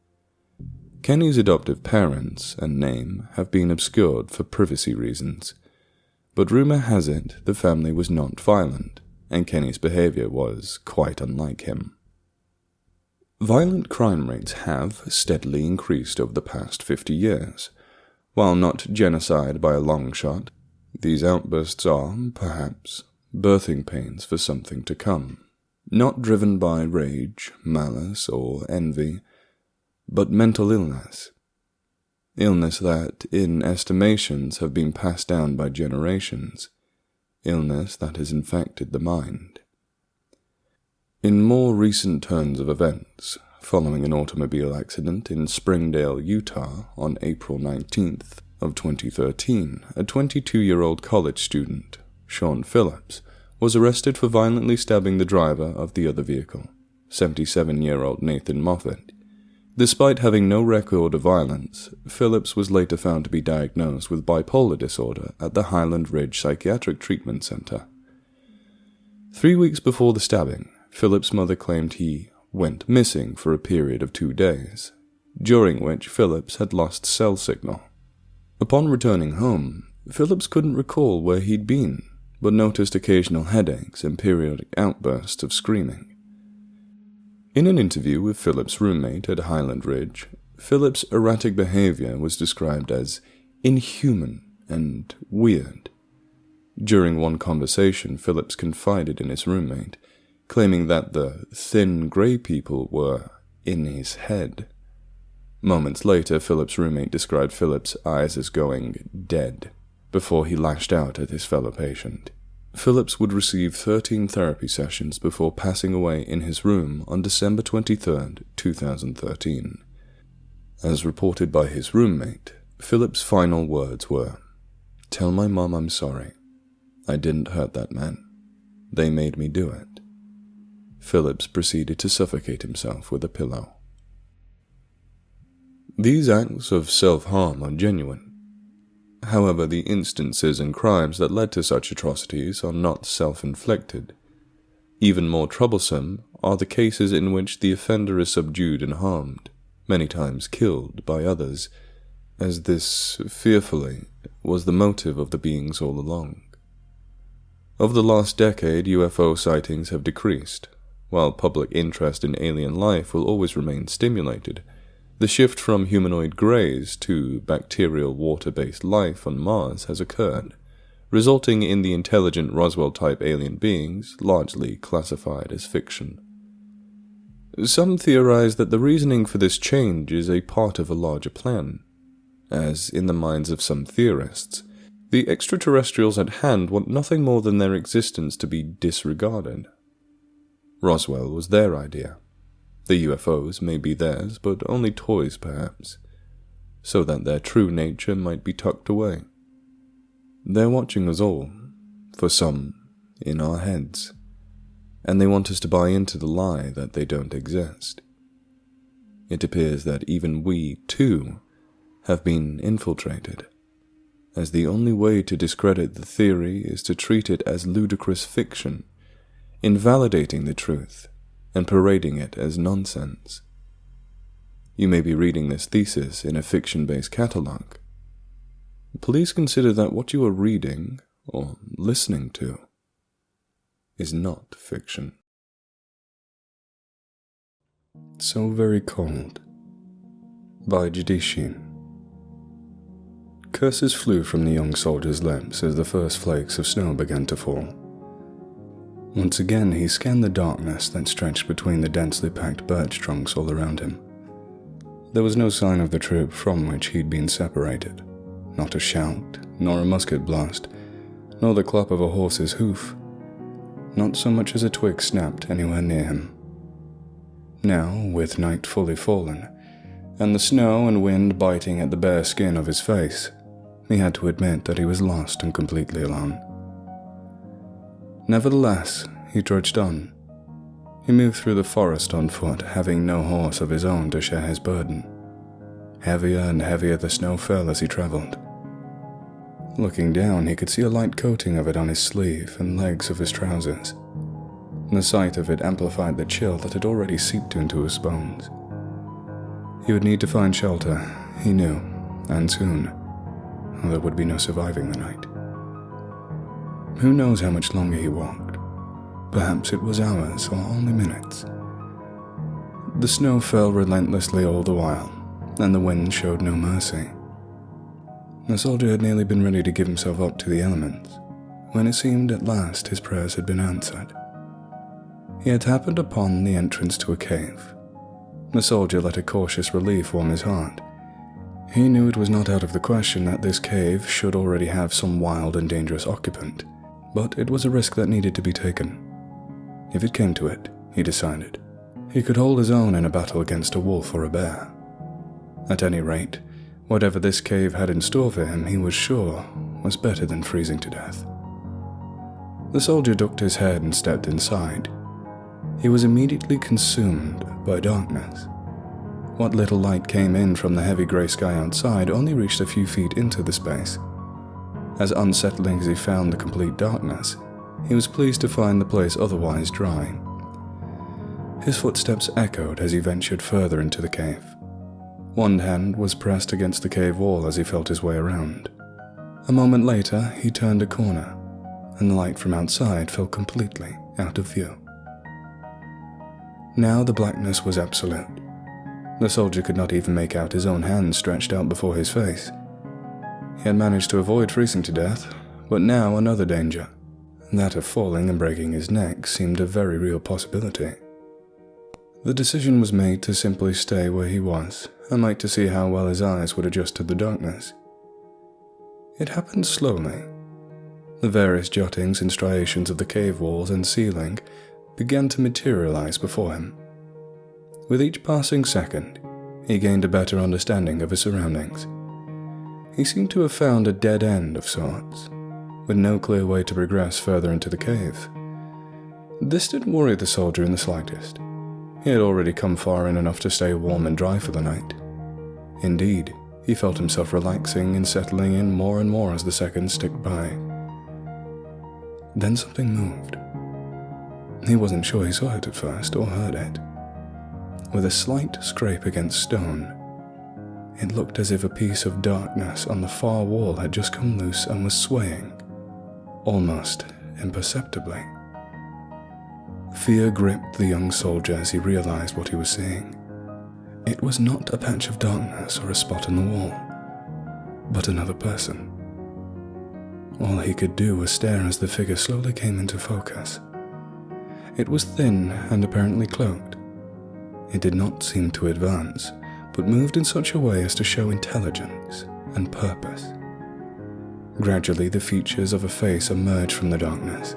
Kenny's adoptive parents and name have been obscured for privacy reasons, but rumor has it the family was not violent, and Kenny's behavior was quite unlike him. Violent crime rates have steadily increased over the past 50 years. While not genocide by a long shot, these outbursts are, perhaps, birthing pains for something to come, not driven by rage, malice, or envy, but mental illness. Illness that, in estimations, have been passed down by generations. Illness that has infected the mind. In more recent turns of events, following an automobile accident in Springdale, Utah on April 19th of 2013, a 22-year-old college student, Sean Phillips, was arrested for violently stabbing the driver of the other vehicle, 77-year-old Nathan Moffett. Despite having no record of violence, Phillips was later found to be diagnosed with bipolar disorder at the Highland Ridge Psychiatric Treatment Center. 3 weeks before the stabbing, Phillips' mother claimed he went missing for a period of 2 days, during which Phillips had lost cell signal. Upon returning home, Phillips couldn't recall where he'd been, but noticed occasional headaches and periodic outbursts of screaming. In an interview with Phillips' roommate at Highland Ridge, Phillips' erratic behavior was described as inhuman and weird. During one conversation, Phillips confided in his roommate, claiming that the thin grey people were in his head. Moments later, Phillips' roommate described Phillips' eyes as going dead before he lashed out at his fellow patient. Phillips would receive 13 therapy sessions before passing away in his room on December 23, 2013. As reported by his roommate, Phillips' final words were, "Tell my mom I'm sorry. I didn't hurt that man. They made me do it." Phillips proceeded to suffocate himself with a pillow. These acts of self-harm are genuine. However, the instances and crimes that led to such atrocities are not self-inflicted. Even more troublesome are the cases in which the offender is subdued and harmed, many times killed by others, as this, fearfully, was the motive of the beings all along. Over the last decade, UFO sightings have decreased. While public interest in alien life will always remain stimulated, the shift from humanoid greys to bacterial water-based life on Mars has occurred, resulting in the intelligent Roswell-type alien beings largely classified as fiction. Some theorize that the reasoning for this change is a part of a larger plan, as, in the minds of some theorists, the extraterrestrials at hand want nothing more than their existence to be disregarded. Roswell was their idea. The UFOs may be theirs, but only toys perhaps, so that their true nature might be tucked away. They're watching us all, for some, in our heads, and they want us to buy into the lie that they don't exist. It appears that even we, too, have been infiltrated, as the only way to discredit the theory is to treat it as ludicrous fiction, invalidating the truth and parading it as nonsense. You may be reading this thesis in a fiction-based catalogue. Please consider that what you are reading or listening to is not fiction. So Very Cold by Jadishin. Curses flew from the young soldier's lips as the first flakes of snow began to fall. Once again he scanned the darkness that stretched between the densely packed birch trunks all around him. There was no sign of the troop from which he'd been separated. Not a shout, nor a musket blast, nor the clap of a horse's hoof. Not so much as a twig snapped anywhere near him. Now, with night fully fallen, and the snow and wind biting at the bare skin of his face, he had to admit that he was lost and completely alone. Nevertheless, he trudged on. He moved through the forest on foot, having no horse of his own to share his burden. Heavier and heavier the snow fell as he traveled. Looking down, he could see a light coating of it on his sleeve and legs of his trousers. The sight of it amplified the chill that had already seeped into his bones. He would need to find shelter, he knew, and soon, or there would be no surviving the night. Who knows how much longer he walked? Perhaps it was hours or only minutes. The snow fell relentlessly all the while, and the wind showed no mercy. The soldier had nearly been ready to give himself up to the elements, when it seemed at last his prayers had been answered. He had happened upon the entrance to a cave. The soldier let a cautious relief warm his heart. He knew it was not out of the question that this cave should already have some wild and dangerous occupant, but it was a risk that needed to be taken. If it came to it, he decided, he could hold his own in a battle against a wolf or a bear. At any rate, whatever this cave had in store for him, he was sure was better than freezing to death. The soldier ducked his head and stepped inside. He was immediately consumed by darkness. What little light came in from the heavy grey sky outside only reached a few feet into the space. As unsettling as he found the complete darkness, he was pleased to find the place otherwise dry. His footsteps echoed as he ventured further into the cave. One hand was pressed against the cave wall as he felt his way around. A moment later, he turned a corner, and the light from outside fell completely out of view. Now the blackness was absolute. The soldier could not even make out his own hands stretched out before his face. He had managed to avoid freezing to death, but now another danger, that of falling and breaking his neck, seemed a very real possibility. The decision was made to simply stay where he was and wait to see how well his eyes would adjust to the darkness. It happened slowly. The various jottings and striations of the cave walls and ceiling began to materialize before him. With each passing second, he gained a better understanding of his surroundings. He seemed to have found a dead end of sorts, with no clear way to progress further into the cave. This didn't worry the soldier in the slightest. He had already come far in enough to stay warm and dry for the night. Indeed, he felt himself relaxing and settling in more and more as the seconds ticked by. Then something moved. He wasn't sure he saw it at first or heard it. With a slight scrape against stone, it looked as if a piece of darkness on the far wall had just come loose and was swaying, almost imperceptibly. Fear gripped the young soldier as he realized what he was seeing. It was not a patch of darkness or a spot on the wall, but another person. All he could do was stare as the figure slowly came into focus. It was thin and apparently cloaked. It did not seem to advance, but moved in such a way as to show intelligence and purpose. Gradually, the features of a face emerged from the darkness.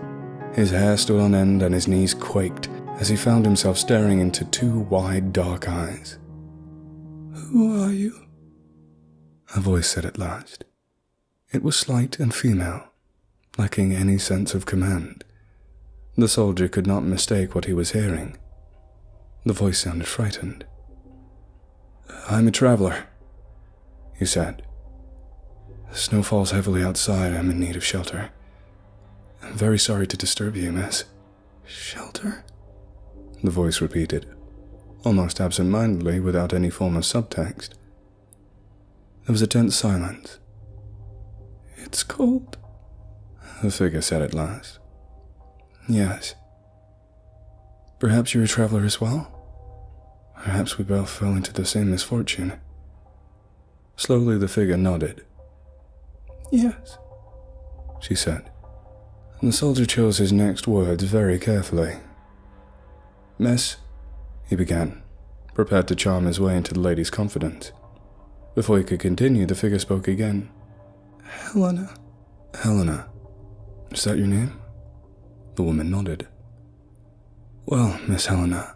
His hair stood on end and his knees quaked as he found himself staring into two wide, dark eyes. "Who are you?" a voice said at last. It was slight and female, lacking any sense of command. The soldier could not mistake what he was hearing. The voice sounded frightened. "I'm a traveler," he said. "The snow falls heavily outside. I'm in need of shelter. I'm very sorry to disturb you, miss." "Shelter?" the voice repeated, almost absent-mindedly without any form of subtext. There was a tense silence. "It's cold," the figure said at last. "Yes. Perhaps you're a traveler as well? Perhaps we both fell into the same misfortune." Slowly the figure nodded. "Yes," she said. The soldier chose his next words very carefully. "Miss," he began, prepared to charm his way into the lady's confidence. Before he could continue, the figure spoke again. "Helena." "Helena. Is that your name?" The woman nodded. "Well, Miss Helena,"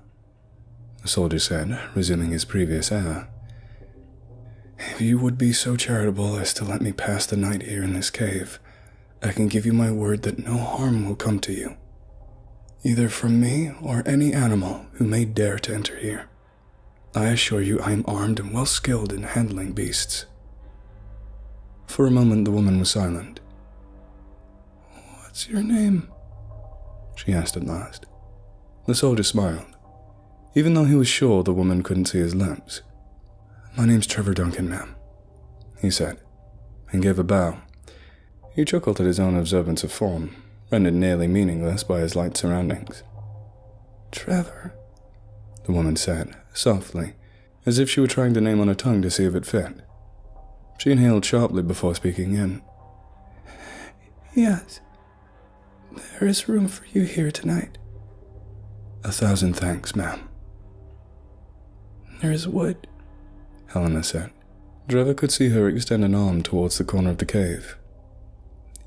the soldier said, resuming his previous air, "if you would be so charitable as to let me pass the night here in this cave, I can give you my word that no harm will come to you, either from me or any animal who may dare to enter here. I assure you I am armed and well skilled in handling beasts." For a moment the woman was silent. "What's your name?" she asked at last. The soldier smiled, even though he was sure the woman couldn't see his lips. "My name's Trevor Duncan, ma'am," he said, and gave a bow. He chuckled at his own observance of form, rendered nearly meaningless by his light surroundings. "Trevor," the woman said, softly, as if she were trying to name on her tongue to see if it fit. She inhaled sharply before speaking in. "Yes, there is room for you here tonight." "1,000 thanks, ma'am." "There is wood," Helena said. Trevor could see her extend an arm towards the corner of the cave.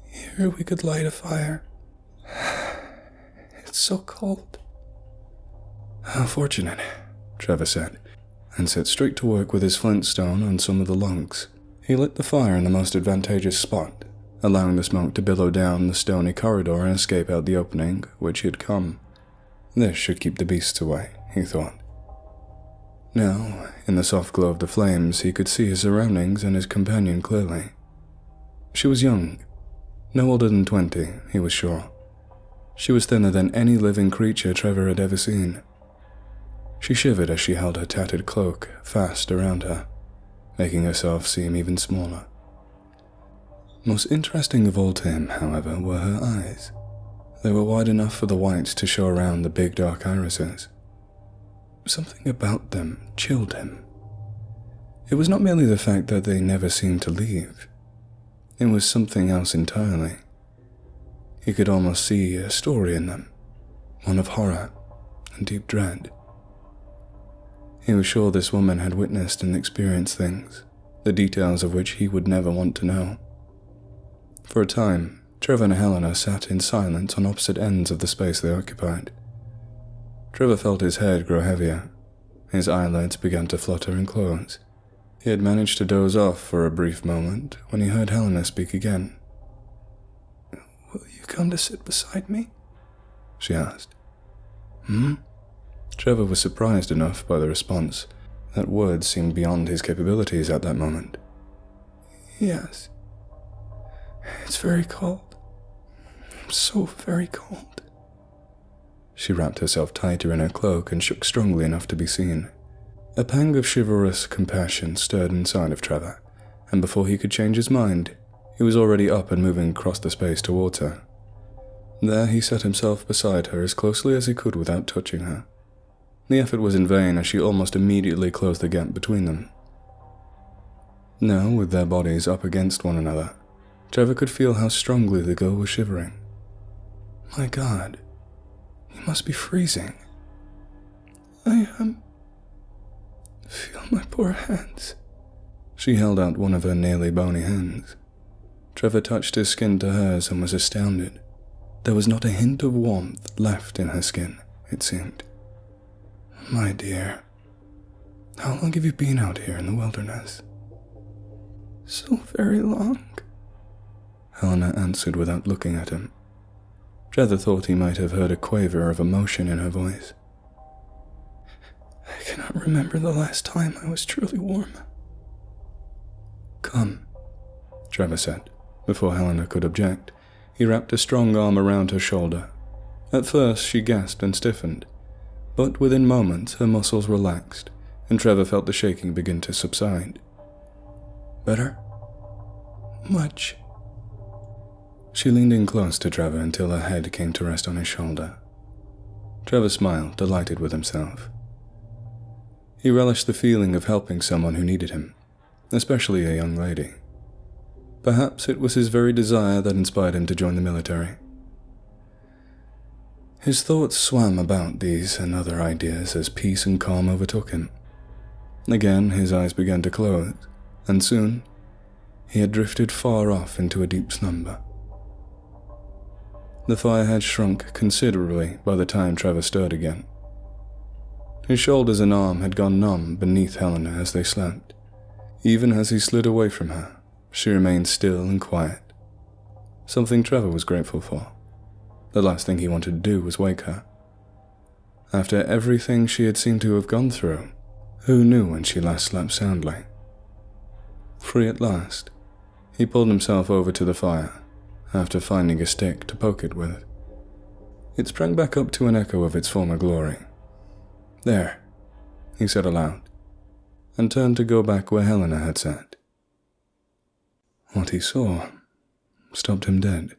"Here we could light a fire. It's so cold." "How fortunate," Trevor said, and set straight to work with his flintstone on some of the logs. He lit the fire in the most advantageous spot, allowing the smoke to billow down the stony corridor and escape out the opening which he had come. This should keep the beasts away, he thought. Now, in the soft glow of the flames, he could see his surroundings and his companion clearly. She was young, no older than 20, he was sure. She was thinner than any living creature Trevor had ever seen. She shivered as she held her tattered cloak fast around her, making herself seem even smaller. Most interesting of all to him, however, were her eyes. They were wide enough for the whites to show around the big dark irises. Something about them chilled him. It was not merely the fact that they never seemed to leave. It was something else entirely. He could almost see a story in them, one of horror and deep dread. He was sure this woman had witnessed and experienced things, the details of which he would never want to know. For a time, Trevor and Helena sat in silence on opposite ends of the space they occupied. Trevor felt his head grow heavier. His eyelids began to flutter and close. He had managed to doze off for a brief moment when he heard Helena speak again. "Will you come to sit beside me?" she asked. Trevor was surprised enough by the response that words seemed beyond his capabilities at that moment. "Yes. It's very cold. So very cold." She wrapped herself tighter in her cloak and shook strongly enough to be seen. A pang of chivalrous compassion stirred inside of Trevor, and before he could change his mind, he was already up and moving across the space towards her. There he set himself beside her as closely as he could without touching her. The effort was in vain as she almost immediately closed the gap between them. Now, with their bodies up against one another, Trevor could feel how strongly the girl was shivering. My God, he must be freezing. "I am. Feel my poor hands." She held out one of her nearly bony hands. Trevor touched his skin to hers and was astounded. There was not a hint of warmth left in her skin, it seemed. "My dear, how long have you been out here in the wilderness?" "So very long," Helena answered without looking at him. Trevor thought he might have heard a quaver of emotion in her voice. "I cannot remember the last time I was truly warm." "Come," Trevor said. Before Helena could object, he wrapped a strong arm around her shoulder. At first she gasped and stiffened, but within moments her muscles relaxed, and Trevor felt the shaking begin to subside. "Better?" "Much." She leaned in close to Trevor until her head came to rest on his shoulder. Trevor smiled, delighted with himself. He relished the feeling of helping someone who needed him, especially a young lady. Perhaps it was his very desire that inspired him to join the military. His thoughts swam about these and other ideas as peace and calm overtook him. Again his eyes began to close, and soon he had drifted far off into a deep slumber. The fire had shrunk considerably by the time Trevor stirred again. His shoulders and arm had gone numb beneath Helena as they slept. Even as he slid away from her, she remained still and quiet. Something Trevor was grateful for. The last thing he wanted to do was wake her. After everything she had seemed to have gone through, who knew when she last slept soundly? Free at last, he pulled himself over to the fire, after finding a stick to poke it with. It sprang back up to an echo of its former glory. "There," he said aloud, and turned to go back where Helena had sat. What he saw stopped him dead.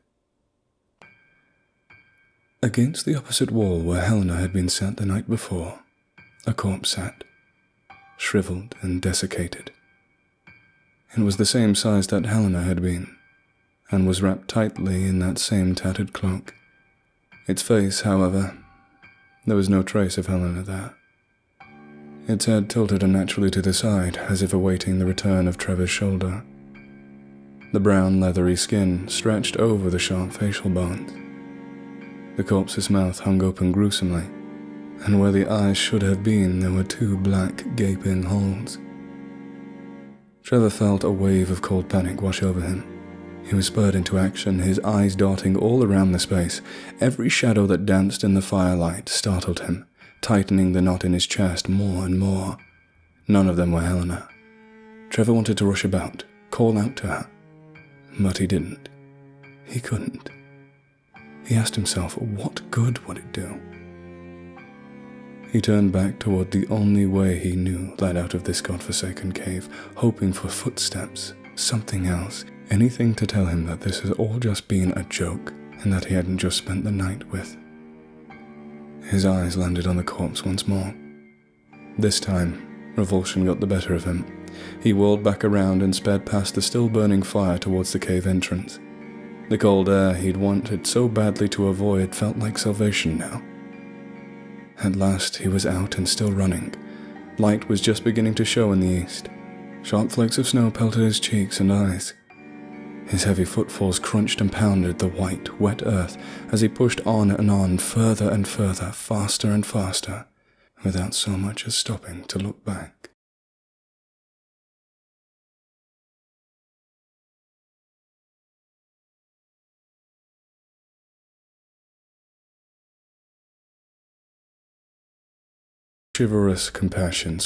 Against the opposite wall where Helena had been sat the night before, a corpse sat, shriveled and desiccated. It was the same size that Helena had been, and was wrapped tightly in that same tattered cloak. Its face, however, there was no trace of Helena there. Its head tilted unnaturally to the side, as if awaiting the return of Trevor's shoulder. The brown, leathery skin stretched over the sharp facial bones. The corpse's mouth hung open gruesomely, and where the eyes should have been, there were 2 black, gaping holes. Trevor felt a wave of cold panic wash over him. He was spurred into action, his eyes darting all around the space. Every shadow that danced in the firelight startled him, tightening the knot in his chest more and more. None of them were Helena. Trevor wanted to rush about, call out to her, but he didn't. He couldn't. He asked himself, what good would it do? He turned back toward the only way he knew led out of this godforsaken cave, hoping for footsteps, something else, anything to tell him that this had all just been a joke and that he hadn't just spent the night with. His eyes landed on the corpse once more. This time, revulsion got the better of him. He whirled back around and sped past the still burning fire towards the cave entrance. The cold air he'd wanted so badly to avoid felt like salvation now. At last he was out and still running. Light was just beginning to show in the east. Sharp flakes of snow pelted his cheeks and eyes. His heavy footfalls crunched and pounded the white, wet earth as he pushed on and on, further and further, faster and faster, without so much as stopping to look back. Chivalrous compassion